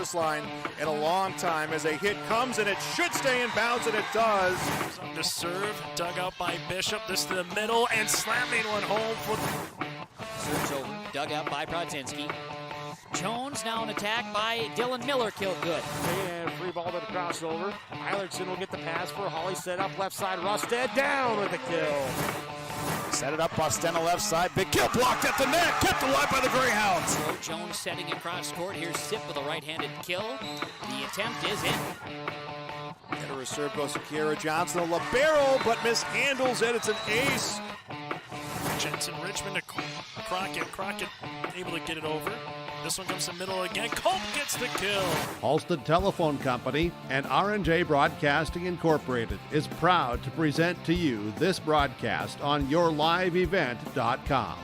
service line in a long time as a hit comes, and it should stay in bounds, and it does. The serve, dug out by Bishop. This to the middle, and slamming one home for Serves over, dug out by Brodzinski. Jones now an attack by Dylan Miller, killed good. And free ball to the crossover. Eilertson will get the pass for Hawley, set up left side. Rusted down with the kill. Set it up, Bostena left side. Big kill blocked at the net, kept alive by the Greyhounds. So Jones setting across court. Here's Sip with a right-handed kill. The attempt is in. And a serve goes to Kiera Johnson, a libero, but mishandles it. It's an ace. Jensen Richmond to Crockett. Crockett able to get it over. This one comes to the middle again. Culp gets the kill. Halstead Telephone Company and R&J Broadcasting Incorporated is proud to present to you this broadcast on YourLiveEvent.com.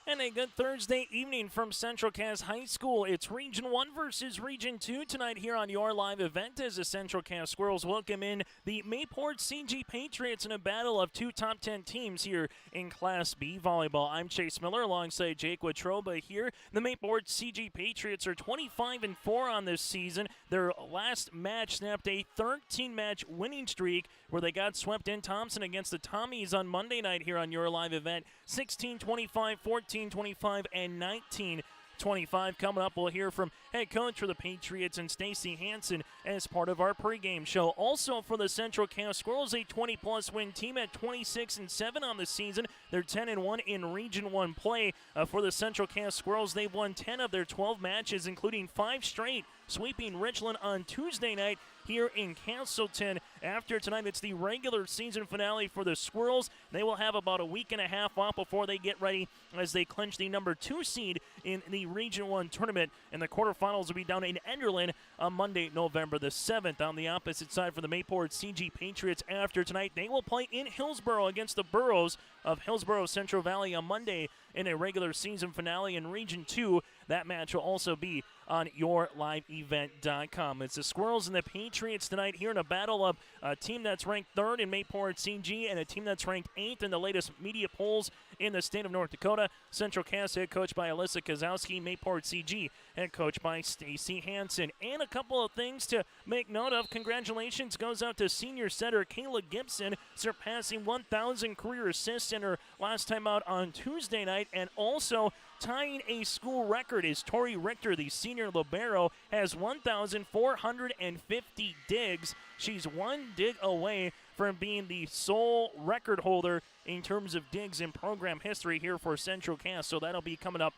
And a good Thursday evening from Central Cass High School. It's Region 1 versus Region 2 tonight here on Your Live Event as the Central Cass Squirrels welcome in the Mayport CG Patriots in a battle of two top 10 teams here in Class B volleyball. I'm Chase Miller alongside Jake Watroba here. The Mayport CG Patriots are 25-4 on this season. Their last match snapped a 13-match winning streak where they got swept in Thompson against the Tommies on Monday night here on Your Live Event. 16-25, 14-25, and 19-25. Coming up, we'll hear from head coach for the Patriots and Stacy Hansen as part of our pregame show. Also for the Central Cass Squirrels, a 20-plus win team at 26-7 on the season. They're 10-1 in Region 1 play. For the Central Cass Squirrels, they've won 10 of their 12 matches, including 5 straight, sweeping Richland on Tuesday night here in Castleton. After tonight, it's the regular season finale for the Squirrels. They will have about a week and a half off before they get ready as they clinch the number 2 seed in the Region 1 tournament. And the quarterfinals will be down in Enderlin on Monday, November the 7th. On the opposite side for the Mayport CG Patriots after tonight, they will play in Hillsboro against the Burros of Hillsboro Central Valley on Monday in a regular season finale in Region 2. That match will also be on YourLiveEvent.com. It's the Squirrels and the Patriots tonight here in a battle of a team that's ranked 3rd in Mayport CG and a team that's ranked 8th in the latest media polls in the state of North Dakota. Central Cass head coach by Alyssa Kozowski, Mayport CG head coach by Stacy Hansen. And a couple of things to make note of. Congratulations goes out to senior setter Kayla Gibson, surpassing 1,000 career assists in her last time out on Tuesday night, and also tying a school record is Tori Richter, the senior libero, has 1,450 digs. She's one dig away from being the sole record holder in terms of digs in program history here for Central Cass. So that'll be coming up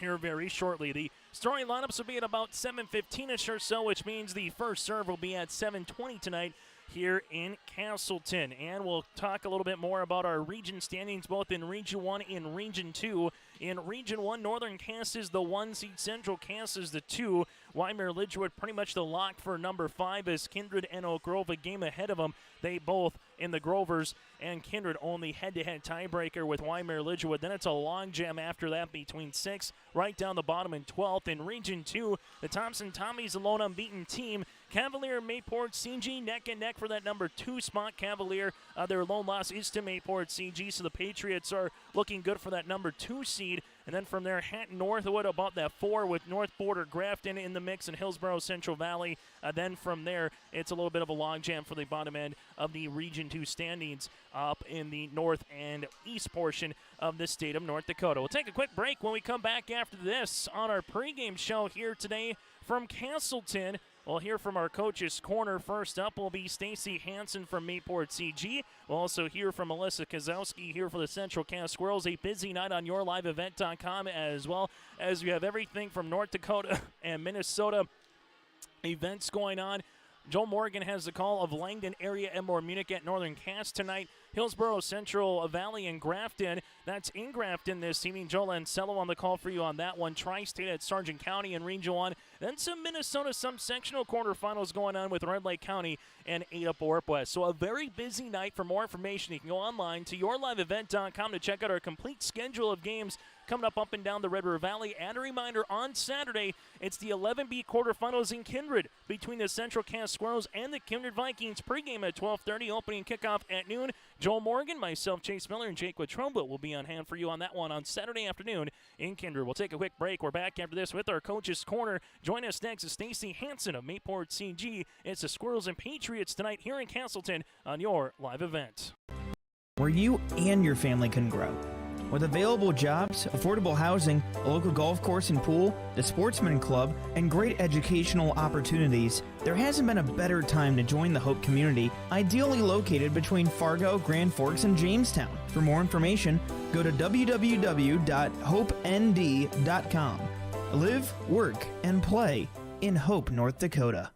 here very shortly. The starting lineups will be at about 7:15ish or so, which means the first serve will be at 7:20 tonight here in Castleton. And we'll talk a little bit more about our region standings both in Region 1 and Region 2. In Region 1, Northern Cass is the 1 seed, Central Cass is the 2. Weimar Lidgewood pretty much the lock for number 5 as Kindred and Oak Grove a game ahead of them. They both in the Grovers and Kindred only head-to-head tiebreaker with Weimar Lidgewood. Then it's a long jam after that between 6 right down the bottom in 12th. In Region 2, the Thompson Tommies, a lone unbeaten team. Cavalier and Mayport CG neck and neck for that number 2 spot. Cavalier, their lone loss is to Mayport CG, so the Patriots are looking good for that number 2 seed. And then from there, Hatton Northwood about that 4 with North Border Grafton in the mix and Hillsboro Central Valley. Then from there, it's a little bit of a logjam for the bottom end of the Region 2 standings up in the north and east portion of the state of North Dakota. We'll take a quick break. When we come back after this on our pregame show here today from Castleton, we'll hear from our coach's corner. First up will be Stacy Hansen from Mayport CG. We'll also hear from Alyssa Kozowski here for the Central Cass Squirrels. A busy night on YourLiveEvent.com as well as we have everything from North Dakota and Minnesota events going on. Joel Morgan has the call of Langdon area and more Munich at Northern Cass tonight. Hillsboro Central Valley and Grafton. That's in Grafton this evening. Joel Ansello on the call for you on that one. Tri-State at Sargent County in Region 1. Then some Minnesota, some sectional quarterfinals going on with Red Lake County and Ada Borp West. So a very busy night. For more information, you can go online to YourLiveEvent.com to check out our complete schedule of games coming up and down the Red River Valley. And a reminder, on Saturday, it's the 11B quarterfinals in Kindred between the Central Cass Squirrels and the Kindred Vikings. Pregame at 12:30, opening kickoff at noon. Joel Morgan, myself, Chase Miller, and Jake Watromba will be on hand for you on that one on Saturday afternoon in Kindred. We'll take a quick break. We're back after this with our Coach's Corner. Join us next is Stacy Hansen of Mayport CG. It's the Squirrels and Patriots tonight here in Castleton on your live event. Where you and your family can grow. With available jobs, affordable housing, a local golf course and pool, the Sportsman Club, and great educational opportunities, there hasn't been a better time to join the Hope community, ideally located between Fargo, Grand Forks, and Jamestown. For more information, go to www.hopend.com. Live, work, and play in Hope, North Dakota.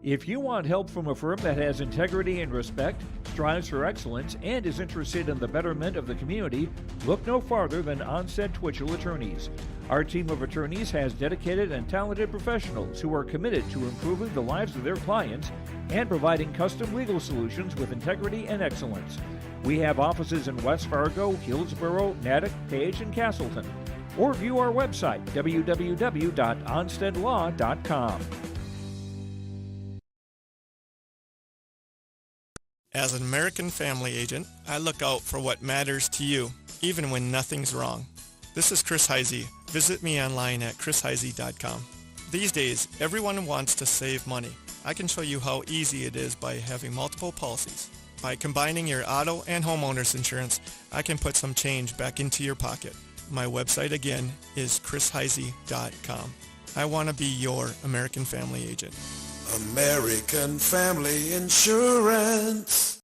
If you want help from a firm that has integrity and respect, strives for excellence, and is interested in the betterment of the community, look no farther than Onstead Twitchell Attorneys. Our team of attorneys has dedicated and talented professionals who are committed to improving the lives of their clients and providing custom legal solutions with integrity and excellence. We have offices in West Fargo, Hillsborough, Natick, Page, and Castleton. Or view our website, www.onsteadlaw.com. As an American Family Agent, I look out for what matters to you, even when nothing's wrong. This is Chris Heisey. Visit me online at chrisheisey.com. These days, everyone wants to save money. I can show you how easy it is by having multiple policies. By combining your auto and homeowner's insurance, I can put some change back into your pocket. My website again is chrisheisey.com. I want to be your American Family Agent. American Family Insurance.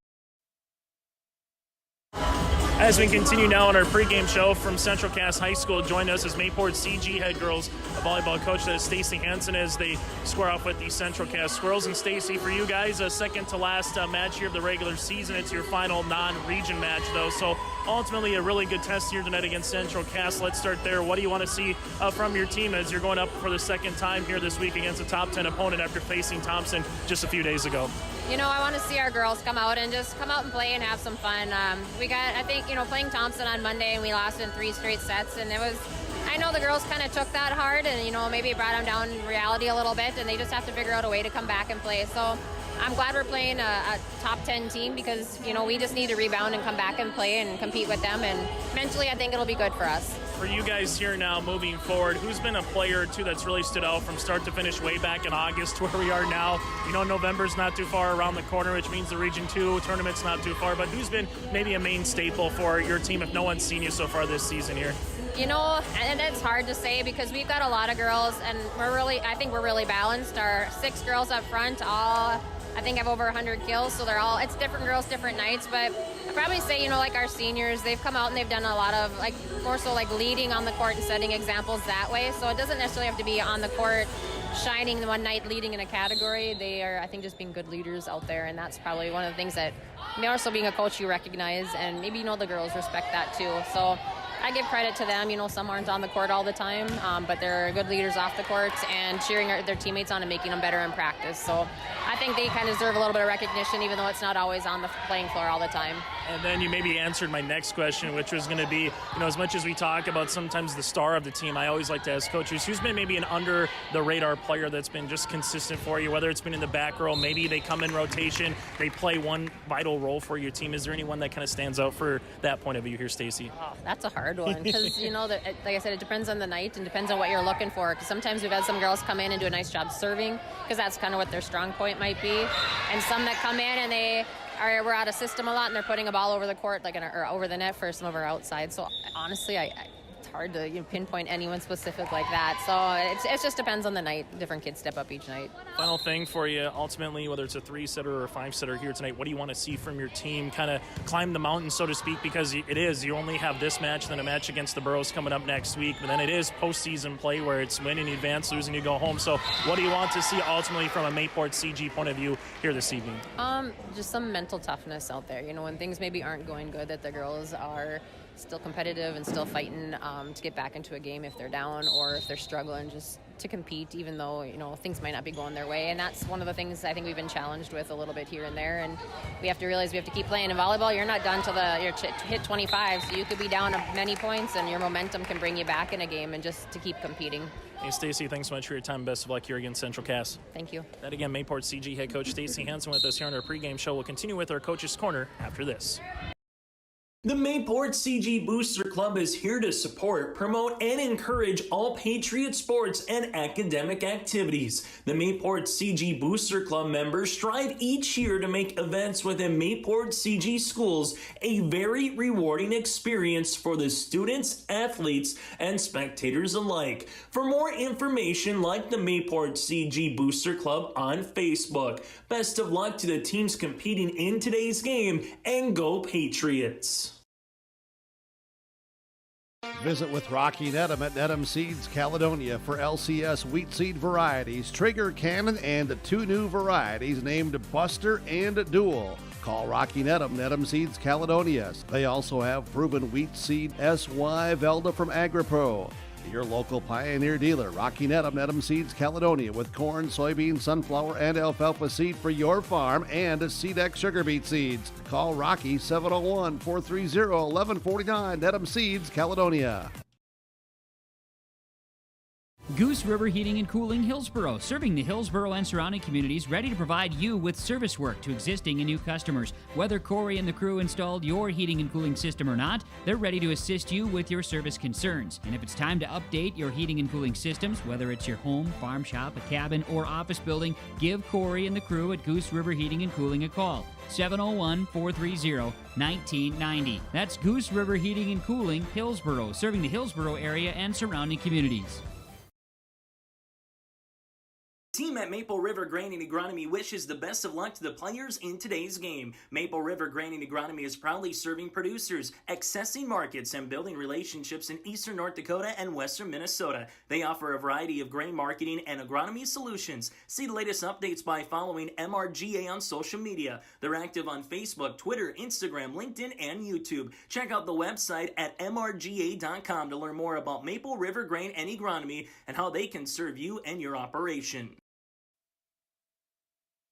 As we continue now on our pregame show from Central Cass High School, join us as Mayport CG head girls volleyball coach, that is Stacy Hansen, as they square off with the Central Cass Squirrels. And Stacy, for you guys, a second to last match here of the regular season. It's your final non-region match, though. So ultimately a really good test here tonight against Central Cass. Let's start there. What do you want to see from your team as you're going up for the second time here this week against a top 10 opponent after facing Thompson just a few days ago? You know, I want to see our girls come out and play and have some fun. We got, I think, playing Thompson on Monday, and we lost in 3 straight sets, and I know the girls kind of took that hard, and, maybe it brought them down in reality a little bit, and they just have to figure out a way to come back and play. So I'm glad we're playing a top 10 team because, we just need to rebound and come back and play and compete with them, and mentally I think it'll be good for us. For you guys here now moving forward, who's been a player or two that's really stood out from start to finish way back in August to where we are now? November's not too far around the corner, which means the Region 2 tournament's not too far, but who's been maybe a main staple for your team if no one's seen you so far this season here? And it's hard to say because we've got a lot of girls, and I think we're really balanced. Our 6 girls up front all, I think, have over 100 kills, so it's different girls, different nights, but I'd probably say, like our seniors, they've come out and they've done a lot of, more so leading on the court and setting examples that way, so it doesn't necessarily have to be on the court shining the one night leading in a category. They are, I think, just being good leaders out there, and that's probably one of the things that, also being a coach, you recognize, and maybe, the girls respect that too, so I give credit to them. Some aren't on the court all the time, but they're good leaders off the court and cheering their teammates on and making them better in practice. So I think they kind of deserve a little bit of recognition, even though it's not always on the playing floor all the time. And then you maybe answered my next question, which was going to be, as much as we talk about sometimes the star of the team, I always like to ask coaches, who's been maybe an under-the-radar player that's been just consistent for you, whether it's been in the back row, maybe they come in rotation, they play one vital role for your team. Is there anyone that kind of stands out for that point of view here, Stacy? Oh, that's a hard one because, like I said, it depends on the night and depends on what you're looking for. Because sometimes we've had some girls come in and do a nice job serving because that's kind of what their strong point might be. And some that come in and we're out of system a lot and they're putting a ball over the court, or over the net for some of our outside. So honestly, it's hard to pinpoint anyone specific like that. So it just depends on the night. Different kids step up each night. Final thing for you, ultimately, whether it's a 3-setter or a 5-setter here tonight, what do you want to see from your team kind of climb the mountain, so to speak? Because you only have this match, then a match against the Burros coming up next week, but then it is postseason play where it's win and you advance, lose and you go home. So what do you want to see ultimately from a Mayport CG point of view here this evening? Just some mental toughness out there. When things maybe aren't going good, that the girls are still competitive and still fighting to get back into a game if they're down or if they're struggling, just to compete, even though, things might not be going their way. And that's one of the things I think we've been challenged with a little bit here and there. And we have to realize we have to keep playing. In volleyball, you're not done till you hit 25, so you could be down many points and your momentum can bring you back in a game, and just to keep competing. Hey, Stacy, thanks so much for your time. Best of luck here against Central Cass. Thank you. That again, Mayport CG head coach Stacy Hansen with us here on our pregame show. We'll continue with our Coach's Corner after this. The Mayport CG Booster Club is here to support, promote, and encourage all Patriot sports and academic activities. The Mayport CG Booster Club members strive each year to make events within Mayport CG schools a very rewarding experience for the students, athletes, and spectators alike. For more information, like the Mayport CG Booster Club on Facebook. Best of luck to the teams competing in today's game, and go Patriots! Visit with Rocky Nedham at Nedham Seeds Caledonia for LCS wheat seed varieties, Trigger Cannon, and the 2 new varieties named Buster and Dual. Call Rocky Nedham, Nedham Seeds Caledonia. They also have proven wheat seed SY Velda from AgriPro. Your local Pioneer dealer, Rocky Nedham, Nedham Seeds Caledonia, with corn, soybean, sunflower, and alfalfa seed for your farm, and Seedex sugar beet seeds. Call Rocky 701-430-1149, Nedham Seeds Caledonia. Goose River Heating and Cooling, Hillsboro, serving the Hillsboro and surrounding communities, ready to provide you with service work to existing and new customers. Whether Corey and the crew installed your heating and cooling system or not, they're ready to assist you with your service concerns. And if it's time to update your heating and cooling systems, whether it's your home, farm shop, a cabin, or office building, give Corey and the crew at Goose River Heating and Cooling a call. 701-430-1990. That's Goose River Heating and Cooling, Hillsboro, serving the Hillsboro area and surrounding communities. Team at Maple River Grain and Agronomy wishes the best of luck to the players in today's game. Maple River Grain and Agronomy is proudly serving producers, accessing markets, and building relationships in eastern North Dakota and western Minnesota. They offer a variety of grain marketing and agronomy solutions. See the latest updates by following MRGA on social media. They're active on Facebook, Twitter, Instagram, LinkedIn, and YouTube. Check out the website at mrga.com to learn more about Maple River Grain and Agronomy and how they can serve you and your operation.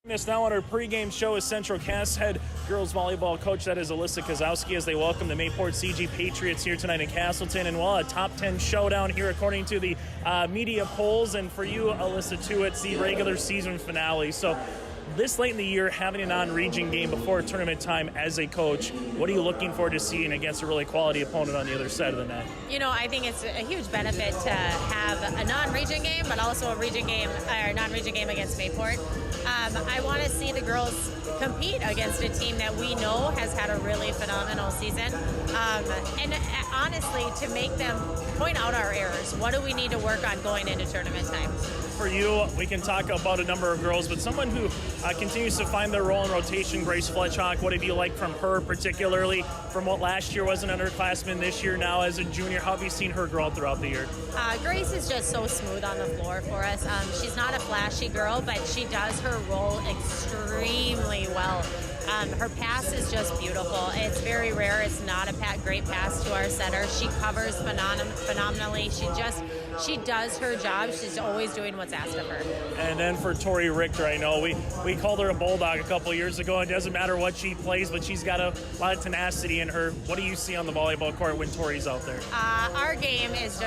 This now on our pregame show is Central Cass head girls volleyball coach, that is Alyssa Kozowski, as they welcome the Mayport CG Patriots here tonight in Castleton. And a top 10 showdown here according to the media polls. And for you, Alyssa, too, it's the regular season finale. So this late in the year, having a non-region game before tournament time as a coach, what are you looking forward to seeing against a really quality opponent on the other side of the net? I think it's a huge benefit to have a non-region game, but also a region game or non-region game against Mayport. I want to see the girls compete against a team that we know has had a really phenomenal season. And honestly, to make them point out our errors. What do we need to work on going into tournament time? For you, we can talk about a number of girls, but someone who continues to find their role in rotation, Grace Fletchhawk, what have you liked from her, particularly from what last year was an underclassman, this year now as a junior? How have you seen her grow throughout the year? Grace is just so smooth on the floor for us. She's not a flashy girl, but she does her role extremely well. Her pass is just beautiful. It's very rare. It's not a great pass to our setter. She covers phenomenally. She does her job. She's always doing what's asked of her. And then for Tori Richter, I know we called her a bulldog a couple years ago. It doesn't matter what she plays, but she's got a lot of tenacity in her. What do you see on the volleyball court when Tori's out there? Our game is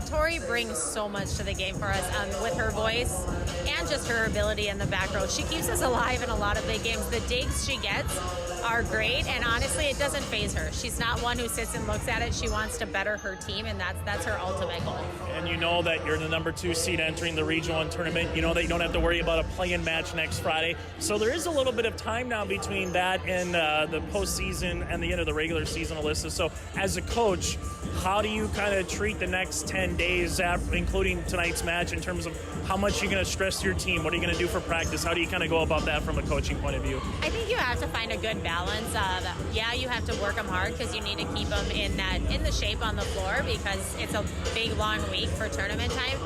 Tori brings so much to the game for us with her voice and just her ability in the back row. She keeps us alive in a lot of big games. The digs she gets are great, and honestly, it doesn't faze her. She's not one who sits and looks at it. She wants to better her team, and that's her ultimate goal. And you know that you're the number 2 seed entering the Region 1 tournament. You know that you don't have to worry about a play-in match next Friday. So there is a little bit of time now between that and the postseason and the end of the regular season, Alyssa. So as a coach, how do you kind of treat the next 10 days, including tonight's match, in terms of how much you're going to stress your team? What are you going to do for practice? How do you kind of go about that from a coaching point of view? I think you have to find a good balance of, you have to work them hard because you need to keep them in the shape on the floor because it's a big, long week for tournament time.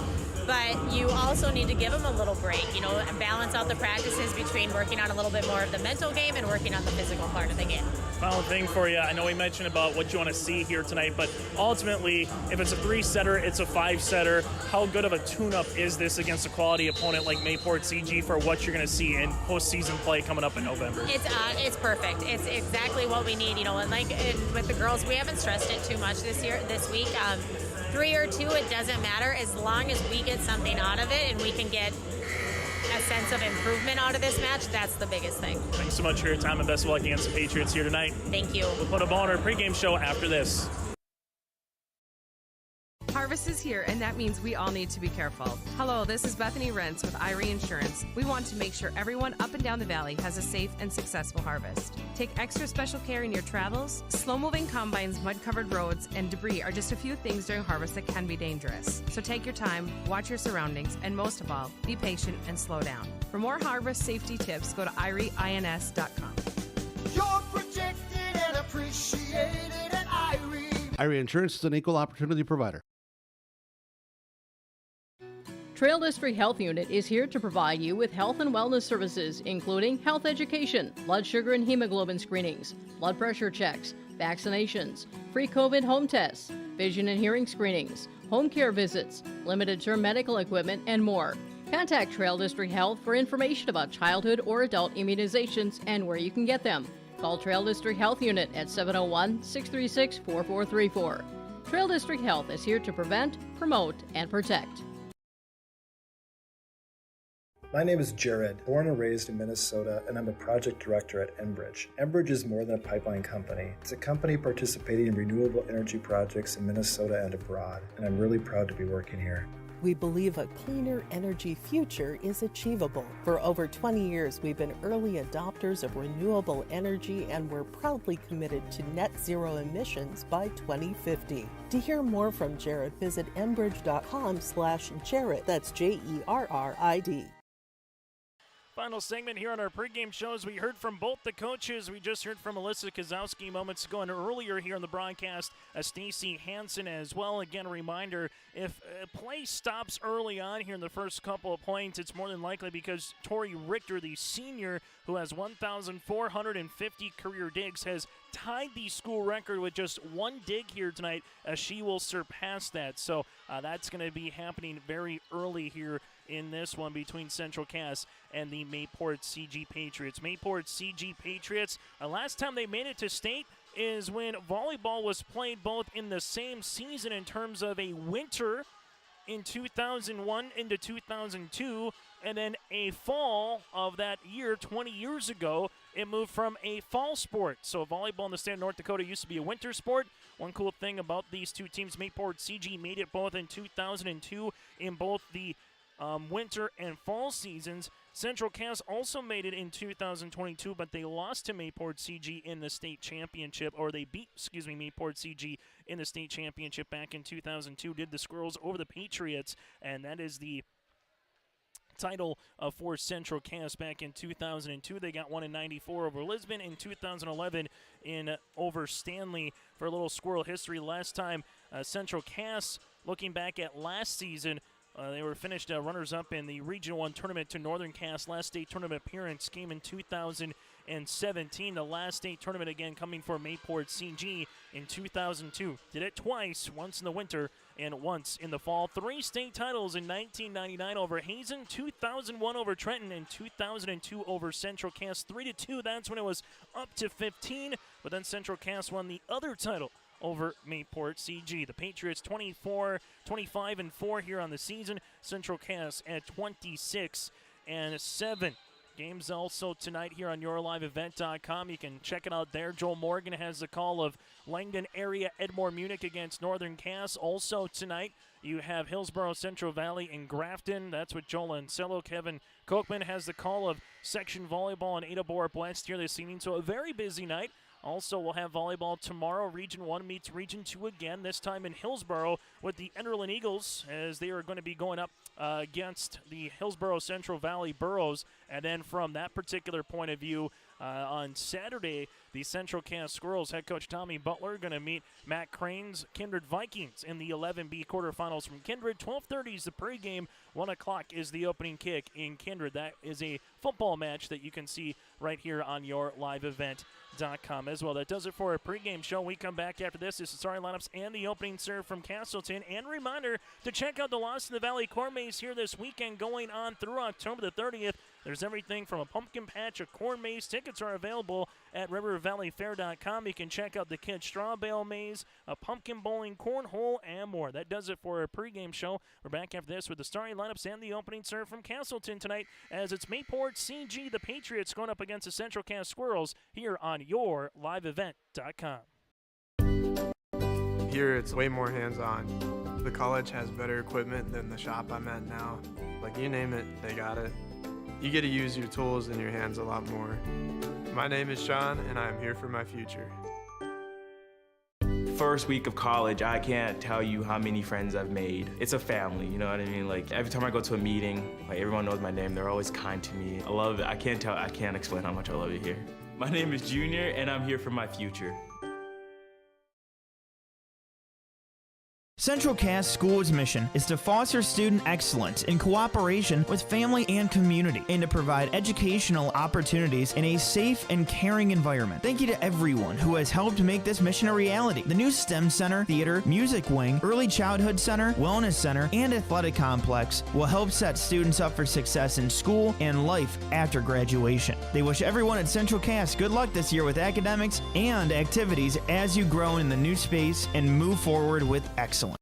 but you also need to give them a little break, and balance out the practices between working on a little bit more of the mental game and working on the physical part of the game. Final thing for you, I know we mentioned about what you want to see here tonight, but ultimately, if it's a 3-setter, it's a 5-setter. How good of a tune-up is this against a quality opponent like Mayport CG for what you're going to see in postseason play coming up in November? It's perfect. It's exactly what we need, and with the girls, we haven't stressed it too much this week. 3 or 2, it doesn't matter as long as we get something out of it and we can get a sense of improvement out of this match. That's the biggest thing. Thanks so much for your time and best of luck against the Patriots here tonight. Thank you. We'll put a ball on our pregame show after this. Harvest is here, and that means we all need to be careful. Hello, this is Bethany Rentz with Irie Insurance. We want to make sure everyone up and down the valley has a safe and successful harvest. Take extra special care in your travels. Slow-moving combines, mud-covered roads, and debris are just a few things during harvest that can be dangerous. So take your time, watch your surroundings, and most of all, be patient and slow down. For more harvest safety tips, go to irieins.com. You're protected and appreciated at Irie. Irie Insurance is an equal opportunity provider. Trail District Health Unit is here to provide you with health and wellness services, including health education, blood sugar and hemoglobin screenings, blood pressure checks, vaccinations, free COVID home tests, vision and hearing screenings, home care visits, limited-term medical equipment, and more. Contact Trail District Health for information about childhood or adult immunizations and where you can get them. Call Trail District Health Unit at 701-636-4434. Trail District Health is here to prevent, promote, and protect. My name is Jared, born and raised in Minnesota, and I'm a project director at Enbridge. Enbridge is more than a pipeline company. It's a company participating in renewable energy projects in Minnesota and abroad, and I'm really proud to be working here. We believe a cleaner energy future is achievable. For over 20 years, we've been early adopters of renewable energy, and we're proudly committed to net zero emissions by 2050. To hear more from Jared, visit enbridge.com/Jared. That's JERRID. Final segment here on our pregame shows. We heard from both the coaches. We just heard from Alyssa Kozowski moments ago, and earlier here on the broadcast, Stacey Hansen as well. Again, a reminder, if play stops early on here in the first couple of points, it's more than likely because Tori Richter, the senior, who has 1,450 career digs, has tied the school record with just one dig here tonight. She will surpass that. So that's going to be happening very early here in this one between Central Cass and the Mayport CG Patriots. Mayport CG Patriots, last time they made it to state is when volleyball was played both in the same season in terms of a winter in 2001 into 2002, and then a fall of that year 20 years ago. It moved from a fall sport. So volleyball in the state of North Dakota used to be a winter sport. One cool thing about these two teams, Mayport CG made it both in 2002 in both the winter and fall seasons. Central Cass also made it in 2022, but they lost to Mayport CG in the state championship, or they beat, Mayport CG in the state championship back in 2002, did the Squirrels over the Patriots, and that is the title for Central Cass back in 2002. They got one in 94 over Lisbon, in 2011 over Stanley. For a little Squirrel history, last time Central Cass, looking back at last season, they were finished runners-up in the Region 1 tournament to Northern Cass. Last state tournament appearance came in 2017. The last state tournament again coming for Mayport CG in 2002. Did it twice, once in the winter and once in the fall. 3 state titles in 1999 over Hazen, 2001 over Trenton, and 2002 over Central Cass. 3-2, that's when it was up to 15, but then Central Cass won the other title over Mayport CG. The Patriots 25-4 here on the season. Central Cass at 26-7. Games also tonight here on YourLiveEvent.com. You can check it out there. Joel Morgan has the call of Langdon area Edmore Munich against Northern Cass. Also tonight you have Hillsborough Central Valley and Grafton. That's with Joel Ansello. Kevin Kochman has the call of Section Volleyball and Ada Borup West here this evening. So a very busy night. Also, we'll have volleyball tomorrow. Region 1 meets Region 2 again, this time in Hillsborough with the Enderlin Eagles, as they are going to be going up against the Hillsborough Central Valley Burros. And then from that particular point of view, On Saturday, the Central Cass Squirrels head coach Tommy Butler going to meet Matt Crane's Kindred Vikings in the 11B quarterfinals from Kindred. 12:30 is the pregame. 1 o'clock is the opening kick in Kindred. That is a football match that you can see right here on your liveevent.com as well. That does it for our pregame show. We come back after this. This is starting lineups and the opening serve from Castleton. And reminder to check out the Lost in the Valley Corn Maze here this weekend going on through October the 30th. There's everything from a pumpkin patch, a corn maze. Tickets are available at rivervalleyfair.com. You can check out the kids' straw bale maze, a pumpkin bowling, cornhole, and more. That does it for our pregame show. We're back after this with the starting lineups and the opening serve from Castleton tonight as it's Mayport CG, the Patriots, going up against the Central Cass Squirrels here on your liveevent.com. Here it's way more hands-on. The college has better equipment than the shop I'm at now. Like, you name it, they got it. You get to use your tools and your hands a lot more. My name is Sean, and I'm here for my future. First week of college, I can't tell you how many friends I've made. It's a family, you know what I mean? Like, every time I go to a meeting, like, everyone knows my name. They're always kind to me. I love it. I can't explain how much I love it here. My name is Junior, and I'm here for my future. Central Cass School's mission is to foster student excellence in cooperation with family and community and to provide educational opportunities in a safe and caring environment. Thank you to everyone who has helped make this mission a reality. The new STEM Center, Theater, Music Wing, Early Childhood Center, Wellness Center, and Athletic Complex will help set students up for success in school and life after graduation. They wish everyone at Central Cass good luck this year with academics and activities as you grow in the new space and move forward with excellence.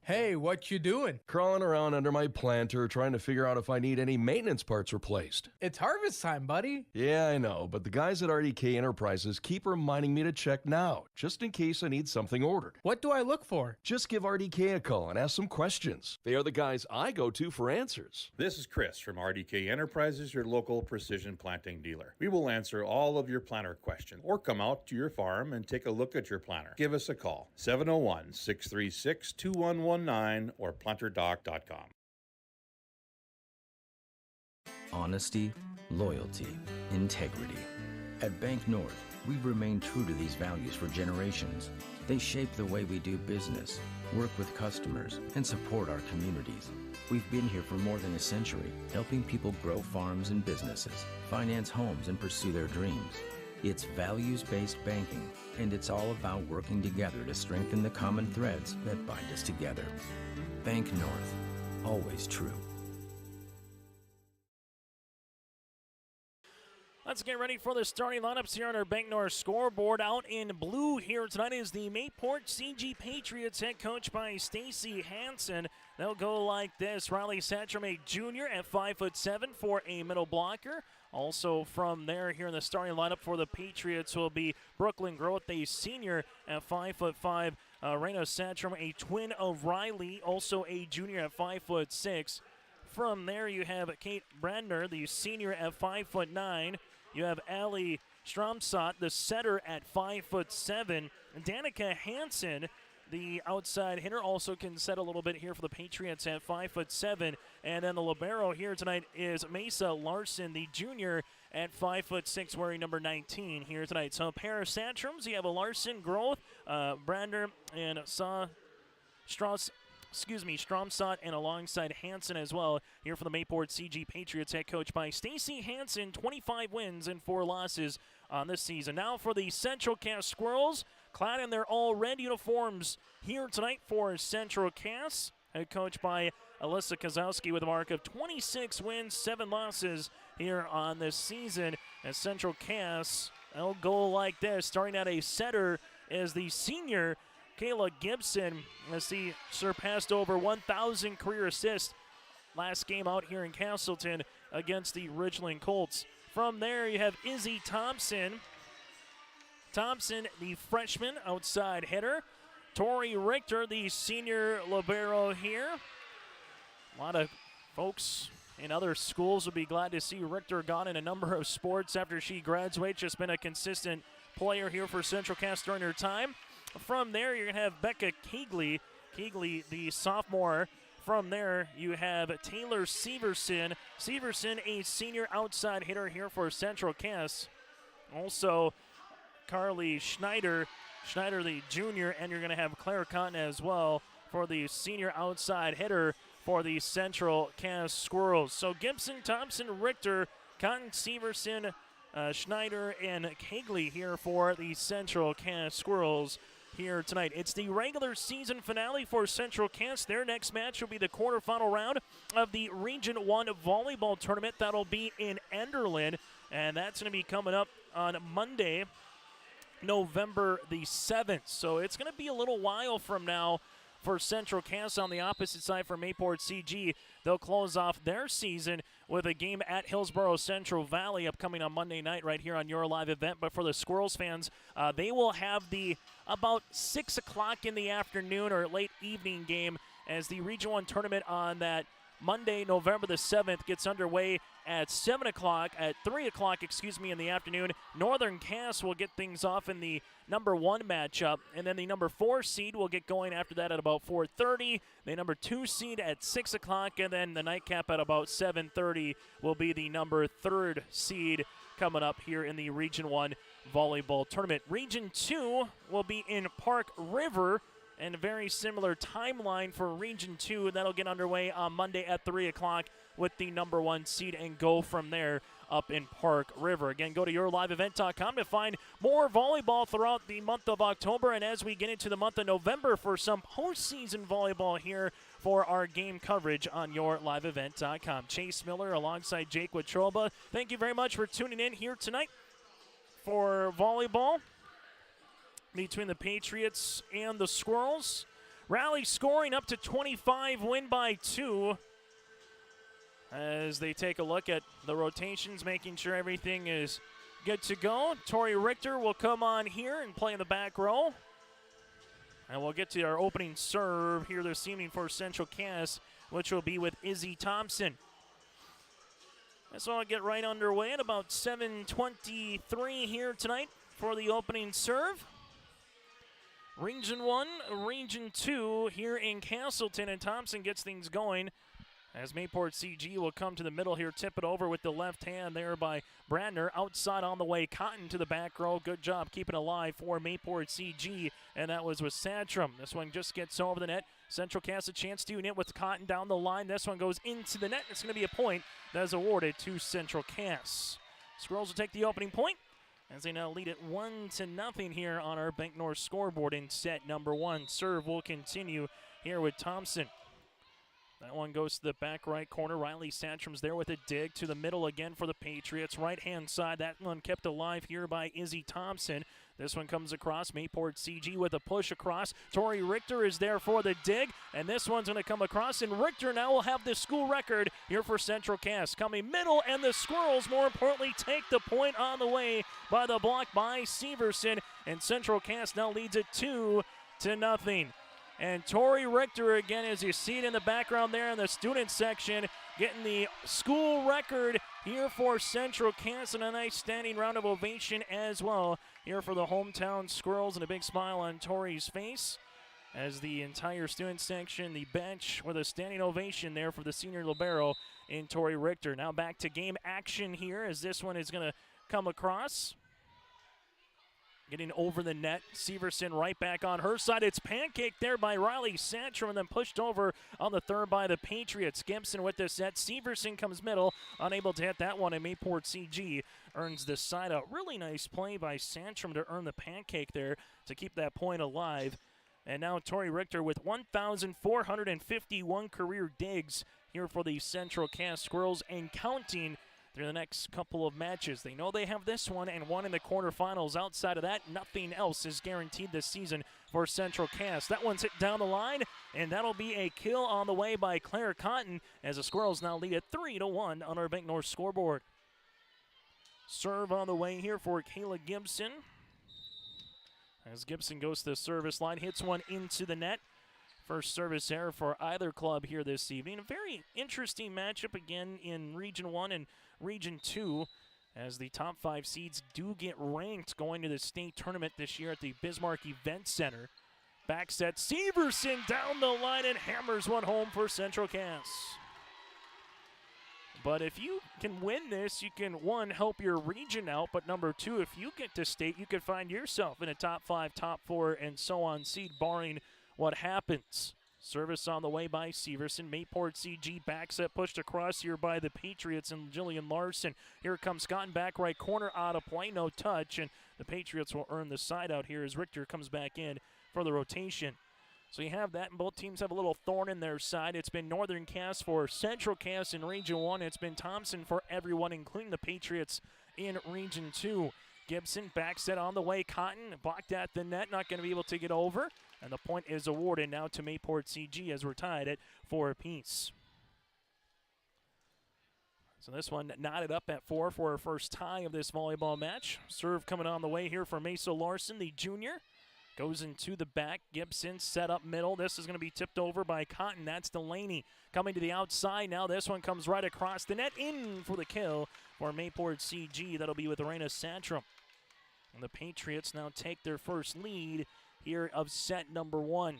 Hey, what you doing? Crawling around under my planter trying to figure out if I need any maintenance parts replaced. It's harvest time, buddy. Yeah, I know, but the guys at RDK Enterprises keep reminding me to check now, just in case I need something ordered. What do I look for? Just give RDK a call and ask some questions. They are the guys I go to for answers. This is Chris from RDK Enterprises, your local precision planting dealer. We will answer all of your planter questions or come out to your farm and take a look at your planter. Give us a call, 701-636-2119 or planterdoc.com. Honesty, loyalty, integrity. At Bank North, we've remained true to these values for generations. They shape the way we do business, work with customers, and support our communities. We've been here for more than a century, helping people grow farms and businesses, finance homes, and pursue their dreams. It's values-based banking, and it's all about working together to strengthen the common threads that bind us together. Bank North, always true. Let's get ready for the starting lineups here on our Bank North scoreboard. Out in blue here tonight is the Mayport CG Patriots, head coached by Stacy Hansen. They'll go like this. Riley Satcham, Jr. at 5'7" for a middle blocker. Also from there here in the starting lineup for the Patriots will be Brooklyn Groth, a senior at 5'5". Raina Satcham, a twin of Riley, also a junior at 5'6". From there you have Kate Brandner, the senior at 5'9". You have Allie Stromsot, the setter at 5'7". Danica Hansen, the outside hitter, also can set a little bit here for the Patriots at 5'7". And then the libero here tonight is Mesa Larson, the junior at 5'6", wearing number 19 here tonight. So a pair of Satrams. You have a Larson, Groth, Brander, and Stromsot, and alongside Hansen as well here for the Mayport CG Patriots, head coach by Stacy Hansen. 25 wins and 4 losses on this season. Now for the Central Cass Squirrels, clad in their all-red uniforms here tonight for Central Cass, head coach by Alyssa Kozowski with a mark of 26 wins, 7 losses here on this season. As Central Cass, they'll go like this. Starting at a setter is the senior Kayla Gibson, as he surpassed over 1,000 career assists last game out here in Castleton against the Ridgeland Colts. From there, you have Izzy Thompson. Thompson, the freshman outside hitter. Tori Richter, the senior libero here. A lot of folks in other schools will be glad to see Richter gone in a number of sports after she graduates. Just been a consistent player here for Central Cass during her time. From there, you're going to have Becca Keegley. Keegley, the sophomore. From there, you have Taylor Severson. Severson, a senior outside hitter here for Central Cass. Also, Carly Schneider. Schneider, the junior, and you're going to have Claire Cotton as well for the senior outside hitter for the Central Cass Squirrels. So Gibson, Thompson, Richter, Cotton, Severson, Schneider, and Kegley here for the Central Cass Squirrels here tonight. It's the regular season finale for Central Cass. Their next match will be the quarterfinal round of the Region 1 volleyball tournament. That'll be in Enderlin, and that's going to be coming up on Monday, November the 7th. So it's going to be a little while from now for Central Cass. On the opposite side for Mayport CG, they'll close off their season with a game at Hillsborough Central Valley upcoming on Monday night right here on your live event. But for the Squirrels fans, they will have the about 6 o'clock in the afternoon or late evening game as the Region 1 tournament on that Monday, November the 7th gets underway at 7 o'clock, at 3 o'clock, in the afternoon. Northern Cass will get things off in the number 1 matchup, and then the number 4 seed will get going after that at about 4:30. The number 2 seed at 6 o'clock, and then the nightcap at about 7:30 will be the number 3 seed coming up here in the Region 1 volleyball tournament. Region 2 will be in Park River, and a very similar timeline for Region 2. That'll get underway on Monday at 3 o'clock with the number 1 seed and go from there up in Park River. Again, go to yourliveevent.com to find more volleyball throughout the month of October and as we get into the month of November for some postseason volleyball here for our game coverage on yourliveevent.com. Chase Miller alongside Jake Wetruba. Thank you very much for tuning in here tonight for volleyball between the Patriots and the Squirrels. Rally scoring up to 25, win by 2. As they take a look at the rotations, making sure everything is good to go. Tori Richter will come on here and play in the back row. And we'll get to our opening serve here this evening for Central Cass, which will be with Izzy Thompson. This one will get right underway at about 7:23 here tonight for the opening serve. Region 1, Region 2 here in Castleton, and Thompson gets things going as Mayport CG will come to the middle here, tip it over with the left hand there by Brandner. Outside on the way, Cotton to the back row. Good job keeping alive for Mayport CG, and that was with Sandstrom. This one just gets over the net. Central Cass a chance to unit with Cotton down the line. This one goes into the net. It's going to be a point that is awarded to Central Cass. Squirrels will take the opening point as they now lead it 1-0 here on our Bank North scoreboard in set number 1. Serve will continue here with Thompson. That one goes to the back right corner. Riley Sandstrom's there with a dig to the middle again for the Patriots. Right-hand side, that one kept alive here by Izzy Thompson. This one comes across. Mayport CG with a push across. Tori Richter is there for the dig, and this one's going to come across, and Richter now will have the school record here for Central Cass. Coming middle, and the Squirrels, more importantly, take the point on the way by the block by Severson, and Central Cass now leads it 2-0. And Tori Richter, again, as you see it in the background there in the student section, getting the school record here for Central Cass, and a nice standing round of ovation as well here for the hometown Squirrels, and a big smile on Tori's face as the entire student section, the bench with a standing ovation there for the senior libero in Tori Richter. Now back to game action here as this one is going to come across. Getting over the net, Severson right back on her side. It's pancaked there by Riley Sandstrom and then pushed over on the third by the Patriots. Gibson with the set. Severson comes middle, unable to hit that one, and Mayport CG earns the side out. Really nice play by Sandstrom to earn the pancake there to keep that point alive. And now Tori Richter with 1,451 career digs here for the Central Cass Squirrels and counting. through the next couple of matches. They know they have this one and one in the quarterfinals. Outside of that, nothing else is guaranteed this season for Central Cass. That one's hit down the line, and that'll be a kill on the way by Claire Cotton as the Squirrels now lead at 3-1 on our Bank North scoreboard. Serve on the way here for Kayla Gibson. As Gibson goes to the service line, hits one into the net. First service error for either club here this evening. A very interesting matchup again in Region 1 and Region 2 as the top 5 seeds do get ranked going to the state tournament this year at the Bismarck Event Center. Back set, Severson down the line and hammers one home for Central Cass. But if you can win this, you can, one, help your region out, but number two, if you get to state, you could find yourself in a top 5, top 4, and so on seed, barring what happens. Service on the way by Severson. Mayport CG back set pushed across here by the Patriots and Jillian Larson. Here comes Scott in back right corner, out of play, no touch, and the Patriots will earn the side out here as Richter comes back in for the rotation. So you have that, and both teams have a little thorn in their side. It's been Northern Cass for Central Cass in Region 1. It's been Thompson for everyone, including the Patriots in Region 2. Gibson back set on the way. Cotton blocked at the net, not going to be able to get over. And the point is awarded now to Mayport CG as we're tied at 4 apiece. So this one knotted up at 4 for our first tie of this volleyball match. Serve coming on the way here for Mesa Larson, the junior. Goes into the back. Gibson set up middle. This is going to be tipped over by Cotton. That's Delaney coming to the outside. Now this one comes right across the net. In for the kill for Mayport CG. That'll be with Arena Santrum. And the Patriots now take their first lead here of set number 1.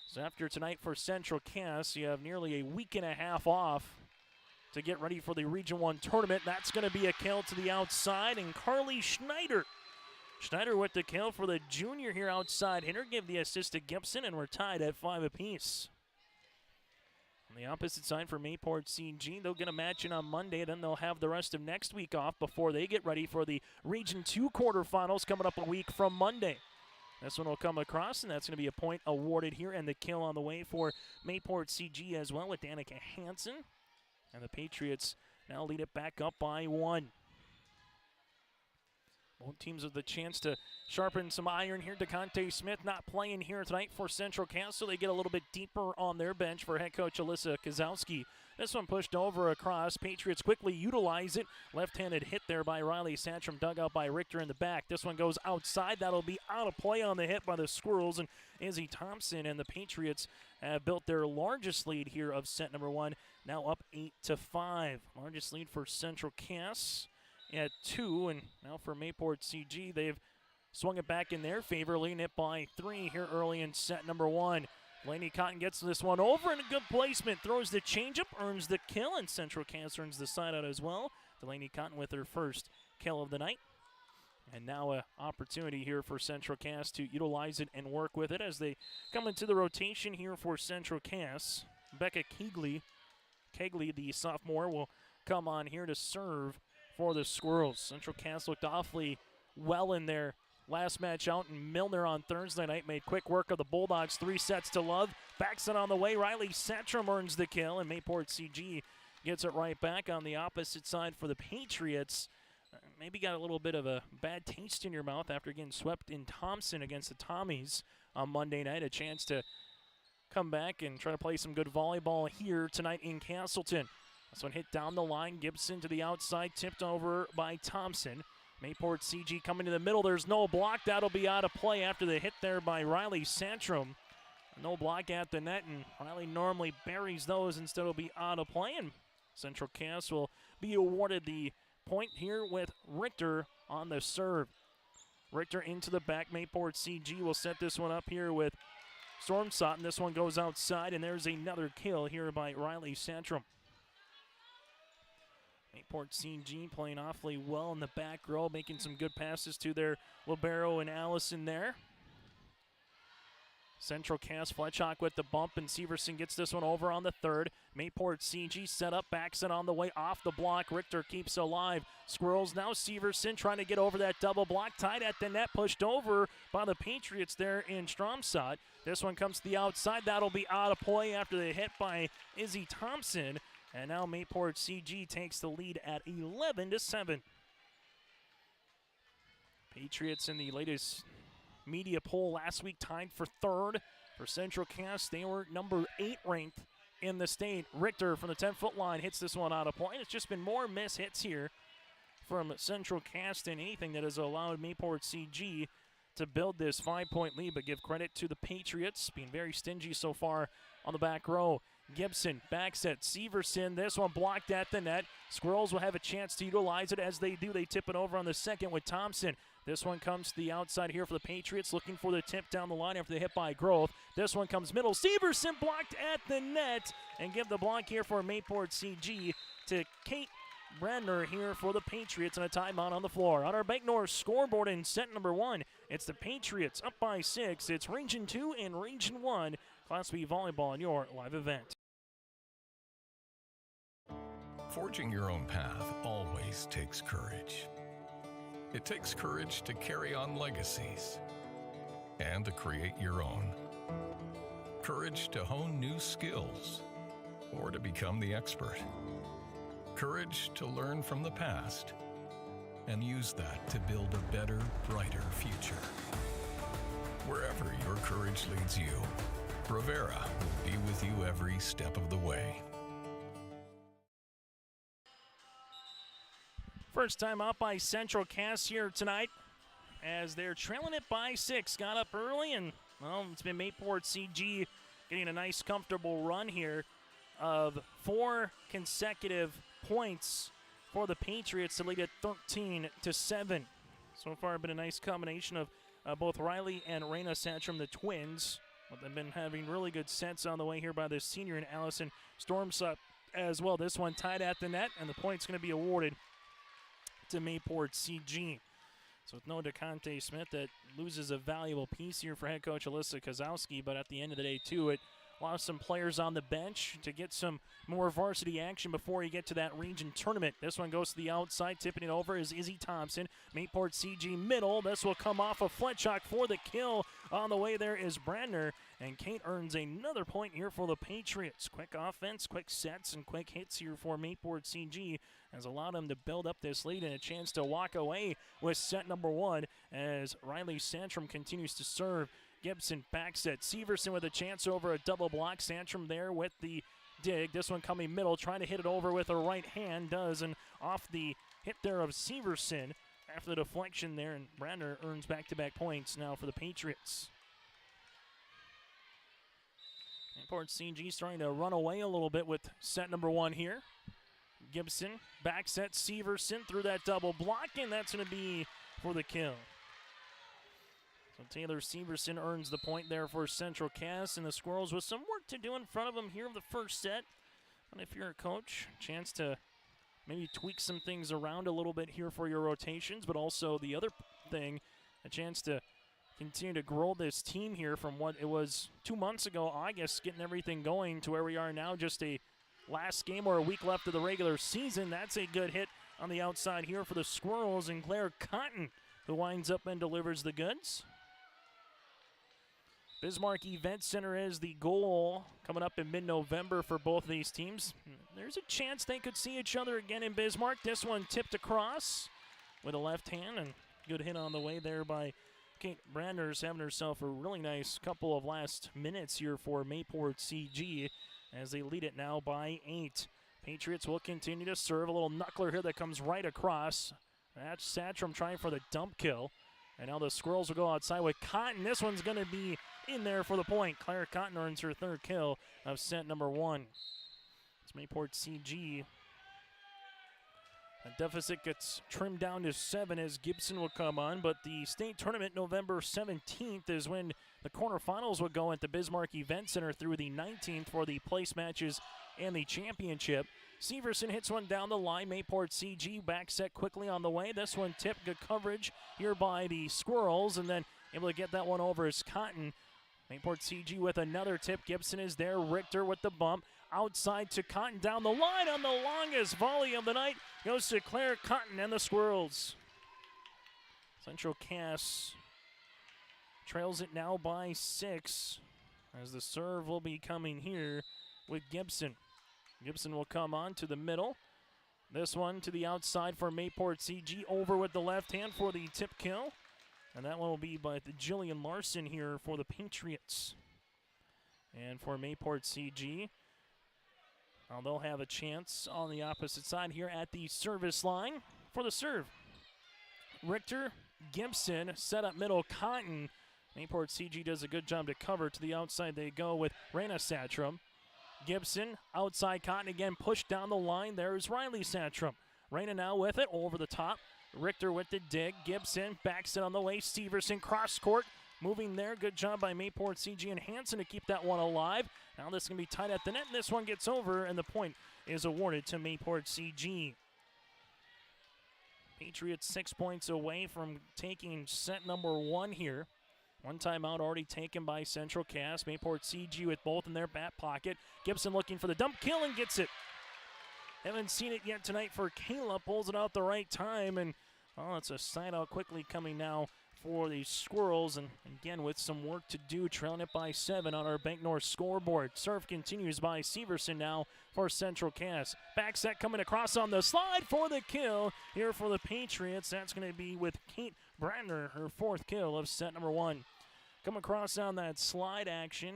So after tonight for Central Cass, you have nearly a week and a half off to get ready for the Region 1 tournament. That's going to be a kill to the outside. And Carly Schneider with the kill for the junior here outside hitter. Give the assist to Gibson, and we're tied at 5 apiece. On the opposite side for Mayport CG, they'll get a match in on Monday, then they'll have the rest of next week off before they get ready for the Region 2 quarterfinals coming up a week from Monday. This one will come across, and that's going to be a point awarded here, and the kill on the way for Mayport CG as well with Danica Hansen. And the Patriots now lead it back up by 1. Both teams have the chance to sharpen some iron here. DeConte Smith not playing here tonight for Central Cass, so they get a little bit deeper on their bench for head coach Alyssa Kozowski. This one pushed over across. Patriots quickly utilize it. Left-handed hit there by Riley Santrum, dug out by Richter in the back. This one goes outside. That'll be out of play on the hit by the Squirrels and Izzy Thompson. And the Patriots have built their largest lead here of set number 1, now up 8-5. Largest lead for Central Cass at 2, and now for Mayport CG, they've swung it back in their favor, leading it by 3 here early in set number 1. Laney Cotton gets this one over, and a good placement, throws the changeup, earns the kill, and Central Cass earns the side out as well. Delaney Cotton with her first kill of the night. And now an opportunity here for Central Cass to utilize it and work with it as they come into the rotation here for Central Cass. Becca Kegley, the sophomore, will come on here to serve for the Squirrels. Central Cass looked awfully well in their last match out, and Milner on Thursday night made quick work of the Bulldogs. 3 sets to love. Backs it on the way. Riley Santrum earns the kill, and Mayport CG gets it right back on the opposite side for the Patriots. Maybe got a little bit of a bad taste in your mouth after getting swept in Thompson against the Tommies on Monday night. A chance to come back and try to play some good volleyball here tonight in Castleton. This one hit down the line. Gibson to the outside, tipped over by Thompson. Mayport CG coming to the middle. There's no block. That'll be out of play after the hit there by Riley Santrum. No block at the net, and Riley normally buries those. Instead, it'll be out of play, and Central Cass will be awarded the point here with Richter on the serve. Richter into the back. Mayport CG will set this one up here with Storm Sutton. This one goes outside, and there's another kill here by Riley Santrum. Mayport CG playing awfully well in the back row, making some good passes to their libero and Allison there. Central Cass, Fletchock with the bump, and Severson gets this one over on the third. Mayport CG set up, backs it on the way off the block. Richter keeps alive. Squirrels now. Severson trying to get over that double block. Tied at the net, pushed over by the Patriots there in Stromsad. This one comes to the outside. That'll be out of play after the hit by Izzy Thompson. And now Mayport CG takes the lead at 11-7. Patriots in the latest media poll last week tied for third. For Central Cass, they were number 8 ranked in the state. Richter from the 10-foot line hits this one out of point. It's just been more miss hits here from Central Cass than anything that has allowed Mayport CG to build this 5-point lead, but give credit to the Patriots, being very stingy so far on the back row. Gibson, back set, Severson, this one blocked at the net. Squirrels will have a chance to utilize it. As they do, they tip it over on the second with Thompson. This one comes to the outside here for the Patriots, looking for the tip down the line after the hit by Growth. This one comes middle. Severson blocked at the net, and give the block here for Mayport CG to Kate Brandner here for the Patriots, and a timeout on the floor. On our Bank North scoreboard in set number 1, it's the Patriots up by 6. It's Region 2 and Region 1 Class B volleyball in your live event. Forging your own path always takes courage. It takes courage to carry on legacies and to create your own. Courage to hone new skills or to become the expert. Courage to learn from the past and use that to build a better, brighter future. Wherever your courage leads you, Bravera will be with you every step of the way. First time out by Central Cass here tonight as they're trailing it by 6. Got up early, and, well, it's been Mayport CG getting a nice, comfortable run here of 4 consecutive points for the Patriots to lead at 13-7. So far, been a nice combination of both Riley and Raina Santrum, the twins. But they've been having really good sets on the way here by the senior and Allison Stormsup as well. This one tied at the net, and the point's going to be awarded to Mayport CG. So with no DeConte Smith, that loses a valuable piece here for head coach Alyssa Kozowski, but at the end of the day, too, it allows some players on the bench to get some more varsity action before you get to that region tournament. This one goes to the outside. Tipping it over is Izzy Thompson. Mayport CG middle. This will come off a Fletchock for the kill. On the way there is Brandner, and Kate earns another point here for the Patriots. Quick offense, quick sets, and quick hits here for Mayport CG has allowed them to build up this lead and a chance to walk away with set number 1 as Riley Santrum continues to serve. Gibson back set. Severson with a chance over a double block. Santrum there with the dig. This one coming middle, trying to hit it over with a right hand. Does, and off the hit there of Severson after the deflection there, and Brandner earns back-to-back points now for the Patriots. Mayport CG starting to run away a little bit with set number 1 here. Gibson back set. Severson through that double block, and that's going to be for the kill. So Taylor Severson earns the point there for Central Cass, and the Squirrels with some work to do in front of them here in the first set. And if you're a coach, chance to maybe tweak some things around a little bit here for your rotations, but also the other thing, a chance to continue to grow this team here from what it was 2 months ago, August, getting everything going to where we are now, just a last game or a week left of the regular season. That's a good hit on the outside here for the Squirrels, and Claire Cotton, who winds up and delivers the goods. Bismarck Event Center is the goal coming up in mid-November for both of these teams. There's a chance they could see each other again in Bismarck. This one tipped across with a left hand, and good hit on the way there by Kate Brandner's having herself a really nice couple of last minutes here for Mayport CG as they lead it now by 8. Patriots will continue to serve. A little knuckler here that comes right across. That's Santrum trying for the dump kill. And now the Squirrels will go outside with Cotton. This one's going to be in there for the point. Claire Cotton earns her 3rd kill of set number 1. It's Mayport CG. The deficit gets trimmed down to 7 as Gibson will come on, but the state tournament November 17th is when the quarterfinals will go at the Bismarck Event Center through the 19th for the place matches and the championship. Severson hits one down the line. Mayport CG back set quickly on the way. This one tipped. Good coverage here by the Squirrels, and then able to get that one over as Cotton. Mayport CG with another tip. Gibson is there. Richter with the bump. Outside to Cotton down the line on the longest volley of the night. Goes to Claire Cotton and the Squirrels. Central Cass trails it now by 6 as the serve will be coming here with Gibson. Gibson will come on to the middle. This one to the outside for Mayport CG. Over with the left hand for the tip kill. And that one will be by the Jillian Larson here for the Patriots. And for Mayport CG, they'll have a chance on the opposite side here at the service line for the serve. Richter, Gibson, set up middle, Cotton. Mayport CG does a good job to cover. To the outside they go with Raina Satram. Gibson, outside Cotton again, pushed down the line. There's Riley Satram. Raina now with it, over the top. Richter with the dig. Gibson backs it on the way. Severson cross court. Moving there. Good job by Mayport CG and Hanson to keep that one alive. Now this is going to be tight at the net, and this one gets over, and the point is awarded to Mayport CG. Patriots 6 points away from taking set number 1 here. One timeout already taken by Central Cass. Mayport CG with both in their back pocket. Gibson looking for the dump kill and gets it. Haven't seen it yet tonight for Kayla. Pulls it out the right time, and it's a side out quickly coming now for the Squirrels, and again with some work to do, trailing it by 7 on our Bank North scoreboard. Serve continues by Severson now for Central Cass. Back set coming across on the slide for the kill here for the Patriots. That's going to be with Kate Brandner, her 4th kill of set number 1. Come across on that slide action.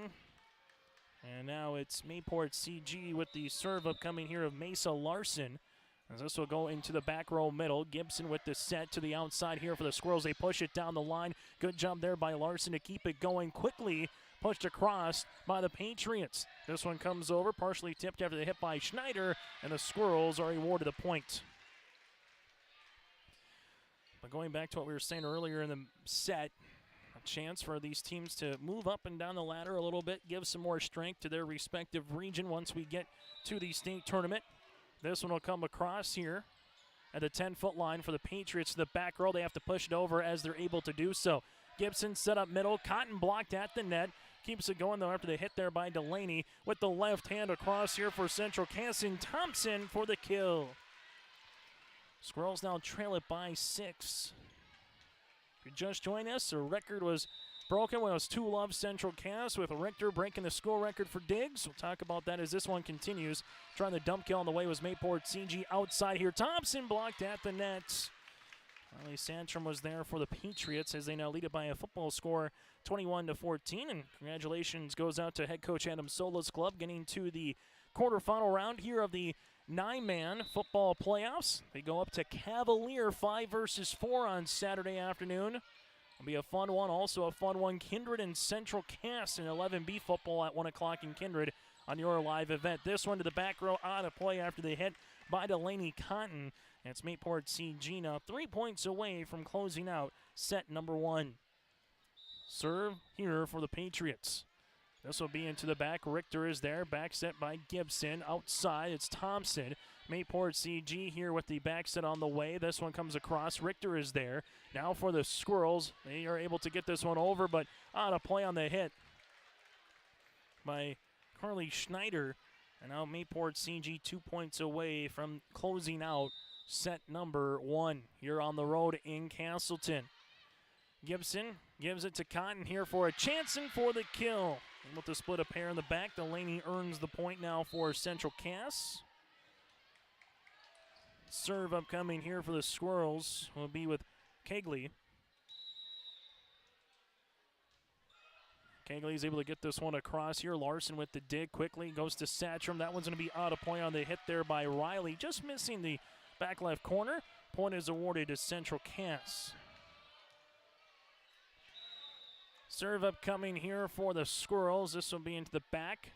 And now it's Mayport CG with the serve upcoming here of Mesa Larson. As this will go into the back row middle. Gibson with the set to the outside here for the Squirrels. They push it down the line. Good job there by Larson to keep it going quickly. Pushed across by the Patriots. This one comes over, partially tipped after the hit by Schneider, and the Squirrels are awarded a point. But going back to what we were saying earlier in the set, a chance for these teams to move up and down the ladder a little bit, give some more strength to their respective region once we get to the state tournament. This one will come across here at the 10-foot line for the Patriots. The back row, they have to push it over as they're able to do so. Gibson set up middle. Cotton blocked at the net. Keeps it going, though, after the hit there by Delaney. With the left hand across here for Central Cass, and Thompson for the kill. Squirrels now trail it by 6. If you just joined us, the record was broken when it was 2-love Central Cass, with Richter breaking the school record for digs. We'll talk about that as this one continues. Trying the dump kill on the way was Mayport CG outside here. Thompson blocked at the net. Riley Santrum was there for the Patriots as they now lead it by a football score 21-14. And congratulations goes out to head coach Adam Sola's club getting to the quarterfinal round here of the 9-man football playoffs. They go up to Cavalier 5 versus 4 on Saturday afternoon. It'll be a fun one. Also a fun one. Kindred and Central Cass in 11B football at 1 o'clock in Kindred on your live event. This one to the back row out of play after the hit by Delaney Cotton. And it's Mayport CG now 3 points away from closing out set number 1. Serve here for the Patriots. This will be into the back. Richter is there. Back set by Gibson. Outside, it's Thompson. Mayport CG here with the back set on the way. This one comes across. Richter is there. Now for the Squirrels. They are able to get this one over, but out of play on the hit by Carly Schneider. And now Mayport CG 2 points away from closing out set number 1 here on the road in Castleton. Gibson gives it to Cotton here for a chance and for the kill. Able to split a pair in the back. Delaney earns the point now for Central Cass. Serve upcoming here for the Squirrels will be with Kegley. Kegley's able to get this one across here. Larson with the dig quickly. Goes to Satcham. That one's going to be out of play on the hit there by Riley. Just missing the back left corner. Point is awarded to Central Cass. Serve upcoming here for the Squirrels. This will be into the back.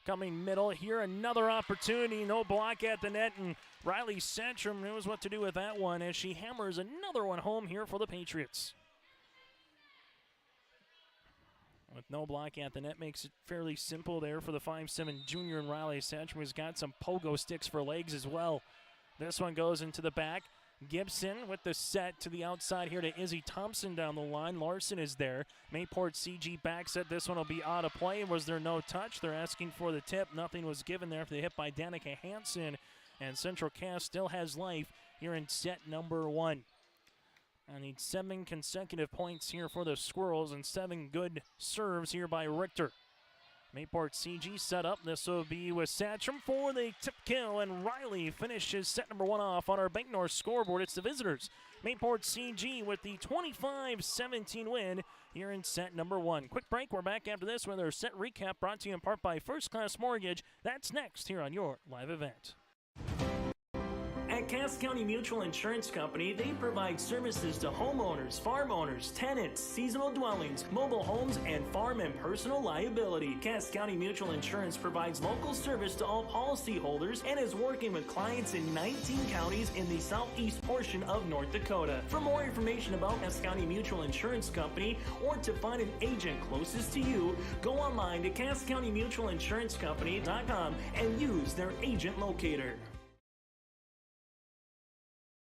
Coming middle here, another opportunity. No block at the net, and Riley Santrum knows what to do with that one as she hammers another one home here for the Patriots. With no block at the net, makes it fairly simple there for the 5'7" junior, and Riley Santrum has got some pogo sticks for legs as well. This one goes into the back. Gibson with the set to the outside here to Izzy Thompson down the line. Larson is there. Mayport CG back set. This one will be out of play. Was there no touch? They're asking for the tip. Nothing was given there after the hit by Danica Hansen. And Central Cass still has life here in set number 1. I need 7 consecutive points here for the Squirrels and 7 good serves here by Richter. Mayport CG set up. This will be with Satcham for the tip kill, and Riley finishes set number 1 off on our Bank North scoreboard. It's the visitors. Mayport CG with the 25-17 win here in set number 1. Quick break. We're back after this with our set recap brought to you in part by First Class Mortgage. That's next here on your live event. At Cass County Mutual Insurance Company, they provide services to homeowners, farm owners, tenants, seasonal dwellings, mobile homes, and farm and personal liability. Cass County Mutual Insurance provides local service to all policyholders and is working with clients in 19 counties in the southeast portion of North Dakota. For more information about Cass County Mutual Insurance Company or to find an agent closest to you, go online to CassCountyMutualInsuranceCompany.com and use their agent locator.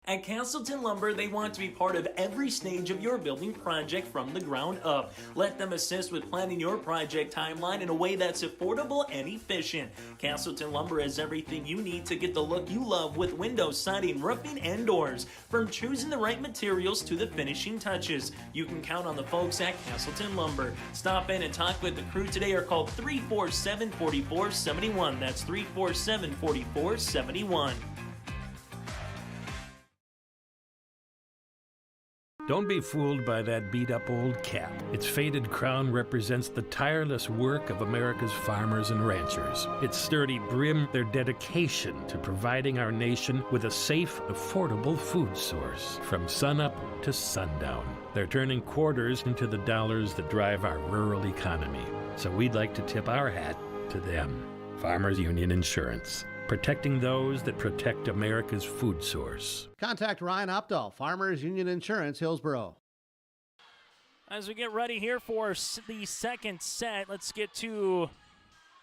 At Castleton Lumber, they want to be part of every stage of your building project from the ground up. Let them assist with planning your project timeline in a way that's affordable and efficient. Castleton Lumber has everything you need to get the look you love with windows, siding, roofing, and doors. From choosing the right materials to the finishing touches, you can count on the folks at Castleton Lumber. Stop in and talk with the crew today or call 347-4471. That's 347-4471. Don't be fooled by that beat-up old cap. Its faded crown represents the tireless work of America's farmers and ranchers. Its sturdy brim, their dedication to providing our nation with a safe, affordable food source from sunup to sundown. They're turning quarters into the dollars that drive our rural economy. So we'd like to tip our hat to them. Farmers Union Insurance. Protecting those that protect America's food source. Contact Ryan Opdahl, Farmers Union Insurance, Hillsboro. As we get ready here for the second set, let's get to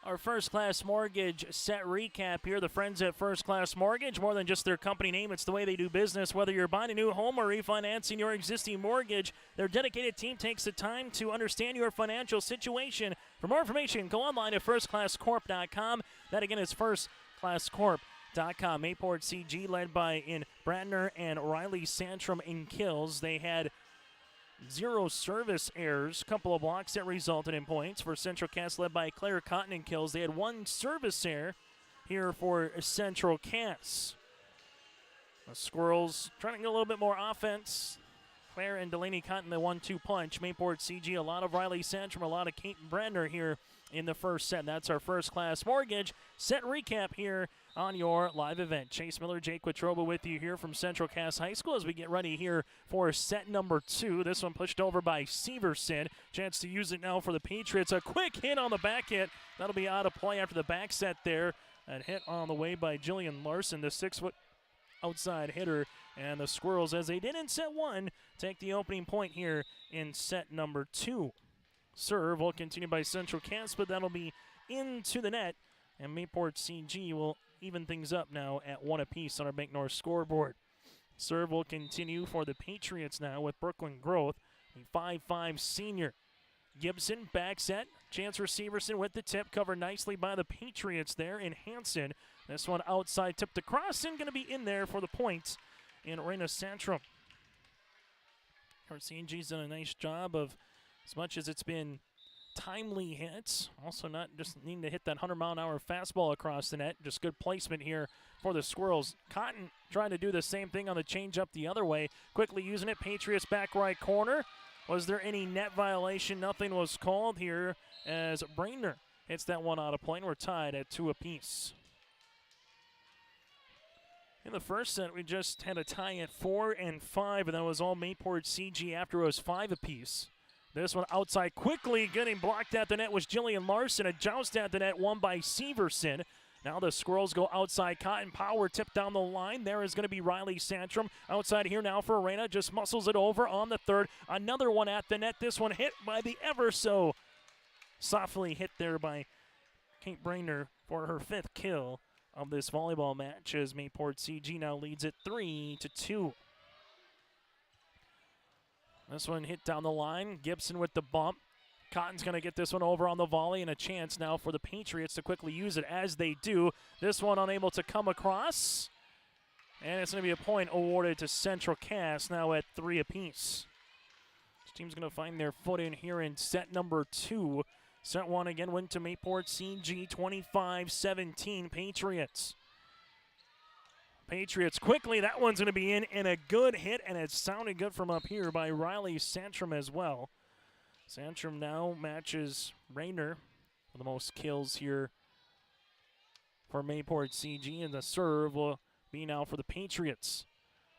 our First Class Mortgage set recap here. The friends at First Class Mortgage, more than just their company name, it's the way they do business. Whether you're buying a new home or refinancing your existing mortgage, their dedicated team takes the time to understand your financial situation. For more information, go online at firstclasscorp.com. That again is firstclasscorp.com. Mayport CG led by in Bradner and Riley Santrum in kills. They had 0 service errors, couple of blocks that resulted in points. For Central Cass led by Claire Cotton in kills. They had 1 service error here for Central Cass. The Squirrels trying to get a little bit more offense. Claire and Delaney Cotton, the 1-2 punch. Mayport CG, a lot of Riley Santrum, a lot of Kate Bradner here in the first set. That's our First Class Mortgage set recap here on your live event. Chase Miller, Jake Quattroba with you here from Central Cass High School as we get ready here for set number 2. This one pushed over by Severson. Chance to use it now for the Patriots. A quick hit on the back hit. That'll be out of play after the back set there. A hit on the way by Jillian Larson, the 6-foot outside hitter. And the Squirrels, as they did in set 1, take the opening point here in set number 2. Serve will continue by Central Cass, but that'll be into the net. And Mayport CG will even things up now at 1 apiece on our Bank North scoreboard. Serve will continue for the Patriots now with Brooklyn Growth, a 5'5 senior. Gibson back set. Chance for Severson with the tip, covered nicely by the Patriots there in Hanson. This one outside tipped across and going to be in there for the points in Reina Santrum. CG's done a nice job of, as much as it's been timely hits, also not just needing to hit that 100-mile-an-hour fastball across the net. Just good placement here for the Squirrels. Cotton trying to do the same thing on the changeup the other way. Quickly using it. Patriots back right corner. Was there any net violation? Nothing was called here as Brainer hits that one out of play. And we're tied at 2 apiece. In the first set, we just had a tie at 4 and 5, and that was all Mayport CG after it was 5 apiece. This one outside quickly, getting blocked at the net was Jillian Larson. A joust at the net, won by Severson. Now the Squirrels go outside. Cotton Power tipped down the line. There is going to be Riley Santrum. Outside here now for Arena. Just muscles it over on the third. Another one at the net. This one hit by the ever so softly hit there by Kate Brainer for her 5th kill of this volleyball match as Mayport CG now leads it 3-2. This one hit down the line. Gibson with the bump. Cotton's going to get this one over on the volley, and a chance now for the Patriots to quickly use it as they do. This one unable to come across. And it's going to be a point awarded to Central Cass now at 3 apiece. This team's going to find their footing here in set number 2 Set one again went to Mayport CG, 25-17 Patriots. Patriots quickly, that one's going to be in, and a good hit, and it sounded good from up here by Riley Santrum as well. Santrum now matches Rayner for the most kills here for Mayport CG, and the serve will be now for the Patriots.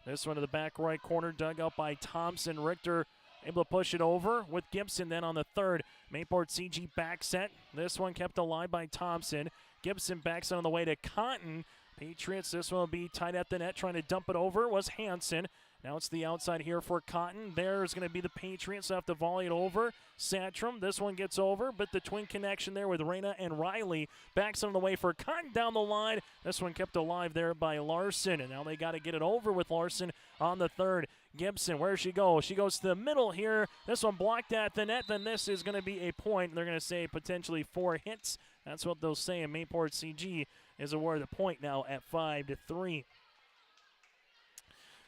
This one to the back right corner, dug out by Thompson. Richter able to push it over with Gibson then on the third. Mayport CG back set. This one kept alive by Thompson. Gibson backs it on the way to Cotton. Patriots, this one will be tight at the net, trying to dump it over was Hansen. Now it's the outside here for Cotton. There's going to be the Patriots have to volley it over. Santrum, this one gets over, but the twin connection there with Reyna and Riley. Backs on the way for Cotton down the line. This one kept alive there by Larson, and now they got to get it over with Larson on the third. Gibson, where she go? She goes to the middle here. This one blocked at the net. Then this is going to be a point. They're going to say potentially 4 hits. That's what they'll say, and Mayport CG is awarded the point now at 5-3.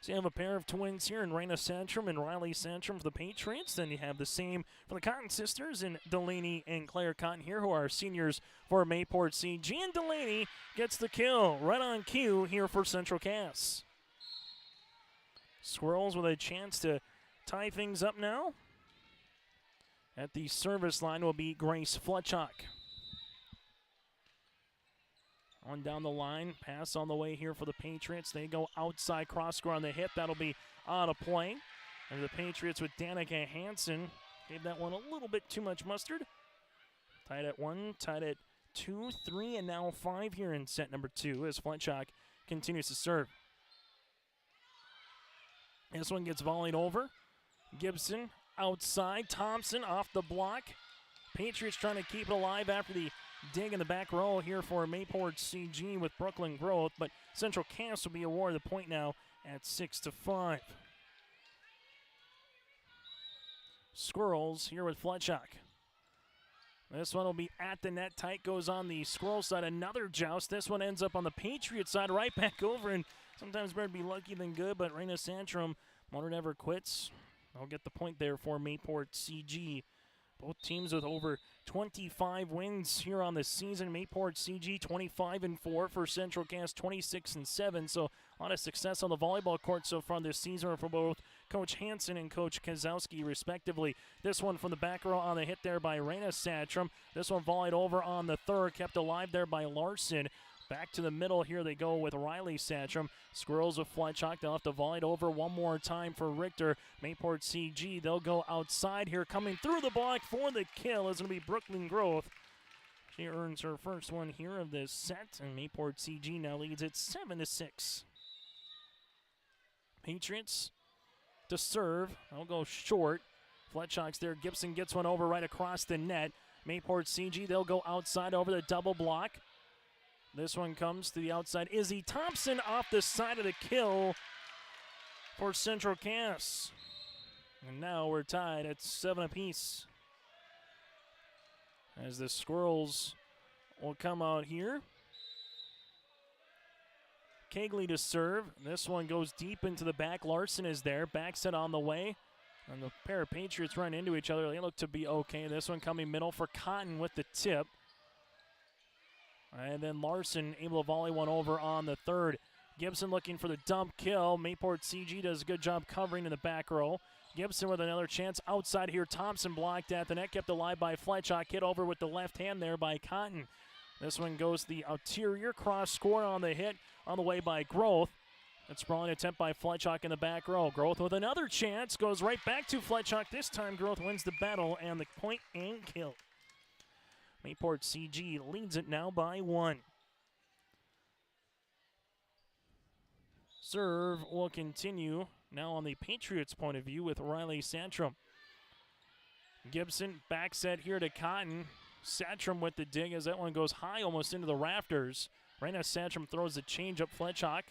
So you have a pair of twins here in Reyna Santrum and Riley Santrum for the Patriots. Then you have the same for the Cotton sisters in Delaney and Claire Cotton here, who are seniors for Mayport CG. And Delaney gets the kill right on cue here for Central Cass. Squirrels with a chance to tie things up now. At the service line will be Grace Fletchock. On down the line, pass on the way here for the Patriots. They go outside cross score on the hit. That'll be out of play. And the Patriots with Danica Hansen gave that one a little bit too much mustard. Tied at 1, tied at 2, 3, and now 5 here in set number 2 as Fletchock continues to serve. This one gets volleyed over. Gibson outside. Thompson off the block. Patriots trying to keep it alive after the dig in the back row here for Mayport CG with Brooklyn Growth, but Central Cass will be awarded the point now at 6-5. Squirrels here with Fletchock. This one will be at the net. Tight goes on the Squirrel side. Another joust. This one ends up on the Patriot side, right back over, and sometimes better to be lucky than good, but Reyna Santrum, Motor never quits. I'll get the point there for Mayport CG. Both teams with over 25 wins here on the season. Mayport CG 25-4 for Central Cass 26-7. So a lot of success on the volleyball court so far this season for both Coach Hansen and Coach Kozowski respectively. This one from the back row on the hit there by Reyna Santrum. This one volleyed over on the third, kept alive there by Larson. Back to the middle here they go with Riley Santrum. Squirrels with Fletchock. They'll have to volley it over one more time for Richter. Mayport CG, they'll go outside here. Coming through the block for the kill is going to be Brooklyn Growth. She earns her first one here of this set, and Mayport CG now leads it 7-6. Patriots to serve. They'll go short. Fletchock's there. Gibson gets one over right across the net. Mayport CG, they'll go outside over the double block. This one comes to the outside. Izzy Thompson off the side of the kill for Central Cass. And now we're tied at 7 apiece. As the Squirrels will come out here. Kegley to serve. This one goes deep into the back. Larson is there. Back set on the way. And the pair of Patriots run into each other. They look to be okay. This one coming middle for Cotton with the tip. And then Larson able to volley one over on the third. Gibson looking for the dump kill. Mayport CG does a good job covering in the back row. Gibson with another chance outside here. Thompson blocked at the net, kept alive by Fletchock. Hit over with the left hand there by Cotton. This one goes the interior cross score on the hit on the way by Growth. That sprawling attempt by Fletchock in the back row. Growth with another chance goes right back to Fletchock. This time Growth wins the battle and the point and kill. Mayport CG leads it now by 1. Serve will continue now on the Patriots' point of view with Riley Santrum. Gibson back set here to Cotton. Santrum with the dig as that one goes high almost into the rafters. Reyna Santrum throws the change up. Fletchock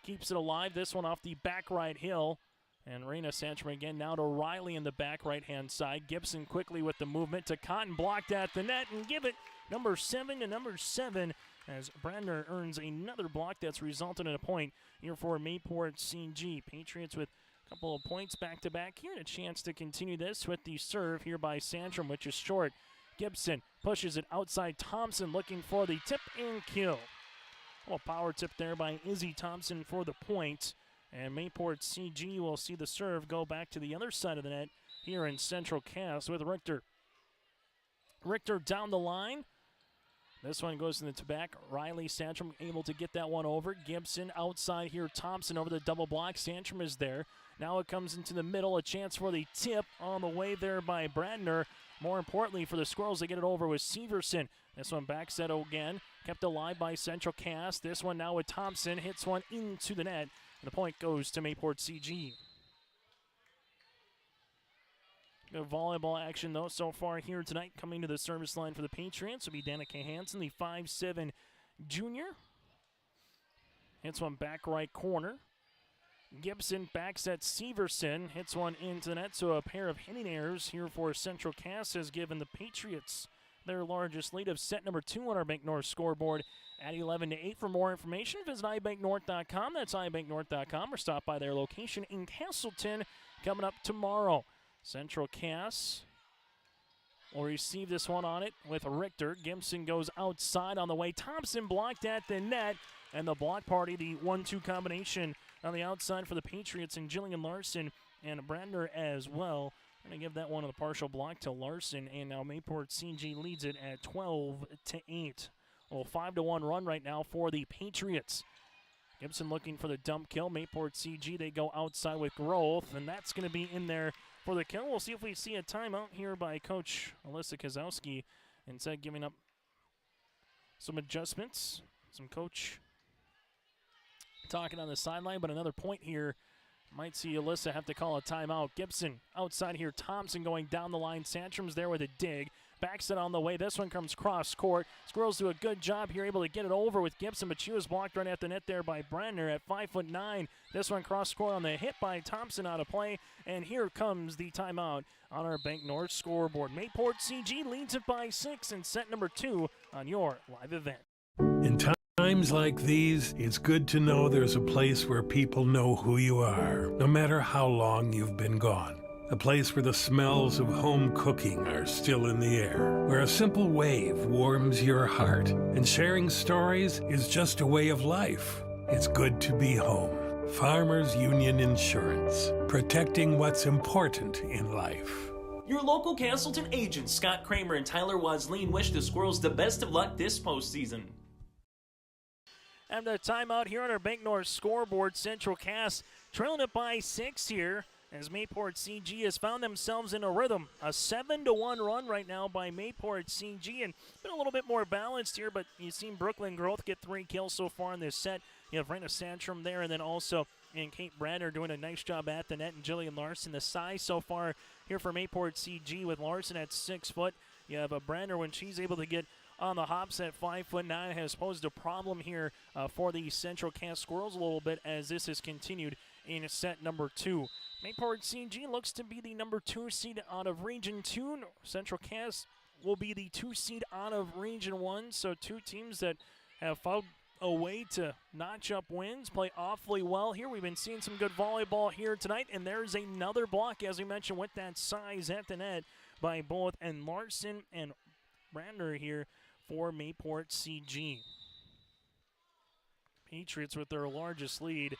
keeps it alive. This one off the back right hill. And Reyna Santrum again now to Riley in the back right-hand side. Gibson quickly with the movement to Cotton, blocked at the net, and give it number 7 to number 7 as Brandner earns another block that's resulted in a point here for Mayport CG. Patriots with a couple of points back-to-back here and a chance to continue this with the serve here by Santrum, which is short. Gibson pushes it outside. Thompson looking for the tip and kill. Well, power tip there by Izzy Thompson for the point. And Mayport CG will see the serve go back to the other side of the net here in Central Cass with Richter. Richter down the line. This one goes in the back. Riley Santrum able to get that one over. Gibson outside here. Thompson over the double block. Santrum is there. Now it comes into the middle. A chance for the tip on the way there by Bradner. More importantly for the Squirrels, they get it over with Severson. This one back set again. Kept alive by Central Cass. This one now with Thompson. Hits one into the net. And the point goes to Mayport CG. Good volleyball action, though, so far here tonight. Coming to the service line for the Patriots will be Danica Hansen, the 5'7" junior. Hits one back right corner. Gibson backs at Severson. Hits one into the net, so a pair of hitting errors here for Central Cass has given the Patriots their largest lead of set number 2 on our Bank North scoreboard at 11-8. For more information, visit ibanknorth.com. That's ibanknorth.com, or stop by their location in Castleton coming up tomorrow. Central Cass will receive this one on it with Richter. Gibson goes outside on the way. Thompson blocked at the net, and the block party, the 1-2 combination on the outside for the Patriots, and Jillian Larson and Brandner as well. Going to give that one on the partial block to Larson, and now Mayport CG leads it at 12-8. Well, 5-1 run right now for the Patriots. Gibson looking for the dump kill. Mayport CG, they go outside with Growth, and that's going to be in there for the kill. We'll see if we see a timeout here by Coach Alyssa Kozowski. Instead, giving up some adjustments. Some coach talking on the sideline, but another point here. Might see Alyssa have to call a timeout. Gibson outside here. Thompson going down the line. Santrum's there with a dig. Backs it on the way. This one comes cross court. Squirrels do a good job here, able to get it over with Gibson, but she was blocked right at the net there by Brandner at 5'9". This one cross court on the hit by Thompson, out of play. And here comes the timeout on our Bank North scoreboard. Mayport CG leads it by 6 in set number 2 on your live event. In times like these, it's good to know there's a place where people know who you are, no matter how long you've been gone. A place where the smells of home cooking are still in the air, where a simple wave warms your heart, and sharing stories is just a way of life. It's good to be home. Farmers Union Insurance, protecting what's important in life. Your local Castleton agents, Scott Kramer and Tyler Wasleen, wish the Squirrels the best of luck this postseason. And the timeout here on our Bank North scoreboard. Central Cass trailing it by 6 here, as Mayport CG has found themselves in a rhythm. A 7-1 run right now by Mayport CG, and been a little bit more balanced here, but you've seen Brooklyn Growth get 3 kills so far in this set. You have Rena Santrum there, and then also Kate Bradner doing a nice job at the net, and Jillian Larson. The size so far here for Mayport CG with Larson at 6 foot. You have a Bradner when she's able to get on the hops at 5'9", has posed a problem here for the Central Cass Squirrels a little bit, as this has continued in set number 2. Mayport CG looks to be the number 2 seed out of Region 2. Central Cass will be the 2 seed out of Region 1. So 2 teams that have found a way to notch up wins, play awfully well here. We've been seeing some good volleyball here tonight, and there's another block, as we mentioned, with that size at the net by both and Larson and Brandner here for Mayport CG. Patriots with their largest lead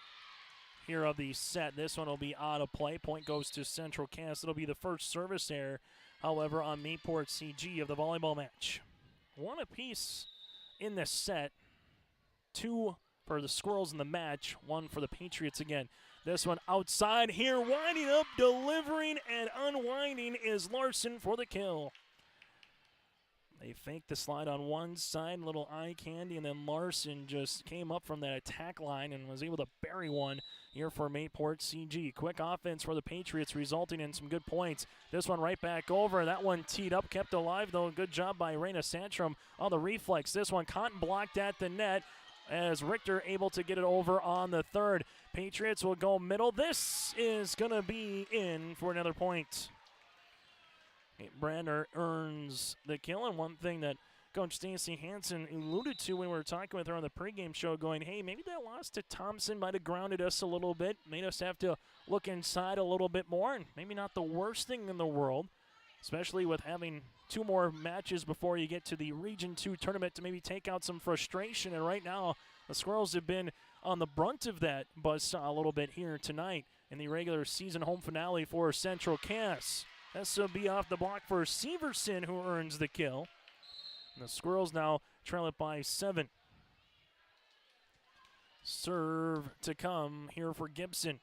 here of the set. This one will be out of play. Point goes to Central Cass. It'll be the first service error, however, on Mayport CG of the volleyball match. 1 apiece in this set. 2 for the Squirrels in the match. 1 for the Patriots again. This one outside here, winding up, delivering, and unwinding is Larson for the kill. They faked the slide on one side, little eye candy, and then Larson just came up from that attack line and was able to bury one here for Mayport CG. Quick offense for the Patriots, resulting in some good points. This one right back over. That one teed up, kept alive, though. Good job by Rena Santrum on the reflex. This one cotton blocked at the net, as Richter able to get it over on the third. Patriots will go middle. This is going to be in for another point. Brandner earns the kill, and one thing that Coach Stacey Hansen alluded to when we were talking with her on the pregame show, going, hey, maybe that loss to Thompson might have grounded us a little bit, made us have to look inside a little bit more, and maybe not the worst thing in the world, especially with having 2 more matches before you get to the Region 2 tournament to maybe take out some frustration. And right now, the Squirrels have been on the brunt of that buzzsaw a little bit here tonight in the regular season home finale for Central Cass. This will be off the block for Severson, who earns the kill. And the Squirrels now trail it by 7. Serve to come here for Gibson.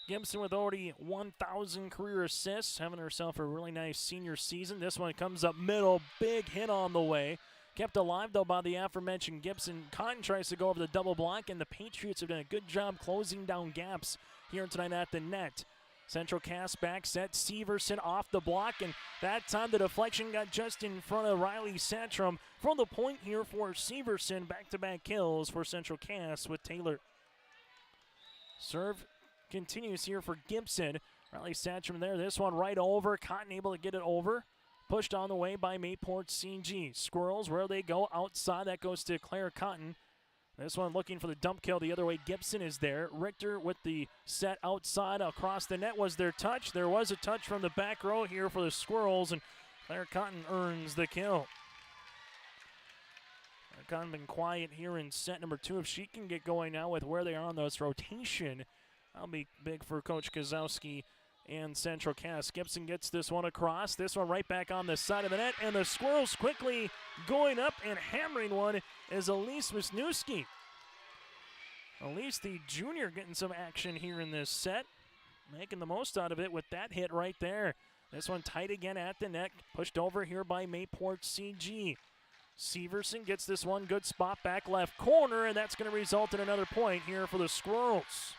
Gibson with already 1,000 career assists, having herself a really nice senior season. This one comes up middle, big hit on the way. Kept alive, though, by the aforementioned Gibson. Cotton tries to go over the double block, and the Patriots have done a good job closing down gaps here tonight at the net. Central Cass back set, Severson off the block, and that time the deflection got just in front of Riley Satcham. From the point here for Severson, back-to-back kills for Central Cass with Taylor. Serve continues here for Gibson. Riley Satcham there, this one right over. Cotton able to get it over. Pushed on the way by Mayport CG. Squirrels, where they go outside, that goes to Claire Cotton. This one looking for the dump kill the other way. Gibson is there. Richter with the set outside across the net. Was there touch? There was a touch from the back row here for the Squirrels, and Claire Cotton earns the kill. Claire Cotton been quiet here in set number 2. If she can get going now with where they are on this rotation, that'll be big for Coach Kozowski and Central Cass. Gibson gets this one across. This one right back on the side of the net, and the Squirrels quickly going up and hammering one is Elise Wisniewski. Elise, the junior, getting some action here in this set, making the most out of it with that hit right there. This one tight again at the net, pushed over here by Mayport CG. Severson gets this one, good spot back left corner, and that's going to result in another point here for the Squirrels.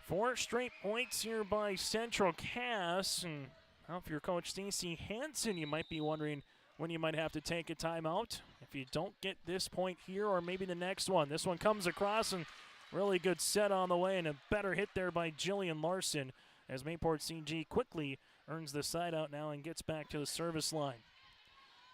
4 straight points here by Central Cass. And well, if you're Coach Stacey Hansen, you might be wondering when you might have to take a timeout. If you don't get this point here or maybe the next one. This one comes across and really good set on the way, and a better hit there by Jillian Larson as Mayport CG quickly earns the side out now and gets back to the service line.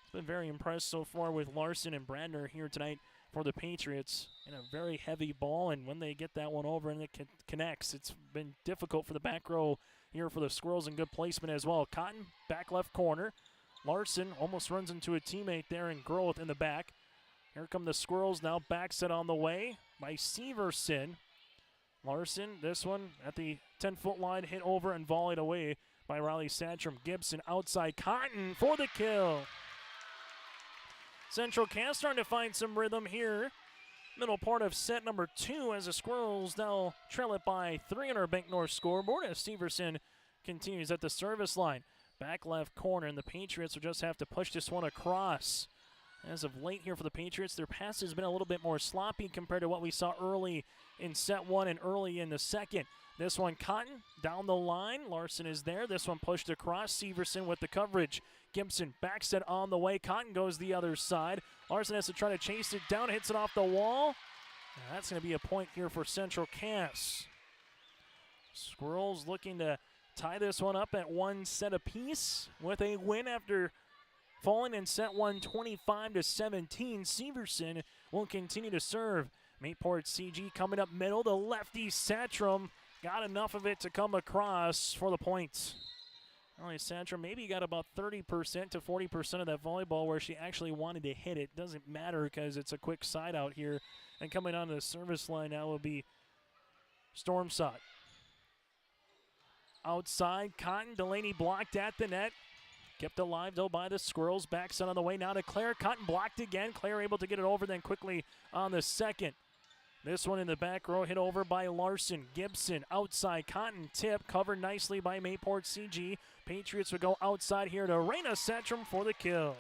It's been very impressed so far with Larson and Brandner here tonight for the Patriots in a very heavy ball, and when they get that one over and it connects, it's been difficult for the back row here for the Squirrels, and good placement as well. Cotton, back left corner. Larson almost runs into a teammate there and Groth in the back. Here come the Squirrels now, back set on the way by Severson. Larson, this one at the 10-foot line, hit over and volleyed away by Riley Satcham. Gibson outside, Cotton for the kill. Central Cass starting to find some rhythm here. Middle part of set number 2 as the Squirrels now trail it by 3 on our Bank North scoreboard as Severson continues at the service line. Back left corner, and the Patriots will just have to push this one across. As of late here for the Patriots, their pass has been a little bit more sloppy compared to what we saw early in set 1 and early in the second. This one, Cotton, down the line. Larson is there. This one pushed across. Severson with the coverage. Gibson back set on the way. Cotton goes the other side. Larson has to try to chase it down, hits it off the wall. And that's going to be a point here for Central Cass. Squirrels looking to tie this one up at 1 set apiece with a win after falling in set 1 25-17. Severson will continue to serve. Mayport CG coming up middle. The lefty Satcham got enough of it to come across for the points. Riley Satcham maybe got about 30% to 40% of that volleyball where she actually wanted to hit it. Doesn't matter because it's a quick side out here. And coming onto the service line now will be Stormsot. Outside, Cotton, Delaney blocked at the net. Kept alive, though, by the Squirrels. Back set on the way now to Claire. Cotton blocked again. Claire able to get it over then quickly on the second. This one in the back row hit over by Larson. Gibson outside. Cotton tip covered nicely by Mayport CG. Patriots would go outside here to Raina Satcham for the kill.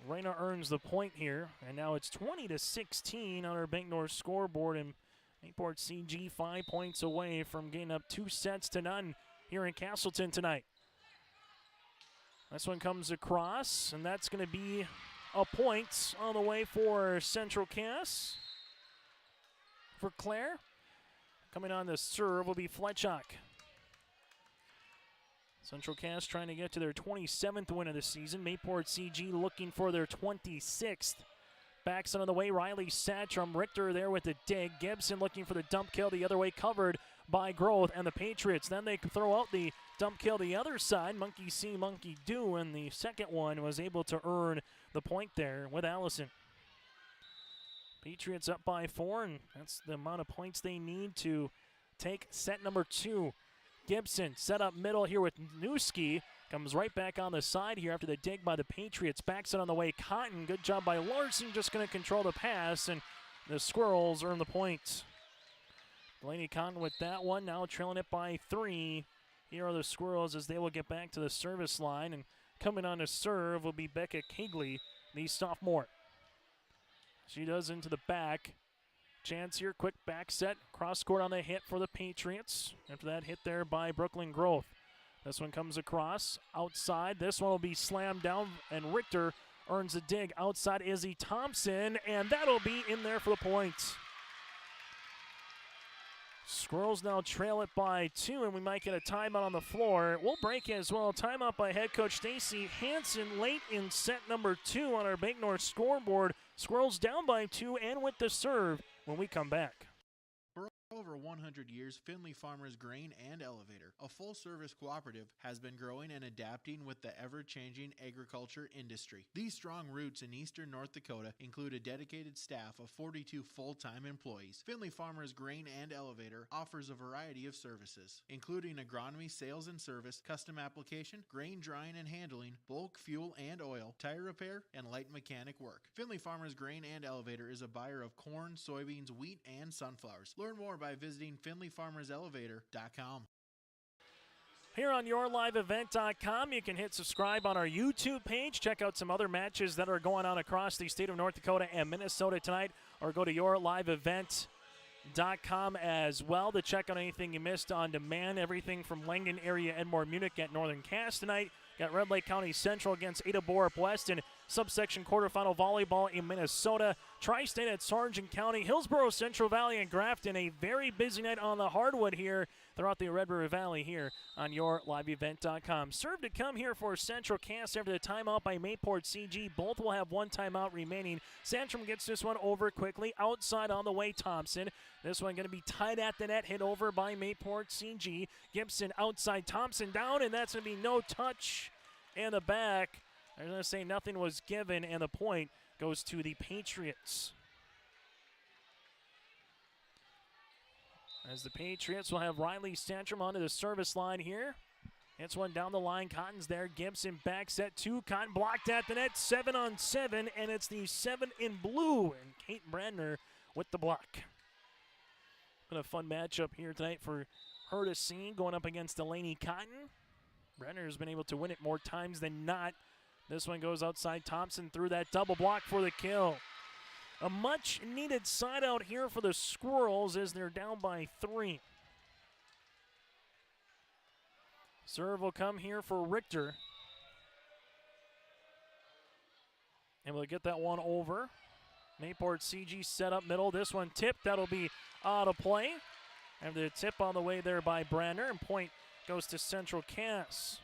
Raina earns the point here, and now it's 20-16 on our Bank North scoreboard, and Mayport CG 5 points away from getting up 2-0 here in Castleton tonight. This one comes across, and that's going to be a point on the way for Central Cass. For Claire, coming on the serve will be Fletchock. Central Cass trying to get to their 27th win of the season. Mayport CG looking for their 26th. Backs on the way, Riley Satcham. Richter there with the dig. Gibson looking for the dump kill the other way, covered by Groth and the Patriots. Then they throw out the dump kill the other side. Monkey see, monkey do, and the second one was able to earn the point there with Allison. Patriots up by 4, and that's the amount of points they need to take set number 2. Gibson set up middle here with Newski. Comes right back on the side here after the dig by the Patriots. Backs it on the way. Cotton, good job by Larson, just going to control the pass, and the Squirrels earn the point. Delaney Cotton with that one, now trailing it by 3. Here are the Squirrels as they will get back to the service line, and coming on to serve will be Becca Kegley, the sophomore. She does into the back. Chance here, quick back set. Cross court on the hit for the Patriots. After that hit there by Brooklyn Growth. This one comes across outside. This one will be slammed down, and Richter earns a dig. Outside Izzy Thompson, and that'll be in there for the point. Squirrels now trail it by 2, and we might get a timeout on the floor. We'll break as well. Timeout by head coach Stacy Hansen late in set number 2 on our Bank North scoreboard. Squirrels down by 2 and with the serve when we come back. For over 100 years, Findlay Farmers Grain and Elevator, a full-service cooperative, has been growing and adapting with the ever-changing agriculture industry. These strong roots in eastern North Dakota include a dedicated staff of 42 full-time employees. Findlay Farmers Grain and Elevator offers a variety of services, including agronomy, sales and service, custom application, grain drying and handling, bulk fuel and oil, tire repair, and light mechanic work. Findlay Farmers Grain and Elevator is a buyer of corn, soybeans, wheat, and sunflowers. Learn more by visiting FindlayFarmersElevator.com. Here on YourLiveEvent.com, you can hit subscribe on our YouTube page. Check out some other matches that are going on across the state of North Dakota and Minnesota tonight, or go to YourLiveEvent.com as well to check out anything you missed on demand. Everything from Langen area, Edmore, Munich at Northern Cass tonight. Got Red Lake County Central against Ada Borup West in subsection quarterfinal volleyball in Minnesota. Tri-State at Sargent County. Hillsborough, Central Valley, and Grafton. A very busy night on the hardwood here throughout the Red River Valley here on YourLiveEvent.com. Serve to come here for Central Cass after the timeout by Mayport CG. Both will have one timeout remaining. Sandstrom gets this one over quickly. Outside on the way, Thompson. This one going to be tied at the net, hit over by Mayport CG. Gibson outside, Thompson down, and that's going to be no touch in the back. They're going to say nothing was given, and the point goes to the Patriots. As the Patriots will have Riley Sandstrom onto the service line here. Hits one down the line. Cotton's there. Gibson back set 2. Cotton blocked at the net. 7-on-7, and it's the 7 in blue. And Kate Brandner with the block. Been a fun matchup here tonight for her to see, going up against Delaney Cotton. Brenner has been able to win it more times than not. This one goes outside. Thompson through that double block for the kill. A much-needed side out here for the Squirrels as they're down by 3. Serve will come here for Richter. And we'll get that one over. Mayport CG set up middle. This one tipped. That'll be out of play. And the tip on the way there by Branner. And point goes to Central Cass.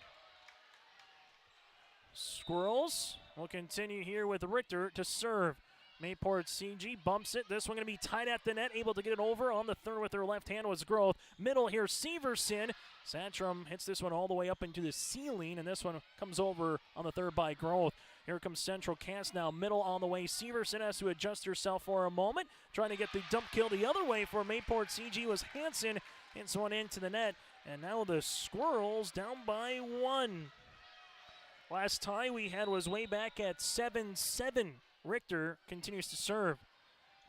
Squirrels will continue here with Richter to serve. Mayport CG bumps it. This one going to be tight at the net. Able to get it over on the third with her left hand was Growth. Middle here, Severson. Sandstrom hits this one all the way up into the ceiling, and this one comes over on the third by Growth. Here comes Central Cass now. Middle on the way. Severson has to adjust herself for a moment. Trying to get the dump kill the other way for Mayport CG was Hansen. Hits one into the net. And now the Squirrels down by 1. Last tie we had was way back at 7-7. Richter continues to serve.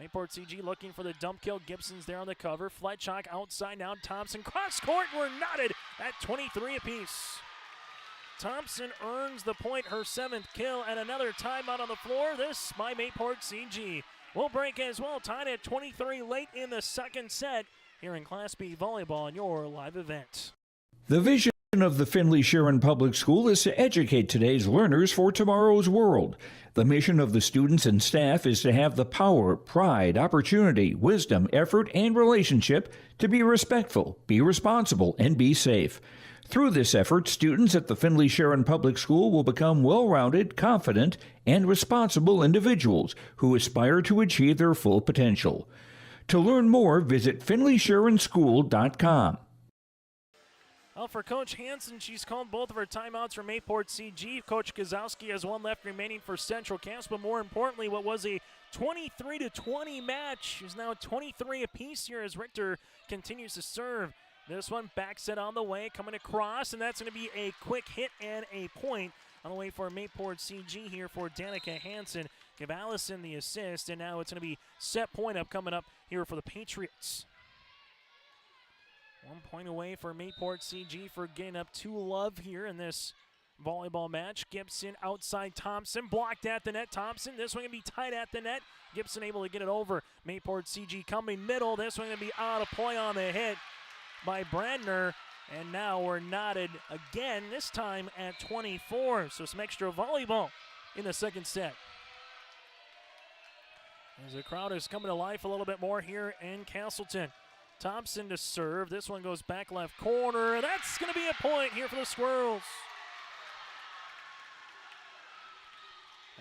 Mayport CG looking for the dump kill. Gibson's there on the cover. Fletchock outside now. Thompson cross court. We're knotted at 23 apiece. Thompson earns the point, her 7th kill, and another timeout on the floor. This by Mayport CG. We'll break as well. Tied at 23 late in the second set here in Class B volleyball on your live event. The vision of the Findlay Sharon Public School is to educate today's learners for tomorrow's world. The mission of the students and staff is to have the power, pride, opportunity, wisdom, effort, and relationship to be respectful, be responsible, and be safe. Through this effort, students at the Findlay Sharon Public School will become well-rounded, confident, and responsible individuals who aspire to achieve their full potential. To learn more, visit FindlaySharonSchool.com. Well, for Coach Hansen, she's called both of her timeouts for Mayport CG. Coach Gazowski has one left remaining for Central Cass, but more importantly, what was a 23-20 match is now 23 apiece here as Richter continues to serve. This one backs it on the way, coming across, and that's going to be a quick hit and a point on the way for Mayport CG here for Danica Hansen. Give Allison the assist, and now it's going to be set point up coming up here for the Patriots. 1 point away for Mayport CG for getting up 2-love here in this volleyball match. Gibson outside Thompson, blocked at the net. Thompson, this one going to be tight at the net. Gibson able to get it over. Mayport CG coming middle. This one going to be out of play on the hit by Brandner. And now we're knotted again, this time at 24. So some extra volleyball in the second set. As the crowd is coming to life a little bit more here in Castleton. Thompson to serve. This one goes back left corner. That's going to be a point here for the Squirrels.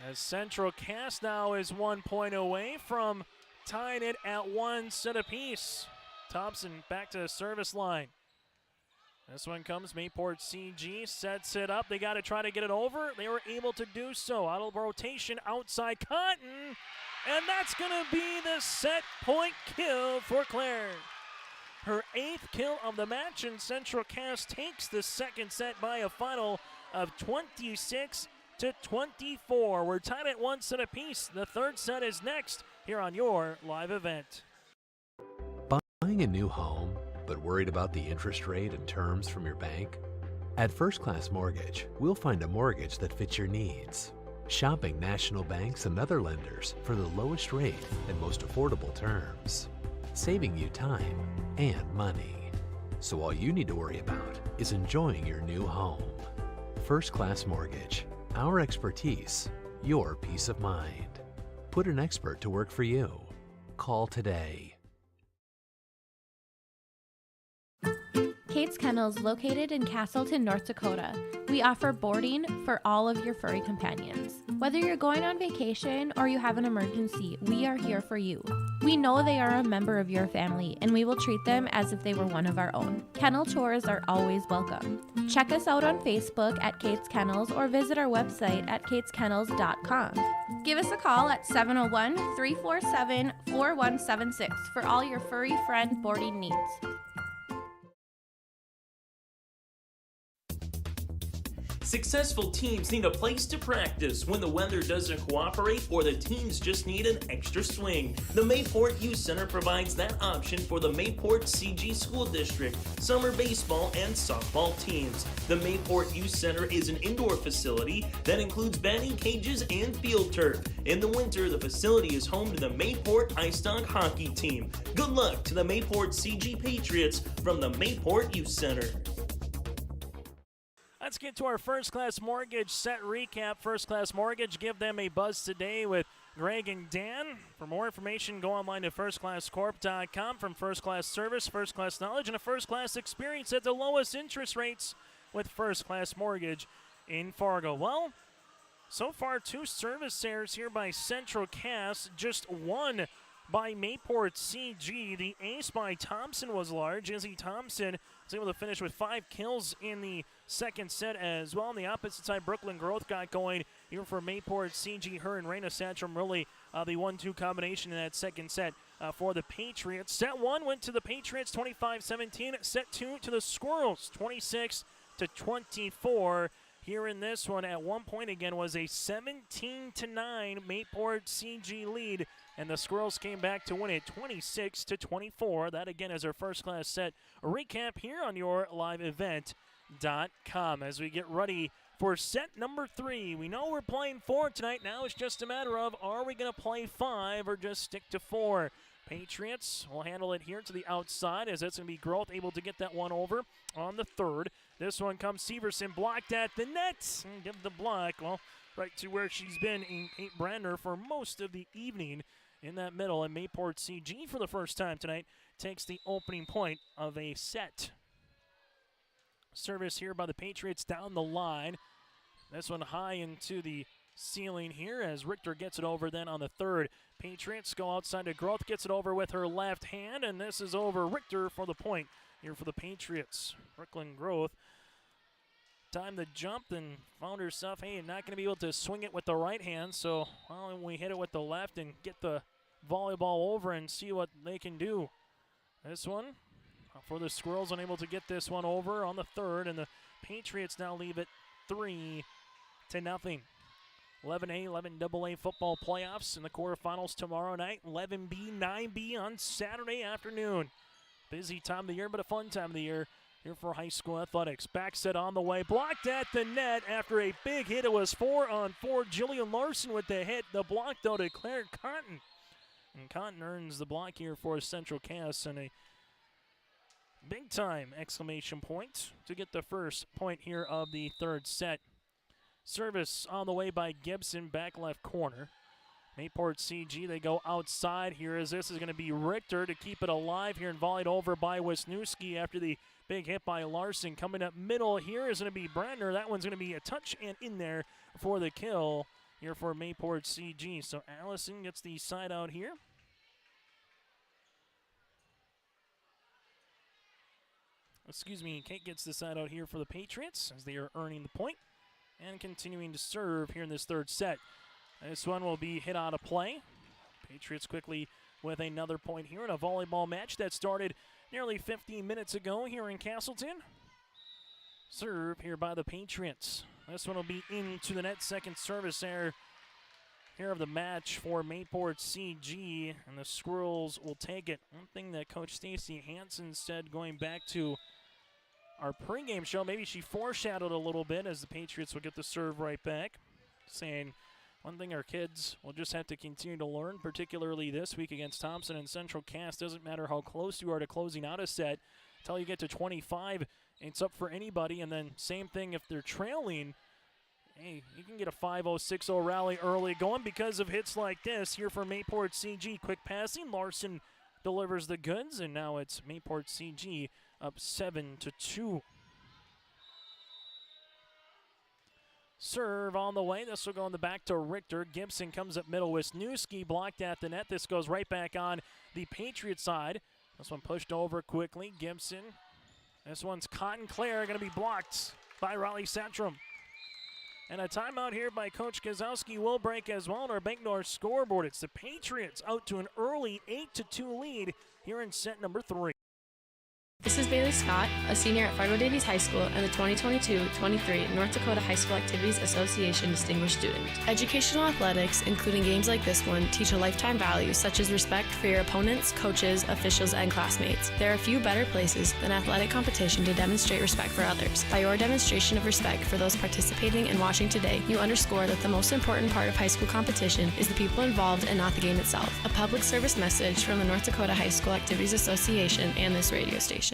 As Central Cass now is 1 point away from tying it at 1 set apiece. Thompson back to the service line. This one comes, Mayport CG sets it up. They got to try to get it over. They were able to do so. Out of rotation, outside Cotton. And that's going to be the set point kill for Claire. Her 8th kill of the match, and Central Cass takes the second set by a final of 26-24. We're tied at 1 set apiece. The third set is next here on your live event. Buying a new home, but worried about the interest rate and terms from your bank? At First Class Mortgage, we'll find a mortgage that fits your needs. Shopping national banks and other lenders for the lowest rate and most affordable terms, saving you time and money. So all you need to worry about is enjoying your new home. First Class Mortgage, our expertise, your peace of mind. Put an expert to work for you. Call today. Kate's Kennels, located in Castleton, North Dakota. We offer boarding for all of your furry companions. Whether you're going on vacation or you have an emergency, we are here for you. We know they are a member of your family, and we will treat them as if they were one of our own. Kennel tours are always welcome. Check us out on Facebook at Kate's Kennels or visit our website at kateskennels.com. Give us a call at 701-347-4176 for all your furry friend boarding needs. Successful teams need a place to practice when the weather doesn't cooperate or the teams just need an extra swing. The Mayport Youth Center provides that option for the Mayport CG School District, summer baseball and softball teams. The Mayport Youth Center is an indoor facility that includes batting cages and field turf. In the winter, the facility is home to the Mayport Ice Dog hockey team. Good luck to the Mayport CG Patriots from the Mayport Youth Center. Let's get to our First Class Mortgage set recap. First Class Mortgage, give them a buzz today with Greg and Dan. For more information, go online to firstclasscorp.com. From First Class Service, First Class Knowledge, and a First Class Experience at the lowest interest rates with First Class Mortgage in Fargo. Well, so far 2 service errors here by Central Cass, just 1 by Mayport CG. The ace by Thompson was large. Izzy Thompson was able to finish with 5 kills in the second set as well. On the opposite side, Brooklyn Growth got going here for Mayport CG. Her and Raina Satcham really the 1-2 combination in that second set for the Patriots. Set 1 went to the Patriots, 25-17. Set 2 to the Squirrels, 26-24. Here in this one, at one point again, was a 17-9 Mayport CG lead, and the Squirrels came back to win it 26-24. That again is our first class set recap here on your liveevent.com as we get ready for set number 3. We know we're playing 4 tonight. Now it's just a matter of, are we going to play 5 or just stick to 4? Patriots will handle it here to the outside as it's going to be Growth able to get that one over on the third. This one comes Severson, blocked at the net. Give the block, well, right to where she's been in Kate Brandner for most of the evening in that middle. And Mayport CG for the first time tonight takes the opening point of a set. Service here by the Patriots down the line. This one high into the ceiling here as Richter gets it over then on the third. Patriots go outside to Groth, gets it over with her left hand, and this is over Richter for the point here for the Patriots. Brooklyn Groth timed the jump and found herself, hey, not going to be able to swing it with the right hand, so well, we hit it with the left and get the volleyball over and see what they can do. This one for the Squirrels, unable to get this one over on the third, and the Patriots now leave it 3-0. 11A, 11AA football playoffs in the quarterfinals tomorrow night. 11B, 9B on Saturday afternoon. Busy time of the year, but a fun time of the year here for high school athletics. Back set on the way, blocked at the net after a big hit. It was 4-on-4. Jillian Larson with the hit. The block, though, to Claire Cotton. And Cotton earns the block here for Central Cass and a big-time exclamation point to get the first point here of the third set. Service on the way by Gibson, back left corner. Mayport CG, they go outside here as this is going to be Richter to keep it alive here and volleyed over by Wisniewski after the big hit by Larson. Coming up middle here is going to be Brandner. That one's going to be a touch and in there for the kill here for Mayport CG. So Allison gets the side out here. Kate gets the side out here for the Patriots as they are earning the point and continuing to serve here in this third set. This one will be hit out of play. Patriots quickly with another point here in a volleyball match that started nearly 15 minutes ago here in Castleton. Serve here by the Patriots. This one will be into the net. Second service there here of the match for Mayport CG, and the Squirrels will take it. One thing that Coach Stacy Hansen said going back to our pregame show, maybe she foreshadowed a little bit as the Patriots will get the serve right back, saying one thing our kids will just have to continue to learn, particularly this week against Thompson and Central Cass. Doesn't matter how close you are to closing out a set, until you get to 25, it's up for anybody. And then same thing if they're trailing. Hey, you can get a 5-0, 6-0 rally early going because of hits like this here for Mayport CG. Quick passing, Larson delivers the goods, and now it's Mayport CG up 7-2. Serve on the way. This will go in the back to Richter. Gibson comes up middle. Wisniewski blocked at the net. This goes right back on the Patriot side. This one pushed over quickly. Gibson. This one's Cotton Clare going to be blocked by Raleigh Satcham. And a timeout here by Coach Gazowski will break as well on our Bank North scoreboard. It's the Patriots out to an early 8-2 lead here in set number 3. This is Bailey Scott, a senior at Fargo Davies High School and the 2022-23 North Dakota High School Activities Association Distinguished Student. Educational athletics, including games like this one, teach a lifetime values such as respect for your opponents, coaches, officials, and classmates. There are few better places than athletic competition to demonstrate respect for others. By your demonstration of respect for those participating and watching today, you underscore that the most important part of high school competition is the people involved and not the game itself. A public service message from the North Dakota High School Activities Association and this radio station.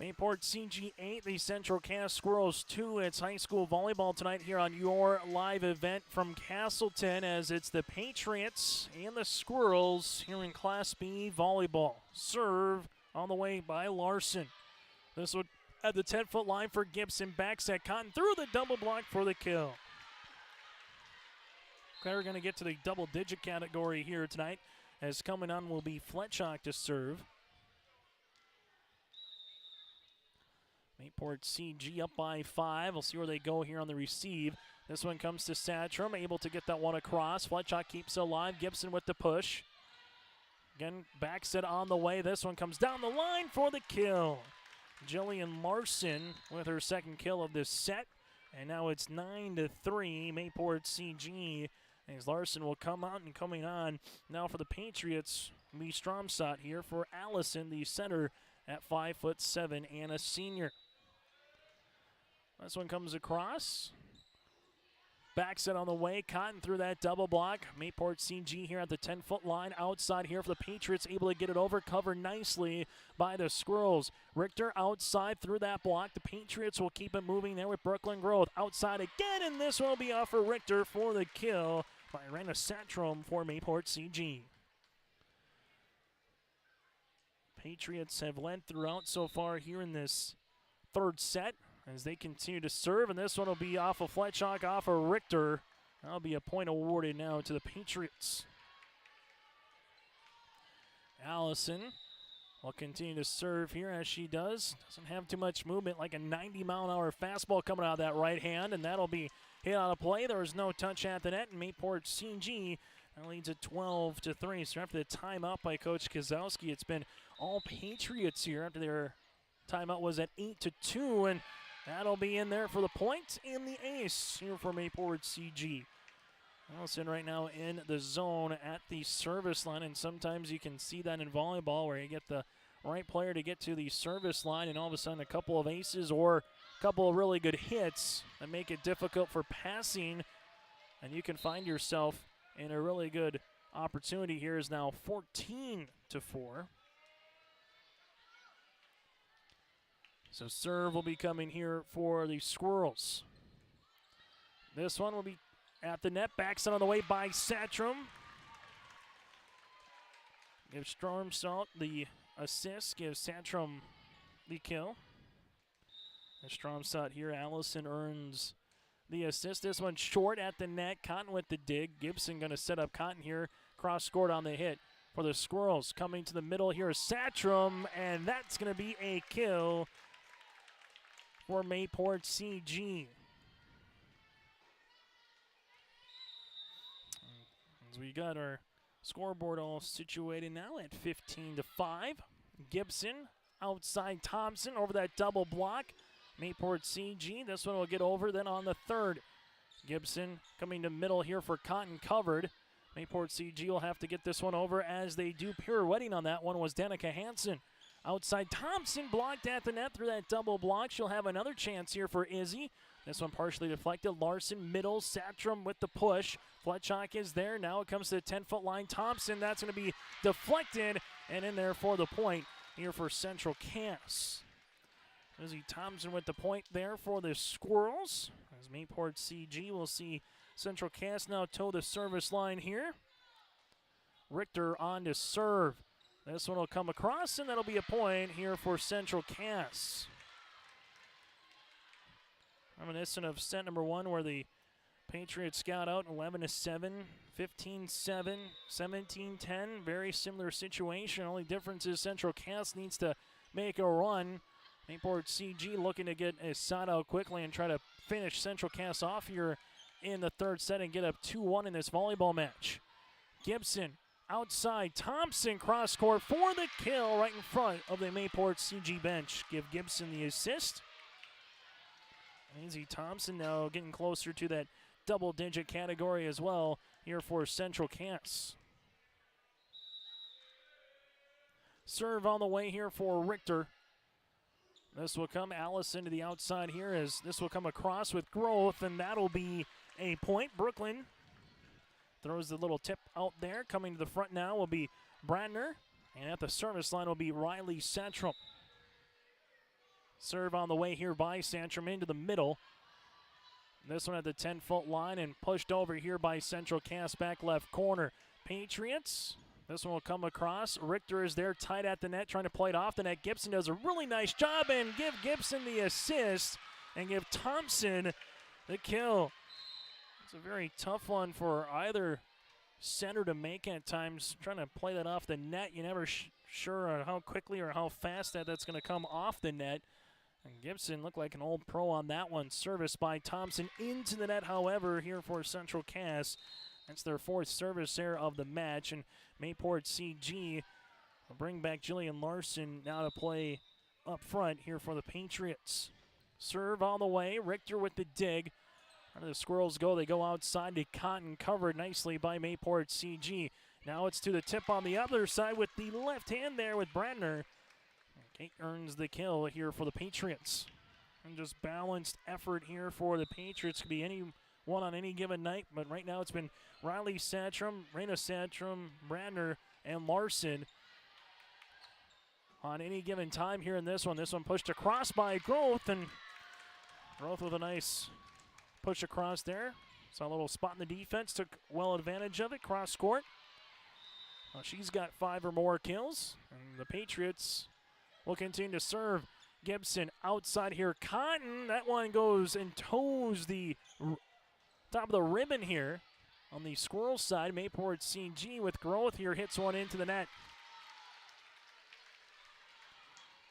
Mayport CG 8, the Central Cass Squirrels 2. It's high school volleyball tonight here on your live event from Castleton as it's the Patriots and the Squirrels here in Class B volleyball. Serve on the way by Larson. This would at the 10-foot line for Gibson. Back set Cotton through the double block for the kill. Claire going to get to the double-digit category here tonight as coming on will be Fletchock to serve. Mayport CG up by 5. We'll see where they go here on the receive. This one comes to Satcham, able to get that one across. Fletchock keeps it alive. Gibson with the push. Again, back set on the way. This one comes down the line for the kill. Jillian Larson with her second kill of this set. And now it's 9-3, Mayport CG. As Larson will come out and coming on now for the Patriots. Lee Stromsot here for Allison, the center at 5'7" and a senior. This one comes across. Back set on the way. Cotton through that double block. Mayport CG here at the 10-foot line. Outside here for the Patriots. Able to get it over. Covered nicely by the Squirrels. Richter outside through that block. The Patriots will keep it moving there with Brooklyn Growth. Outside again, and this will be off for Richter for the kill by Rena Satcham for Mayport CG. Patriots have led throughout so far here in this third set. as they continue to serve, and this one will be off of Fletchock, off of Richter. That'll be a point awarded now to the Patriots. Allison will continue to serve here as she does. Doesn't have too much movement, like a 90-mile-an-hour fastball coming out of that right hand, and that'll be hit out of play. There was no touch at the net, and Mayport CG leads at 12-3. So after the timeout by Coach Kozowski, it's been all Patriots here after their timeout was at 8-2, and that'll be in there for the point and the ace here for Mayport CG. Allison right now in the zone at the service line, and sometimes you can see that in volleyball where you get the right player to get to the service line and all of a sudden a couple of aces or a couple of really good hits that make it difficult for passing, and you can find yourself in a really good opportunity. Here is now 14-4. So serve will be coming here for the Squirrels. This one will be at the net, backs it on the way by Satrum. Gives Stromsalt the assist, gives Satrum the kill. And Stromsalt here, Allison earns the assist. This one short at the net, Cotton with the dig. Gibson going to set up Cotton here, cross scored on the hit for the Squirrels. Coming to the middle here is Satrum, and that's going to be a kill for Mayport CG. As we got our scoreboard all situated now at 15-5. Gibson outside Thompson over that double block. Mayport CG, this one will get over then on the third. Gibson coming to middle here for Cotton covered. Mayport CG will have to get this one over as they do. Pirouetting on that one was Danica Hansen. Outside Thompson blocked at the net through that double block. She'll have another chance here for Izzy. This one partially deflected. Larson middle, Satrum with the push. Fletchock is there. Now it comes to the 10-foot line. Thompson, that's going to be deflected and in there for the point here for Central Cass. Izzy Thompson with the point there for the Squirrels. As Mayport CG will see Central Cass now toe the service line here. Richter on to serve. This one will come across, and that'll be a point here for Central Cass. Reminiscent of set number one where the Patriots got out 11-7, 15-7, 17-10. Very similar situation. Only difference is Central Cass needs to make a run. Mayport CG looking to get a side out quickly and try to finish Central Cass off here in the third set and get up 2-1 in this volleyball match. Gibson outside. Thompson cross court for the kill right in front of the Mayport CG bench. Give Gibson the assist. Izzy Thompson now getting closer to that double-digit category as well here for Central Cass. Serve on the way here for Richter. This will come Allison to the outside here as this will come across with Growth, and that'll be a point. Brooklyn throws the little tip out there. Coming to the front now will be Brandner, and at the service line will be Riley Santrum. Serve on the way here by Santrum into the middle. This one at the 10-foot line and pushed over here by Central Cass back left corner. Patriots, this one will come across. Richter is there tight at the net trying to play it off the net. Gibson does a really nice job and give Gibson the assist and give Thompson the kill. It's a very tough one for either center to make at times. Trying to play that off the net, you're never sure how quickly or how fast that's going to come off the net. And Gibson looked like an old pro on that one. Service by Thompson into the net, however, here for Central Cass. That's their fourth service error of the match. And Mayport CG will bring back Jillian Larson now to play up front here for the Patriots. Serve all the way. Richter with the dig. How do the Squirrels go? They go outside to Cotton, covered nicely by Mayport CG. Now it's to the tip on the other side with the left hand there with Brandner. Kate earns the kill here for the Patriots. And just balanced effort here for the Patriots. Could be any one on any given night, but right now it's been Riley Santrum, Raina Santrum, Brandner, and Larson on any given time here in this one. This one pushed across by Growth, and Growth with a nice push across there. Saw a little spot in the defense, took well advantage of it, cross court. Well, she's got 5 or more kills, and the Patriots will continue to serve. Gibson outside here. Cotton, that one goes and toes the top of the ribbon here on the Squirrels side. Mayport CG with growth here hits one into the net.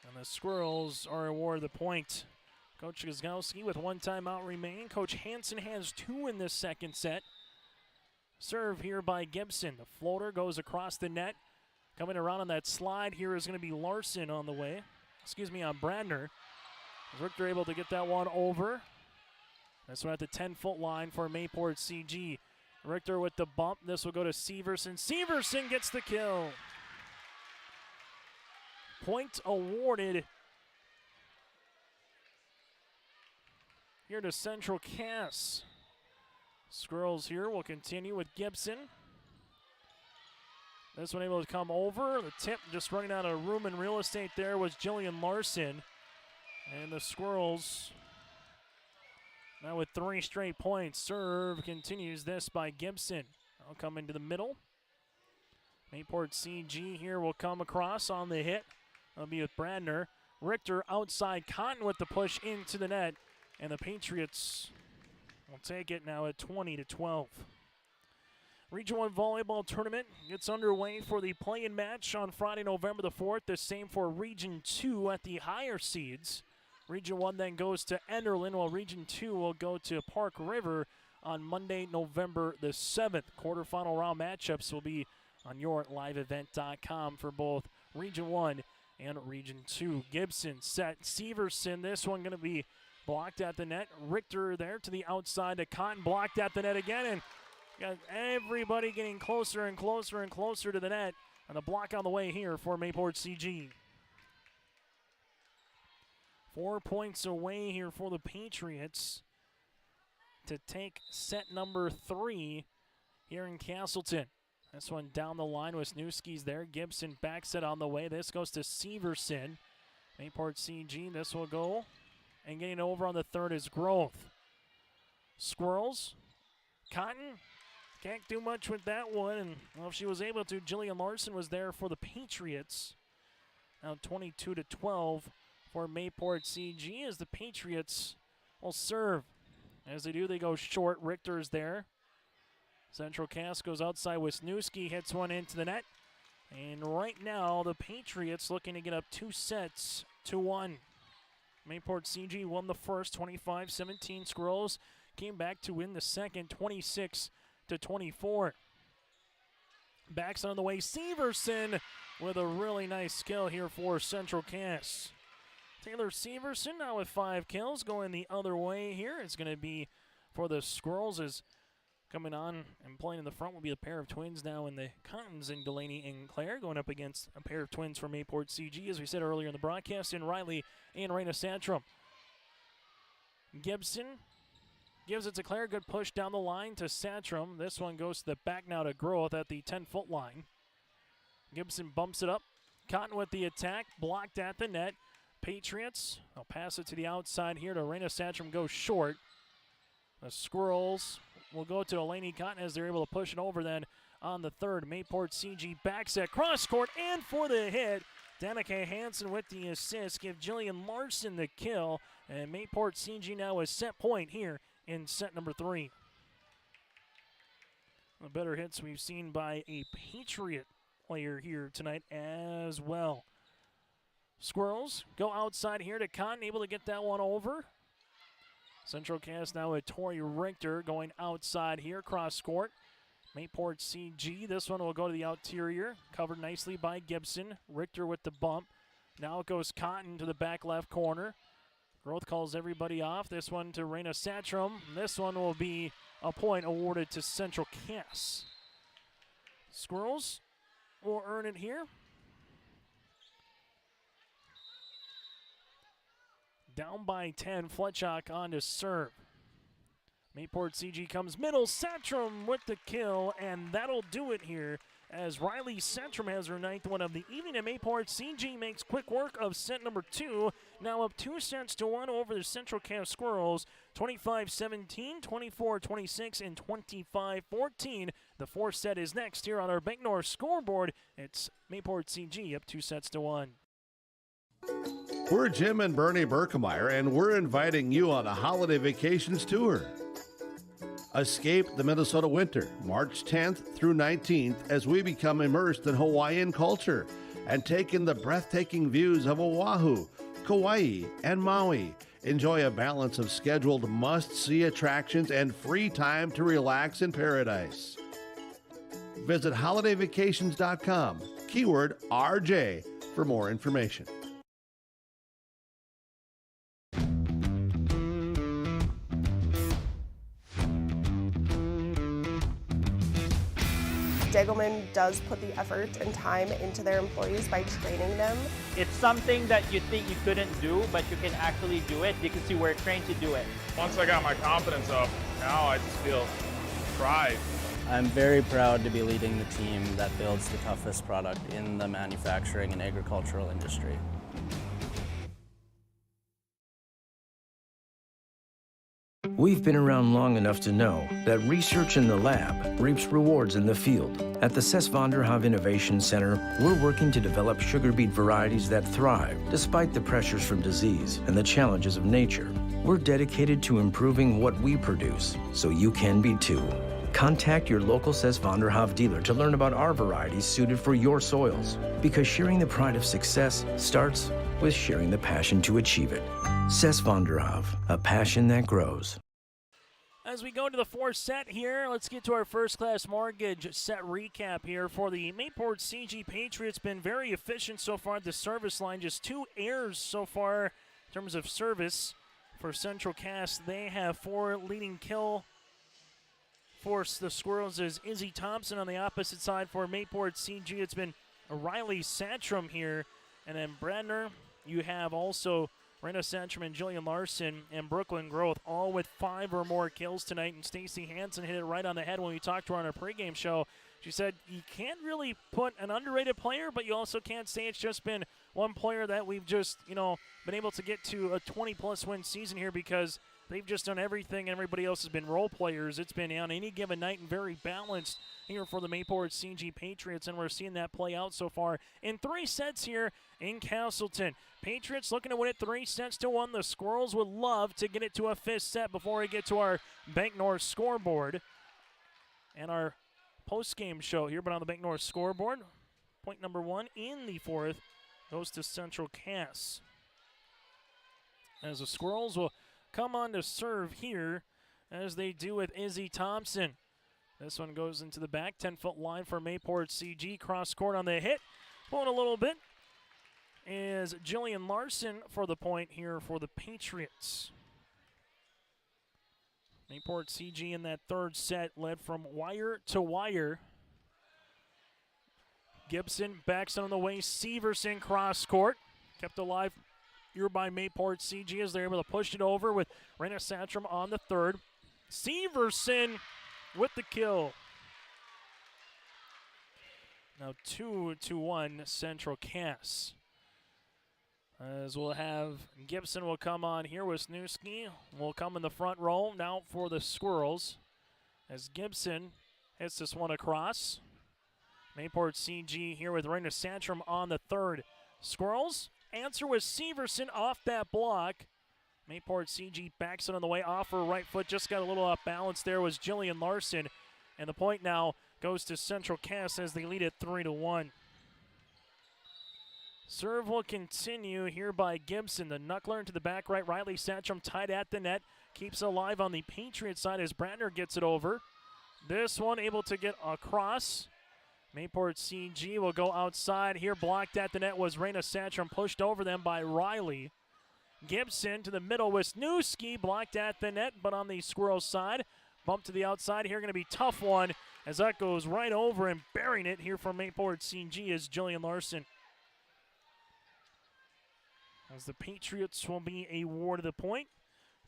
And the Squirrels are awarded the point. Coach Guzgowski with one timeout remaining. Coach Hansen has 2 in this second set. Serve here by Gibson. The floater goes across the net. Coming around on that slide here is going to be Larson on the way. On Brandner. Richter able to get that one over. This one at the 10-foot line for Mayport CG. Richter with the bump. This will go to Severson. Severson gets the kill. Point awarded here to Central Cass. Squirrels here will continue with Gibson. This one able to come over. The tip just running out of room and real estate there was Jillian Larson. And the Squirrels now with 3 straight points. Serve continues this by Gibson. I'll come into the middle. Mayport CG here will come across on the hit. That'll be with Brandner. Richter outside. Cotton with the push into the net. And the Patriots will take it now at 20-12. Region 1 volleyball tournament gets underway for the play-in match on Friday, November the 4th. The same for Region 2 at the higher seeds. Region 1 then goes to Enderlin, while Region 2 will go to Park River on Monday, November the 7th. Quarterfinal round matchups will be on yourliveevent.com for both Region 1 and Region 2. Gibson set. Severson, this one going to be blocked at the net. Richter there to the outside to Cotton, blocked at the net again, and got everybody getting closer and closer and closer to the net. And a block on the way here for Mayport CG. 4 points away here for the Patriots to take set number 3 here in Castleton. This one down the line with Snewski's there. Gibson back set on the way. This goes to Severson. Mayport CG, this will go. And getting over on the third is Growth. Squirrels. Cotton. Can't do much with that one. And well, if she was able to, Jillian Larson was there for the Patriots. Now 22-12 for Mayport CG as the Patriots will serve. As they do, they go short. Richter's there. Central Cass goes outside. Wisniewski hits one into the net. And right now, the Patriots looking to get up 2-1. Mayport CG won the first, 25-17. Squirrels came back to win the second, 26-24. Backs on the way. Severson with a really nice skill here for Central Cass. Taylor Severson now with 5 kills. Going the other way here. It's going to be for the Squirrels as coming on and playing in the front will be a pair of twins now in the Cottons and Delaney and Claire going up against a pair of twins from Mayport CG, as we said earlier in the broadcast, in Riley and Raina Santrum. Gibson gives it to Claire. Good push down the line to Santrum. This one goes to the back now to Growth at the 10-foot line. Gibson bumps it up. Cotton with the attack. Blocked at the net. Patriots, I'll pass it to the outside here to Raina Santrum, goes short. The Squirrels will go to Elaney Cotton as they're able to push it over then on the third. Mayport CG backs at cross court and for the hit. Danica Hansen with the assist. Give Jillian Larson the kill. And Mayport CG now a set point here in set number 3. The better hits we've seen by a Patriot player here tonight as well. Squirrels go outside here to Cotton, able to get that one over. Central Cass now with Tori Richter going outside here, cross court. Mayport CG, this one will go to the interior, covered nicely by Gibson. Richter with the bump. Now it goes Cotton to the back left corner. Growth calls everybody off. This one to Raina Santrum. This one will be a point awarded to Central Cass. Squirrels will earn it here. Down by 10, Fletchock on to serve. Mayport CG comes middle, Santrum with the kill, and that'll do it here as Riley Santrum has her 9th one of the evening, and Mayport CG makes quick work of set number 2, now up 2-1 over the Central Cass Squirrels, 25-17, 24-26, and 25-14. The 4th set is next here on our Bank North scoreboard. It's Mayport CG up 2-1. We're Jim and Bernie Berkemeyer, and we're inviting you on a holiday vacations tour. Escape the Minnesota winter, March 10th through 19th, as we become immersed in Hawaiian culture and take in the breathtaking views of Oahu, Kauai, and Maui. Enjoy a balance of scheduled must-see attractions and free time to relax in paradise. Visit holidayvacations.com, keyword RJ, for more information. Degelman does put the effort and time into their employees by training them. It's something that you think you couldn't do, but you can actually do it because you were trained to do it. Once I got my confidence up, now I just feel pride. I'm very proud to be leading the team that builds the toughest product in the manufacturing and agricultural industry. We've been around long enough to know that research in the lab reaps rewards in the field. At the Ses van der Haaf Innovation Center, we're working to develop sugar beet varieties that thrive despite the pressures from disease and the challenges of nature. We're dedicated to improving what we produce, so you can be too. Contact your local Ses van der Haaf dealer to learn about our varieties suited for your soils. Because sharing the pride of success starts with sharing the passion to achieve it. Ses van der Haaf, a passion that grows. As we go to the fourth set here, let's get to our First Class Mortgage set recap here for the Mayport CG Patriots. Been very efficient so far at the service line. Just 2 errors so far in terms of service for Central Cass. They have 4 leading kill. For the Squirrels is Izzy Thompson. On the opposite side for Mayport CG, it's been Riley Santrum here. And then Bradner, you have also Rena Santrum and Jillian Larson and Brooklyn Growth, all with 5 or more kills tonight. And Stacy Hansen hit it right on the head when we talked to her on our pregame show. She said you can't really put an underrated player, but you also can't say it's just been one player that we've just, been able to get to a 20-plus win season here because they've just done everything, and everybody else has been role players. It's been on any given night and very balanced here for the Mayport CG Patriots, and we're seeing that play out so far in 3 sets here in Castleton. Patriots looking to win it 3-1. The Squirrels would love to get it to a 5th set before we get to our Bank North scoreboard and our post-game show here. But on the Bank North scoreboard, point number 1 in the 4th goes to Central Cass. As the Squirrels will come on to serve here, as they do with Izzy Thompson. This one goes into the back, 10-foot line for Mayport CG. Cross court on the hit. Pulling a little bit is Jillian Larson for the point here for the Patriots. Mayport CG in that 3rd set led from wire to wire. Gibson backs on the way. Severson cross court. Kept alive here by Mayport CG as they're able to push it over with Rena Santrum on the 3rd. Severson with the kill. Now 2-1 Central Cass. As we'll have Gibson will come on here with Snewski. Will come in the front row now for the Squirrels. As Gibson hits this one across. Mayport CG here with Rena Santrum on the 3rd. Squirrels answer with Severson off that block. Mayport CG backs it on the way off her right foot. Just got a little off balance there was Jillian Larson. And the point now goes to Central Cass as they lead it 3-1. Serve will continue here by Gibson. The knuckler into the back right. Riley Santrum tied at the net. Keeps it alive on the Patriot side as Bratner gets it over. This one able to get across. Mayport CG will go outside here. Blocked at the net was Rena Santrum. Pushed over them by Riley. Gibson to the middle with Snewski. Blocked at the net, but on the Squirrels side. Bump to the outside here. Going to be a tough one as that goes right over and burying it here from Mayport CG is Jillian Larson. As the Patriots will be awarded the point.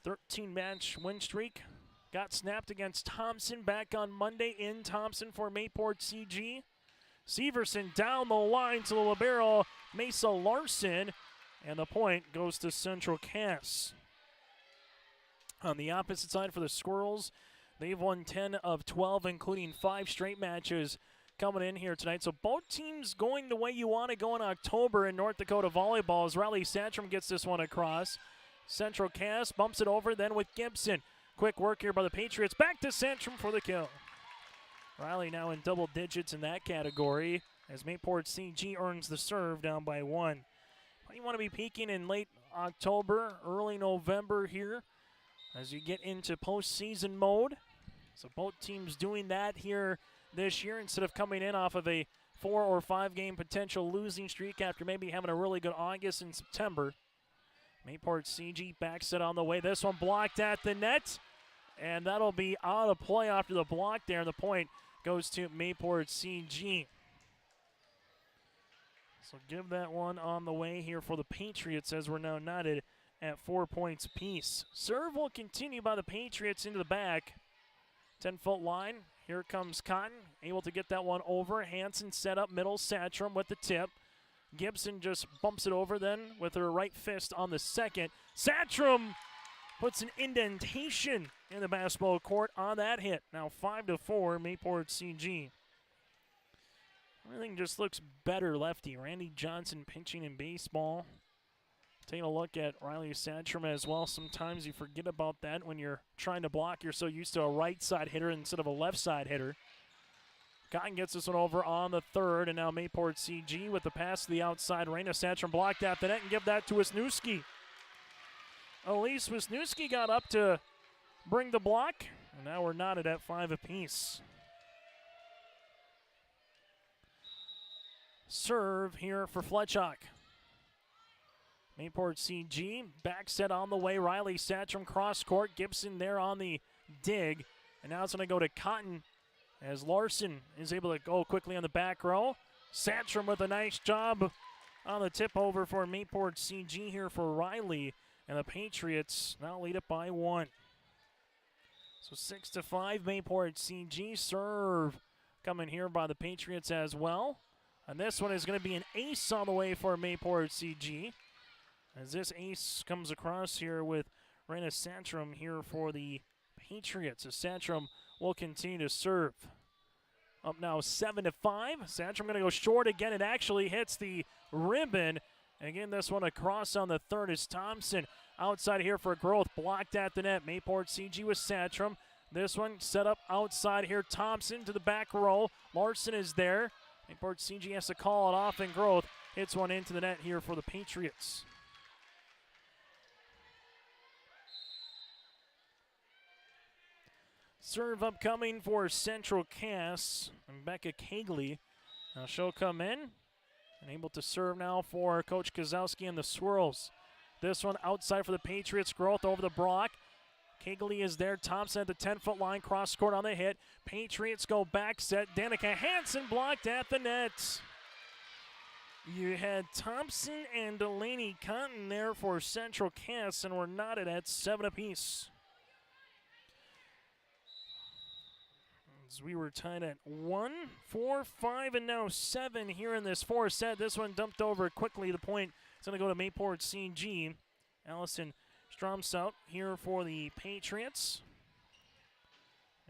13-match win streak. Got snapped against Thompson back on Monday in Thompson for Mayport CG. Severson down the line to the libero, Mesa Larson, and the point goes to Central Cass. On the opposite side for the Squirrels, they've won 10 of 12, including 5 straight matches coming in here tonight. So both teams going the way you want to go in October in North Dakota volleyball as Riley Sandstrom gets this one across. Central Cass bumps it over then with Gibson. Quick work here by the Patriots. Back to Sandstrom for the kill. Riley now in double digits in that category as Mayport CG earns the serve down by 1. You want to be peaking in late October, early November here as you get into postseason mode. So both teams doing that here this year instead of coming in off of a 4 or 5 game potential losing streak after maybe having a really good August and September. Mayport CG backs it on the way. This one blocked at the net, and that'll be out of play after the block there. And the point goes to Mayport CG. So give that one on the way here for the Patriots as we're now knotted at 4 points apiece. Serve will continue by the Patriots into the back. 10-foot line. Here comes Cotton, able to get that one over. Hansen set up middle. Sandstrom with the tip. Gibson just bumps it over then with her right fist on the second. Sandstrom puts an indentation in the basketball court on that hit. Now 5-4, Mayport CG. Everything just looks better lefty. Randy Johnson pinching in baseball. Taking a look at Riley Sandstrom as well. Sometimes you forget about that when you're trying to block. You're so used to a right side hitter instead of a left side hitter. Cotton gets this one over on the third, and now Mayport CG with the pass to the outside. Raina Sandstrom blocked at the net and give that to Wisniewski. Elise Wisniewski got up to bring the block, and now we're knotted at 5 apiece. Serve here for Fletchock. Mayport CG, back set on the way. Riley Sandstrom cross court. Gibson there on the dig. And now it's going to go to Cotton as Larson is able to go quickly on the back row. Sandstrom with a nice job on the tip over for Mayport CG here for Riley. And the Patriots now lead it by 1. So 6-5, Mayport CG. Serve coming here by the Patriots as well. And this one is going to be an ace on the way for Mayport CG. As this ace comes across here with Raina Sandstrom here for the Patriots. As Sandstrom will continue to serve. Up now 7-5. Sandstrom going to go short again. It actually hits the ribbon. Again, this one across on the third is Thompson. Outside here for growth. Blocked at the net. Mayport CG with Sandstrom. This one set up outside here. Thompson to the back row. Larson is there. Mayport CG has to call it off, and growth hits one into the net here for the Patriots. Serve upcoming for Central Cass. And Becca Cagley. Now she'll come in and able to serve now for Coach Kozowski and the Swirls. This one outside for the Patriots. Growth over the block. Cagley is there. Thompson at the 10-foot line. Cross court on the hit. Patriots go back set. Danica Hansen blocked at the net. You had Thompson and Delaney Cotton there for Central Cass, and we're knotted at 7 apiece. As we were tied at 1, 4, 5, and now 7 here in this 4 set. This one dumped over quickly. The point is going to go to Mayport CG. Allison Stromsout here for the Patriots.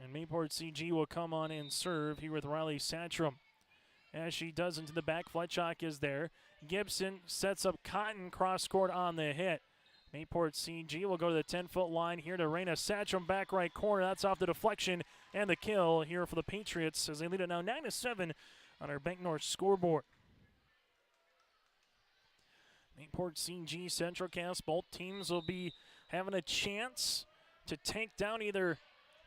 And Mayport CG will come on and serve here with Riley Sandstrom. As she does into the back, Fletchock is there. Gibson sets up Cotton cross court on the hit. Mayport CG will go to the 10-foot line here to Raina Sandstrom, back right corner. That's off the deflection and the kill here for the Patriots as they lead it now 9-7 on our Bank North scoreboard. Mayport CG, Central Cass, both teams will be having a chance to take down either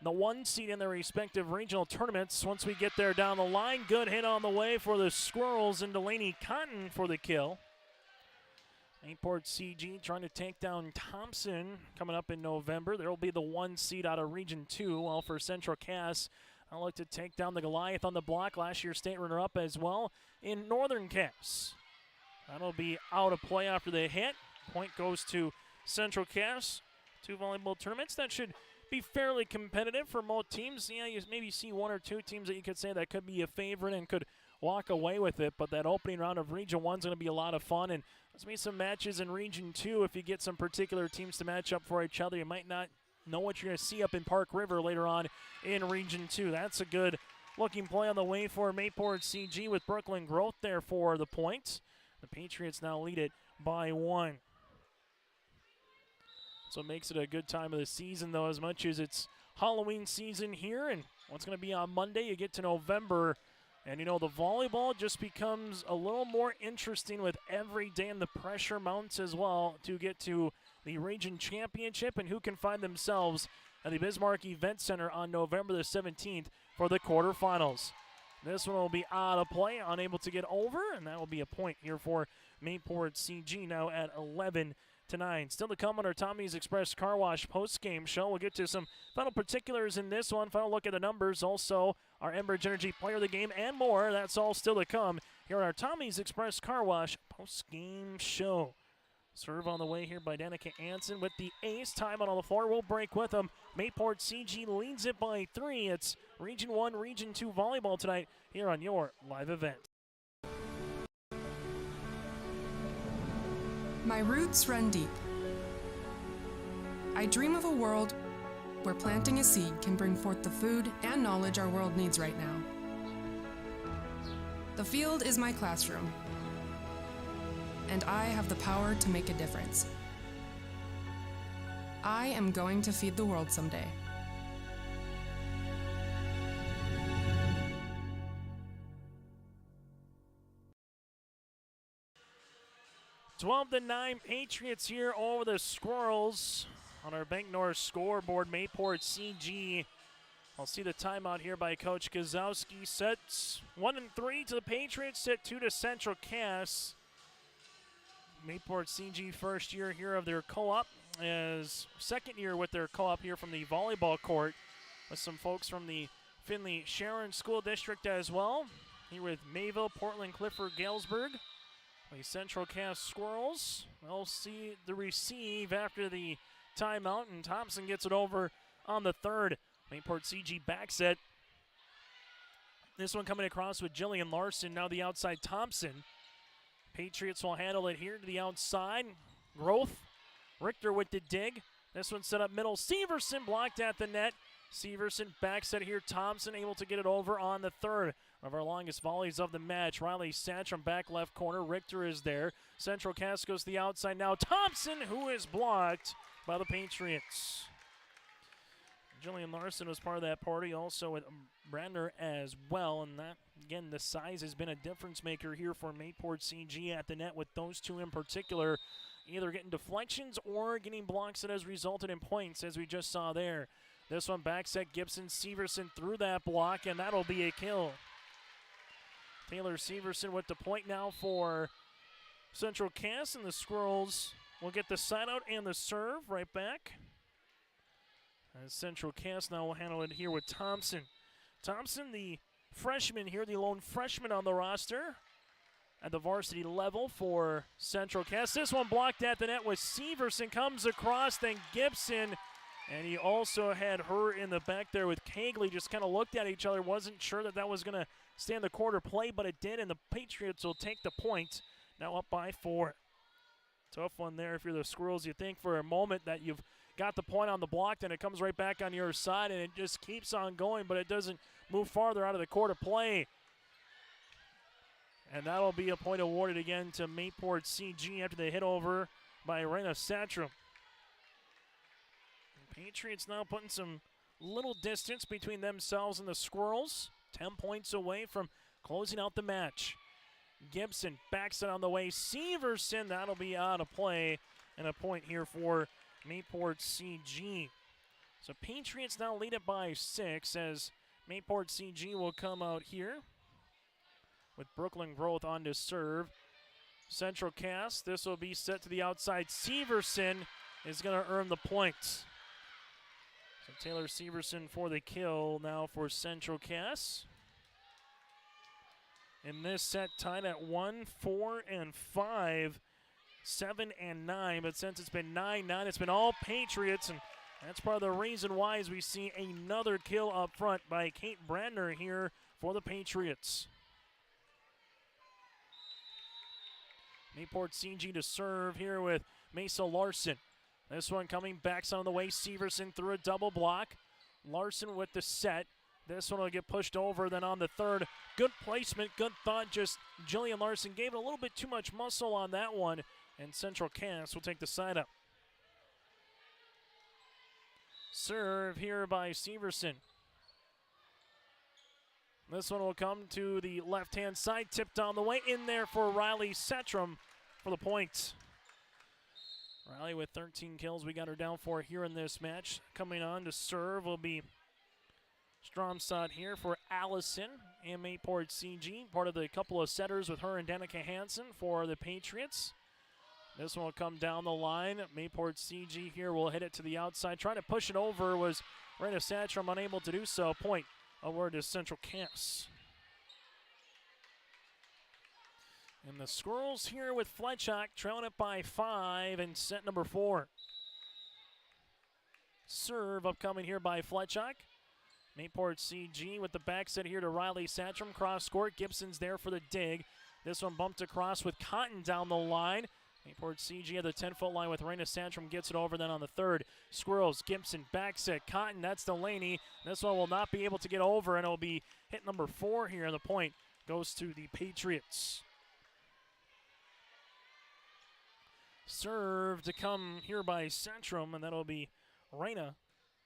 the 1 seed in their respective regional tournaments once we get there down the line. Good hit on the way for the Squirrels and Delaney Cotton for the kill. Mayport CG trying to take down Thompson coming up in November. There will be the 1 seed out of Region 2, while for Central Cass, I'll look to take down the Goliath on the block, last year's state runner-up as well in Northern Cass. That'll be out of play after the hit. Point goes to Central Cass. 2 volleyball tournaments. That should be fairly competitive for most teams. Yeah, you maybe see 1 or 2 teams that you could say that could be a favorite and could walk away with it. But that opening round of Region 1 is going to be a lot of fun. And there's going to be some matches in Region 2. If you get some particular teams to match up for each other, you might not know what you're going to see up in Park River later on in Region 2. That's a good looking play on the way for Mayport CG with Brooklyn Growth there for the point. The Patriots now lead it by 1. So it makes it a good time of the season, though, as much as it's Halloween season here. And what's going to be on Monday, you get to November. And, you know, the volleyball just becomes a little more interesting with every day, and the pressure mounts as well to get to the region championship and who can find themselves at the Bismarck Event Center on November the 17th for the quarterfinals. This one will be out of play, unable to get over, and that will be a point here for Mayport CG now at 11-9. Still to come on our Tommy's Express Car Wash post-game show. We'll get to some final particulars in this one, final look at the numbers, also our Enbridge Energy Player of the Game, and more. That's all still to come here on our Tommy's Express Car Wash post-game show. Serve on the way here by Danica Anson with the ace. Time out on the floor. We'll break with them. Mayport CG leads it by 3. It's Region 1, Region 2 volleyball tonight here on your live event. My roots run deep. I dream of a world where planting a seed can bring forth the food and knowledge our world needs right now. The field is my classroom, and I have the power to make a difference. I am going to feed the world someday. 12-9 Patriots here over the Squirrels on our Bank North scoreboard. Mayport CG. I'll see the timeout here by Coach Gazowski. Sets 1-3 to the Patriots, set 2 to Central Cass. Mayport CG first year here of their co-op, as second year with their co-op here from the volleyball court with some folks from the Finley Sharon School District as well. Here with Mayville, Portland, Clifford, Galesburg. The Central Cass Squirrels, they'll see the receive after the timeout, and Thompson gets it over on the third. Mayport CG back set. This one coming across with Jillian Larson, now the outside Thompson. Patriots will handle it here to the outside. Growth, Richter with the dig. This one set up middle. Severson blocked at the net. Severson back set here. Thompson able to get it over on the third. One of our longest volleys of the match. Riley Satcham back left corner. Richter is there. Central Cass goes to the outside now. Thompson, who is blocked by the Patriots. Jillian Larson was part of that party, also with Brandner as well. And that, again, the size has been a difference maker here for Mayport CG at the net, with those two in particular either getting deflections or getting blocks that has resulted in points, as we just saw there. This one back set, Gibson Severson through that block, and that'll be a kill. Taylor Severson with the point now for Central Cass, and the Squirrels will get the side out and the serve right back. As Central Cass now will handle it here with Thompson. Thompson, the freshman here, the lone freshman on the roster at the varsity level for Central Cass. This one blocked at the net with Severson, comes across, then Gibson, and he also had her in the back there with Cagley. Just kind of looked at each other, wasn't sure that that was going to stay in the quarter play, but it did, and the Patriots will take the point, now up by 4. Tough one there if you're the Squirrels. You think for a moment that you've got the point on the block, then it comes right back on your side, and it just keeps on going, but it doesn't move farther out of the quarter play. And that'll be a point awarded again to Mayport CG after they hit over by Rena Satcham. Patriots now putting some little distance between themselves and the Squirrels. 10 points away from closing out the match. Gibson backs it on the way. Severson, that'll be out of play. And a point here for Mayport CG. So Patriots now lead it by 6 as Mayport CG will come out here with Brooklyn Growth on to serve. Central Cass, this will be set to the outside. Severson is going to earn the points. So Taylor Severson for the kill now for Central Cass. In this set, tied at 1, 4, and 5, 7 and 9. But since it's been 9-9, it's been all Patriots, and that's part of the reason why as we see another kill up front by Kate Brandner here for the Patriots. Mayport CG to serve here with Mesa Larson. This one coming back on the way. Severson through a double block. Larson with the set. This one will get pushed over. Then on the third, good placement, good thought. Just Jillian Larson gave it a little bit too much muscle on that one. And Central Cass will take the side up. Serve here by Severson. This one will come to the left-hand side, tipped on the way. In there for Riley Setram for the point. Riley with 13 kills. We got her down for here in this match. Coming on to serve will be Stromstad here for Allison and Mayport CG. Part of the couple of setters with her and Danica Hansen for the Patriots. This one will come down the line. Mayport CG here will hit it to the outside. Trying to push it over was Rena Satchram, unable to do so. Point award to Central Cass. And the Squirrels here with Fletchock trailing it by 5 in set number 4. Serve upcoming here by Fletchock. Mayport CG with the back set here to Riley Satchram. Cross court. Gibson's there for the dig. This one bumped across with Cotton down the line. Mayport CG at the 10-foot line with Raina Santrum gets it over. Then on the third, Squirrels, Gibson, back set, Cotton, that's Delaney. This one will not be able to get over, and it'll be hit number 4 here. The point goes to the Patriots. Serve to come here by Santrum, and that'll be Raina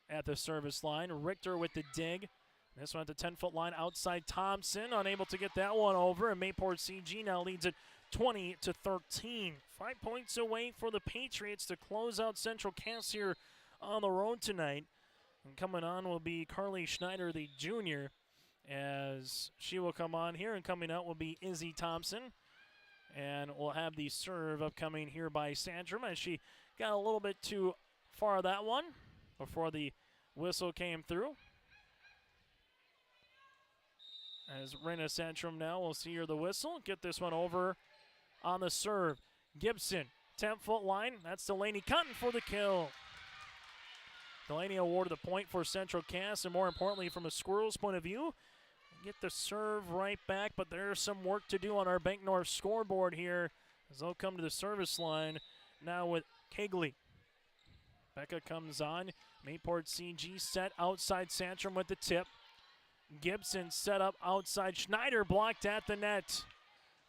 at the service line. Richter with the dig. This one at the 10-foot line outside Thompson, unable to get that one over, and Mayport CG now leads it 20-13. 5 points away for the Patriots to close out Central Cass here on the road tonight. And coming on will be Carly Schneider, the junior, as she will come on here. And coming out will be Izzy Thompson. And we'll have the serve upcoming here by Sandrum, as she got a little bit too far that one before the whistle came through. As Raina Sandrum now will see her the whistle. Get this one over on the serve. Gibson, 10-foot line. That's Delaney Cotton for the kill. Delaney awarded the point for Central Cass, and more importantly, from a Squirrels point of view, get the serve right back, but there's some work to do on our Bank North scoreboard here as they'll come to the service line now with Kegley. Becca comes on. Mayport CG set outside Santrum with the tip. Gibson set up outside. Schneider blocked at the net.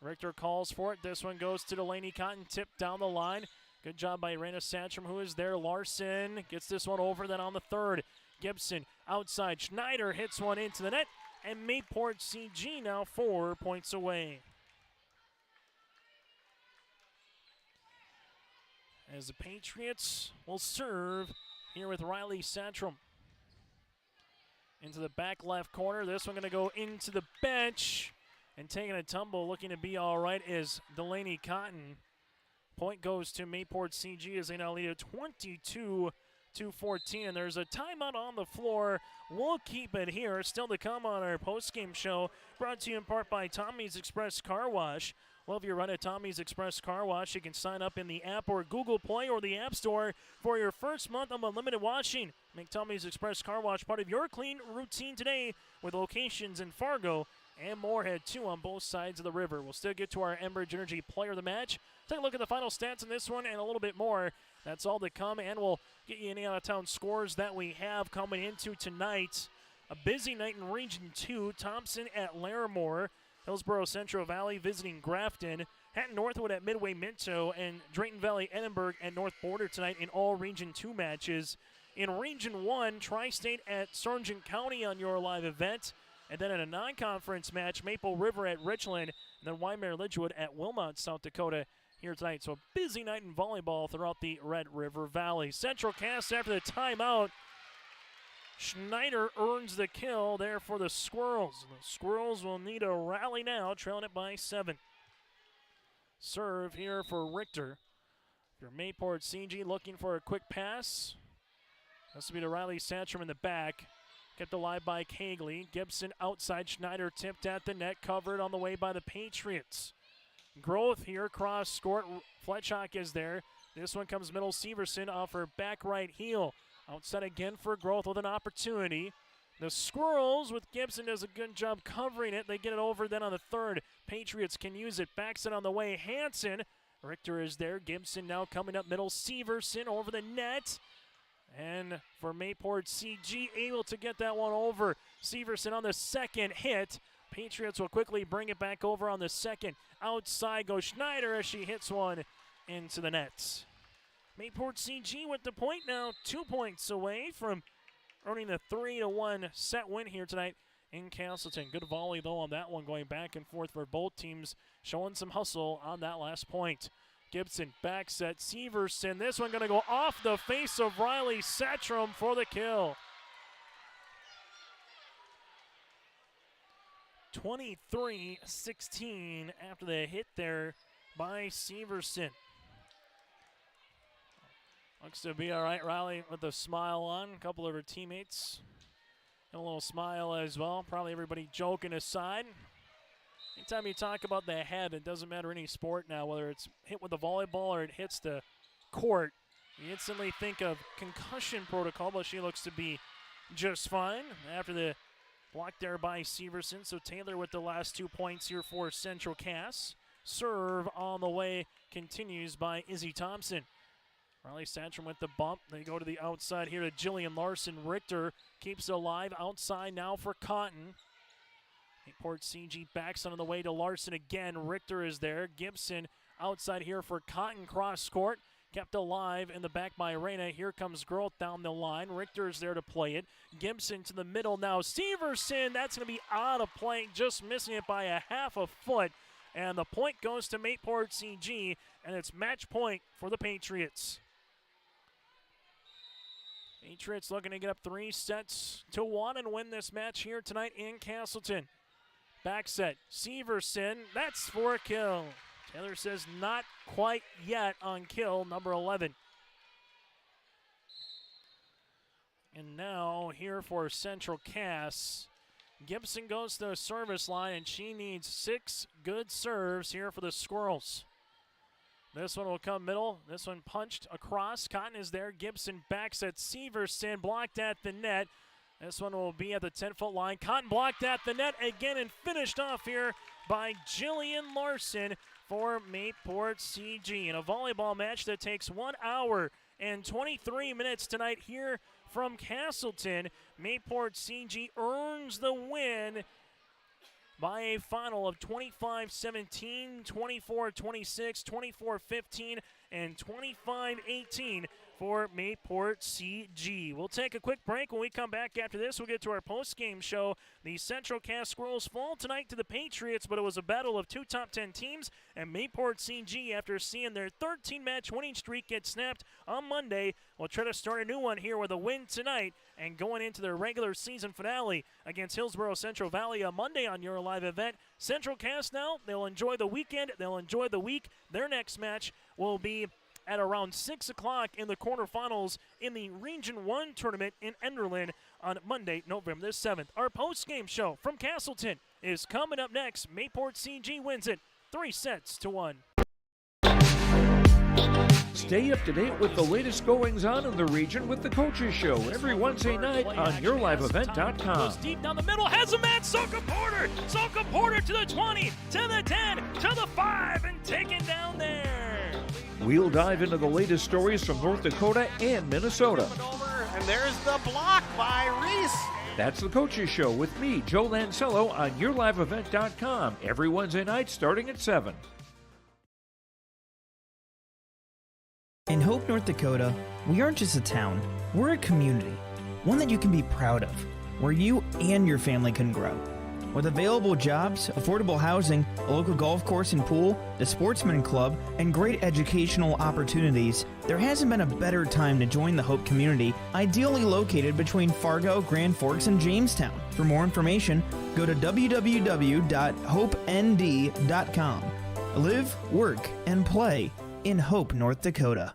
Richter calls for it. This one goes to Delaney Cotton, tipped down the line. Good job by Raina Santrum, who is there. Larson gets this one over. Then on the third, Gibson outside. Schneider hits one into the net, and Mayport CG now 4 points away. As the Patriots will serve here with Riley Santrum. Into the back left corner. This one going to go into the bench. And taking a tumble, looking to be all right, is Delaney Cotton. Point goes to Mayport CG as they now lead at 22-14. And there's a timeout on the floor. We'll keep it here. Still to come on our postgame show. Brought to you in part by Tommy's Express Car Wash. Well, if you run at Tommy's Express Car Wash, you can sign up in the app or Google Play or the App Store for your first month of unlimited washing. Make Tommy's Express Car Wash part of your clean routine today with locations in Fargo and Moorhead, too, on both sides of the river. We'll still get to our Enbridge Energy player of the match. Take a look at the final stats in this one and a little bit more. That's all to come, and we'll get you any out-of-town scores that we have coming into tonight. A busy night in Region 2. Thompson at Larimore. Hillsborough Central Valley visiting Grafton. Hatton Northwood at Midway Minto. And Drayton Valley Edinburgh at North Border tonight in all Region 2 matches. In Region 1, Tri-State at Sargent County on your live event. And then in a non-conference match, Maple River at Richland, and then Wyoming Lidgewood at Wilmot, South Dakota here tonight. So a busy night in volleyball throughout the Red River Valley. Central Cass after the timeout. Schneider earns the kill there for the Squirrels. The Squirrels will need a rally now, trailing it by 7. Serve here for Richter. Your Mayport CG looking for a quick pass. This will be to Riley Santrum in the back. Kept alive by Kegley. Gibson outside. Schneider tipped at the net. Covered on the way by the Patriots. Growth here. Cross court. Fletchock is there. This one comes middle. Severson off her back right heel. Outside again for Growth with an opportunity. The Squirrels with Gibson does a good job covering it. They get it over then on the third. Patriots can use it. Backs it on the way. Hansen. Richter is there. Gibson now coming up middle. Severson over the net. And for Mayport CG, able to get that one over. Severson on the second hit. Patriots will quickly bring it back over on the second. Outside goes Schneider as she hits one into the net. Mayport CG with the point now, 2 points away from earning the 3-1 set win here tonight in Castleton. Good volley, though, on that one, going back and forth for both teams, showing some hustle on that last point. Gibson back set, Severson. This one going to go off the face of Riley Satchram for the kill. 23-16 after the hit there by Severson. Looks to be all right. Riley with a smile on. A couple of her teammates. And a little smile as well. Probably everybody joking aside. Anytime you talk about the head, it doesn't matter any sport now, whether it's hit with the volleyball or it hits the court, you instantly think of concussion protocol, but she looks to be just fine after the block there by Severson. So Taylor with the last 2 points here for Central Cass. Serve on the way continues by Izzy Thompson. Riley Satcham with the bump. They go to the outside here to Jillian Larson. Richter keeps it alive outside now for Cotton. Mayport CG backs on the way to Larson again. Richter is there. Gibson outside here for Cotton, cross court. Kept alive in the back by Arena. Here comes Groth down the line. Richter is there to play it. Gibson to the middle now. Severson, that's going to be out of play, just missing it by a half a foot. And the point goes to Mayport CG, and it's match point for the Patriots. Patriots looking to get up 3-1 and win this match here tonight in Castleton. Back set, Severson, that's for a kill. Taylor says not quite yet on kill number 11. And now here for Central Cass. Gibson goes to the service line, and she needs 6 good serves here for the Squirrels. This one will come middle. This one punched across. Cotton is there. Gibson backs at Severson, blocked at the net. This one will be at the 10-foot line. Cotton blocked at the net again and finished off here by Jillian Larson for Mayport CG. In a volleyball match that takes 1 hour and 23 minutes tonight here from Castleton, Mayport CG earns the win by a final of 25-17, 24-26, 24-15, and 25-18 for Mayport CG. We'll take a quick break. When we come back after this, we'll get to our post-game show. The Central Cass Squirrels fall tonight to the Patriots, but it was a battle of 2 top 10 teams, and Mayport CG, after seeing their 13-match winning streak get snapped on Monday, will try to start a new one here with a win tonight and going into their regular season finale against Hillsborough Central Valley on Monday on your live event. Central Cass now, they'll enjoy the weekend, they'll enjoy the week. Their next match will be at around 6 o'clock in the quarterfinals in the Region 1 tournament in Enderlin on Monday, November the 7th. Our post-game show from Castleton is coming up next. Mayport CG wins it 3-1. Stay up to date with the latest goings-on in the region with the Coaches Show every Wednesday night on YourLiveEvent.com. Goes deep down the middle, has a man, Soka Porter! Soka Porter to the 20, to the 10, to the 5, and taken down there. We'll dive into the latest stories from North Dakota and Minnesota. And there's the block by Reese. That's the Coaches Show with me, Joe Lancello, on YourLiveEvent.com every Wednesday night starting at 7. In Hope, North Dakota, we aren't just a town, we're a community, one that you can be proud of, where you and your family can grow. With available jobs, affordable housing, a local golf course and pool, the Sportsman Club, and great educational opportunities, there hasn't been a better time to join the Hope community, ideally located between Fargo, Grand Forks, and Jamestown. For more information, go to www.hopend.com. Live, work, and play in Hope, North Dakota.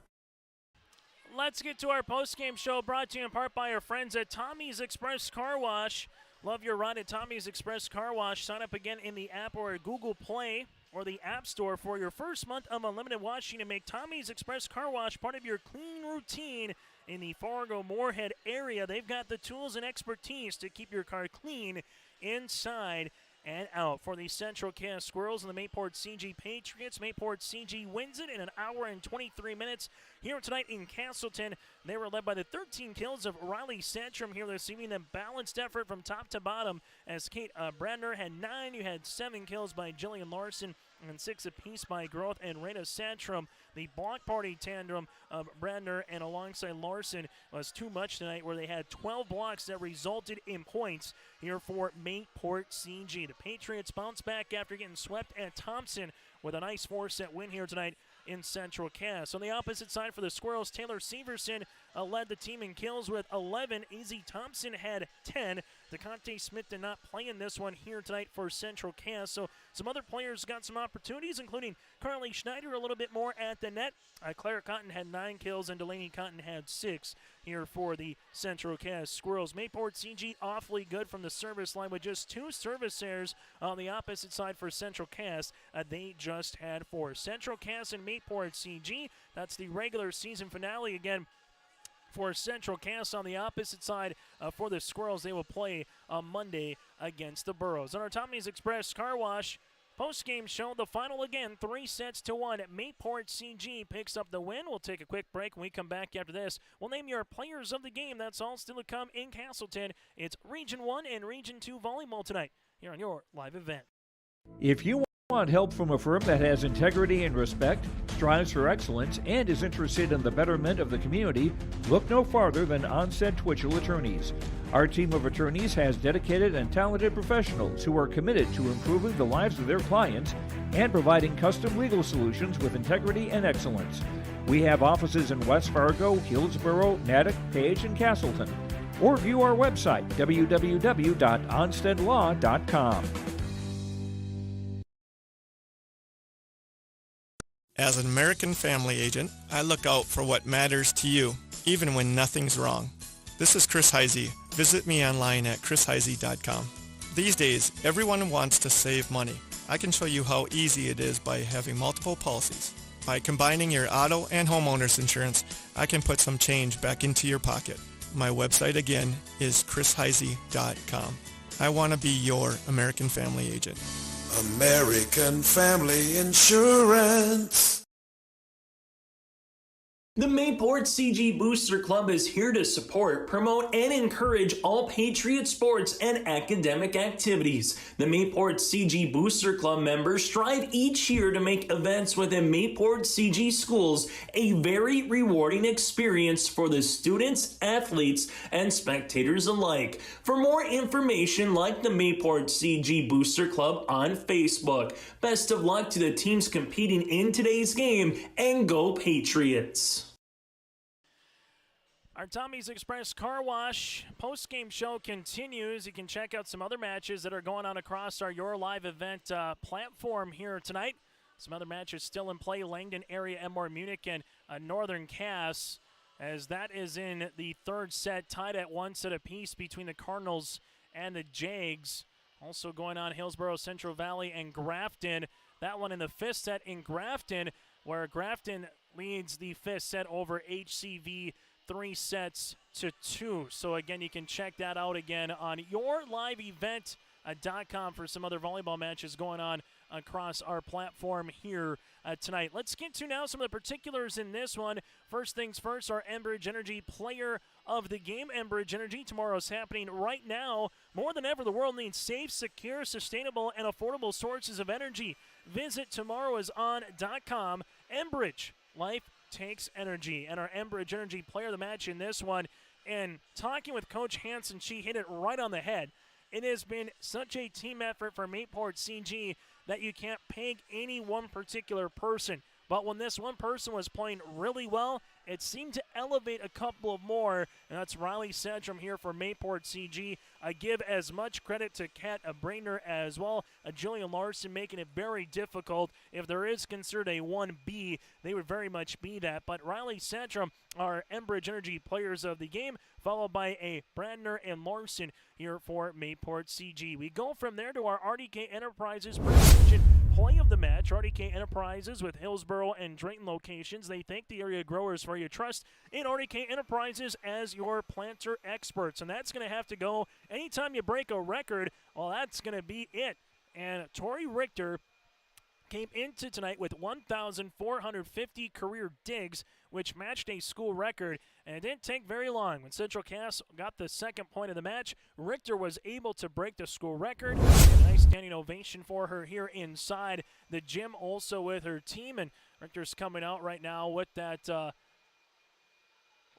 Let's get to our post-game show, brought to you in part by our friends at Tommy's Express Car Wash. Love your ride at Tommy's Express Car Wash. Sign up again in the app or Google Play or the App Store for your first month of unlimited washing and make Tommy's Express Car Wash part of your clean routine in the Fargo-Moorhead area. They've got the tools and expertise to keep your car clean inside and out. For the Central Cass Squirrels and the Mayport CG Patriots, Mayport CG wins it in an hour and 23 minutes here tonight in Castleton. They were led by the 13 kills of Riley Sandstrom here this evening. A balanced effort from top to bottom as Kate Brandner had 9. You had 7 kills by Jillian Larson and 6 apiece by Groth and Rena Sandstrom. The block party tandem of Brandner and alongside Larson was too much tonight, where they had 12 blocks that resulted in points here for Mayport CG. The Patriots bounce back after getting swept at Thompson with a nice 4-set win here tonight in Central Cass. On the opposite side for the Squirrels, Taylor Severson led the team in kills with 11. Izzy Thompson had 10. DeConte Smith did not play in this one here tonight for Central Cass. So some other players got some opportunities, including Carly Schneider a little bit more at the net. Claire Cotton had 9 kills and Delaney Cotton had 6 here for the Central Cass Squirrels. Mayport CG awfully good from the service line with just 2 service errors. On the opposite side for Central Cass, they just had 4. Central Cass and Mayport CG, that's the regular season finale again. For Central Cass on the opposite side for the Squirrels, they will play on Monday against the Burros. On our Tommy's Express Car Wash post-game show, the final again, 3-1. Mayport CG picks up the win. We'll take a quick break. When we come back after this, we'll name your players of the game. That's all still to come in Castleton. It's Region 1 and Region 2 volleyball tonight here on your live event. If you want help from a firm that has integrity and respect, strives for excellence, and is interested in the betterment of the community, look no farther than Onstead Twitchell Attorneys. Our team of attorneys has dedicated and talented professionals who are committed to improving the lives of their clients and providing custom legal solutions with integrity and excellence. We have offices in West Fargo, Hillsborough, Natick, Page, and Castleton. Or view our website, www.onsteadlaw.com. As an American family agent, I look out for what matters to you, even when nothing's wrong. This is Chris Heisey. Visit me online at chrisheisey.com. These days, everyone wants to save money. I can show you how easy it is by having multiple policies. By combining your auto and homeowner's insurance, I can put some change back into your pocket. My website again is chrisheisey.com. I want to be your American family agent. American Family Insurance. The Mayport CG Booster Club is here to support, promote, and encourage all Patriot sports and academic activities. The Mayport CG Booster Club members strive each year to make events within Mayport CG schools a very rewarding experience for the students, athletes, and spectators alike. For more information, like the Mayport CG Booster Club on Facebook. Best of luck to the teams competing in today's game, and go Patriots! Our Tommy's Express Car Wash post-game show continues. You can check out some other matches that are going on across our Your Live event platform here tonight. Some other matches still in play. Langdon area, Enmore Munich, and Northern Cass, as that is in the third set, tied at 1 set apiece between the Cardinals and the Jags. Also going on Hillsborough, Central Valley, and Grafton. That one in the fifth set in Grafton, where Grafton leads the fifth set over HCV 3-2. So again, you can check that out again on yourliveevent.com for some other volleyball matches going on across our platform here tonight. Let's get to now some of the particulars in this one. First things first, our Enbridge Energy player of the game. Enbridge Energy, tomorrow's happening right now. More than ever, the world needs safe, secure, sustainable, and affordable sources of energy. Visit tomorrowison.com. Enbridge, life takes energy. And our Enbridge Energy player of the match in this one, and talking with Coach Hansen, she hit it right on the head. It has been such a team effort for Mayport CG that you can't peg any one particular person. But when this one person was playing really well, it seemed to elevate a couple of more, and that's Riley Sandstrom here for Mayport CG. I give as much credit to Kat Brainer as well. Jillian Larson making it very difficult. If there is considered a 1B, they would very much be that. But Riley Sandstrom, our Enbridge Energy players of the game, followed by a Brandner and Larson here for Mayport CG. We go from there to our RDK Enterprises prediction play of the match. RDK Enterprises with Hillsborough and Drayton locations. They thank the area growers for your trust in RDK Enterprises as your planter experts. And that's going to have to go anytime you break a record. Well, that's going to be it. And Tori Richter came into tonight with 1,450 career digs, which matched a school record, and it didn't take very long. When Central Cass got the second point of the match, Richter was able to break the school record. A nice standing ovation for her here inside the gym, also with her team, and Richter's coming out right now with that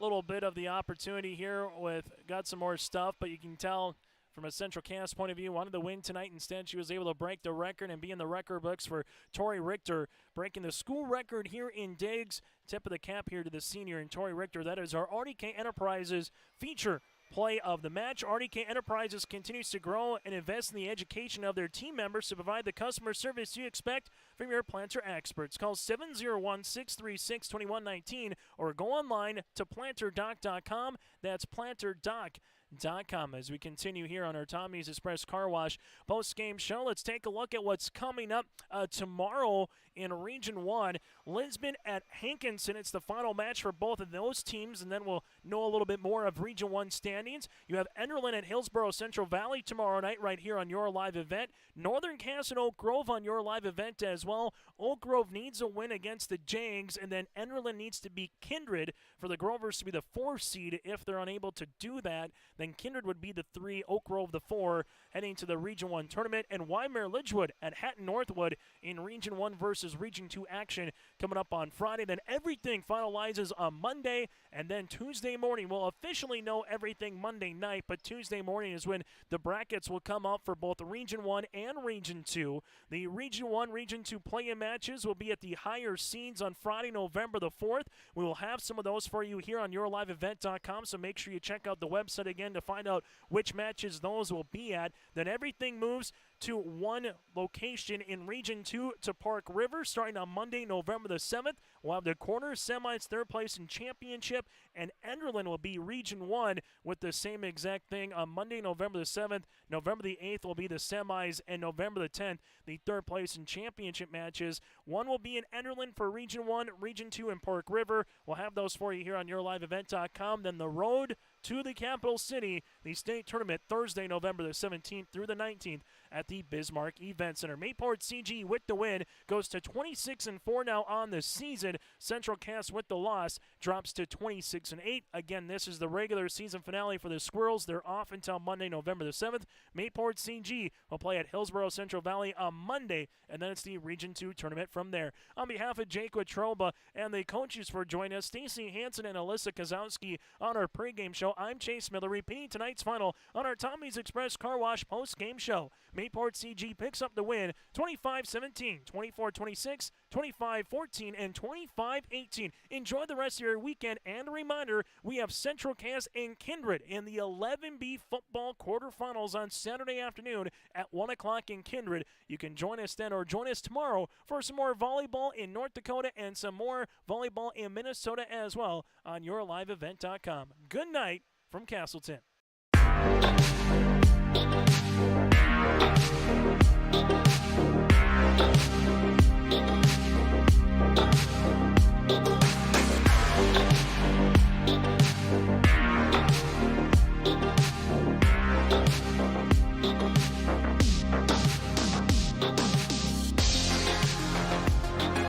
little bit of the opportunity here with got some more stuff, but you can tell from a Central Cass point of view, wanted to win tonight. Instead, she was able to break the record and be in the record books for Tori Richter, breaking the school record here in digs. Tip of the cap here to the senior and Tori Richter. That is our RDK Enterprises feature play of the match. RDK Enterprises continues to grow and invest in the education of their team members to provide the customer service you expect from your planter experts. Call 701-636-2119 or go online to planterdoc.com. That's planterdoc.com. As we continue here on our Tommy's Express Car Wash post-game show, let's take a look at what's coming up tomorrow in Region 1. Lisbon at Hankinson. It's the final match for both of those teams, and then we'll know a little bit more of Region 1 standings. You have Enderlin at Hillsborough Central Valley tomorrow night right here on your live event. Northern Cass and Oak Grove on your live event as well. Oak Grove needs a win against the Jags, and then Enderlin needs to beat Kindred for the Grovers to be the 4 seed. If they're unable to do that, then Kindred would be the 3, Oak Grove the 4, heading to the Region 1 tournament. And Weimar Lidgewood at Hatton Northwood in Region 1 versus Region 2 action coming up on Friday. Then everything finalizes on Monday, and then Tuesday morning. We'll officially know everything Monday night, but Tuesday morning is when the brackets will come up for both Region 1 and Region 2. The Region 1, Region 2 play-in matches will be at the higher seeds on Friday, November the 4th. We will have some of those for you here on yourliveevent.com, so make sure you check out the website again to find out which matches those will be at. Then everything moves to one location in Region 2 to Park River starting on Monday, November the 7th. We'll have the quarters, semis, third place, and championship, and Enderlin will be Region 1 with the same exact thing on Monday, November the 7th. November the 8th will be the semis, and November the 10th, the third place and championship matches. One will be in Enderlin for Region 1, Region 2 in Park River. We'll have those for you here on yourliveevent.com. Then the road to the capital city, the state tournament, Thursday, November the 17th through the 19th at the Bismarck Event Center. Mayport CG with the win goes to 26-4 now on the season. Central Cass with the loss drops to 26-8. Again, this is the regular season finale for the Squirrels. They're off until Monday, November the 7th. Mayport CG will play at Hillsborough Central Valley on Monday, and then it's the Region 2 tournament from there. On behalf of Jake Watroba and the coaches for joining us, Stacy Hansen and Alyssa Kozowski on our pregame show, I'm Chase Miller, repeating tonight's final on our Tommy's Express Car Wash post-game show. Mayport CG picks up the win 25-17, 24-26, 25-14, and 25-18. Enjoy the rest of your weekend, and a reminder, we have Central Cass and Kindred in the 11B football quarterfinals on Saturday afternoon at 1 o'clock in Kindred. You can join us then or join us tomorrow for some more volleyball in North Dakota and some more volleyball in Minnesota as well on yourliveevent.com. Good night from Castleton.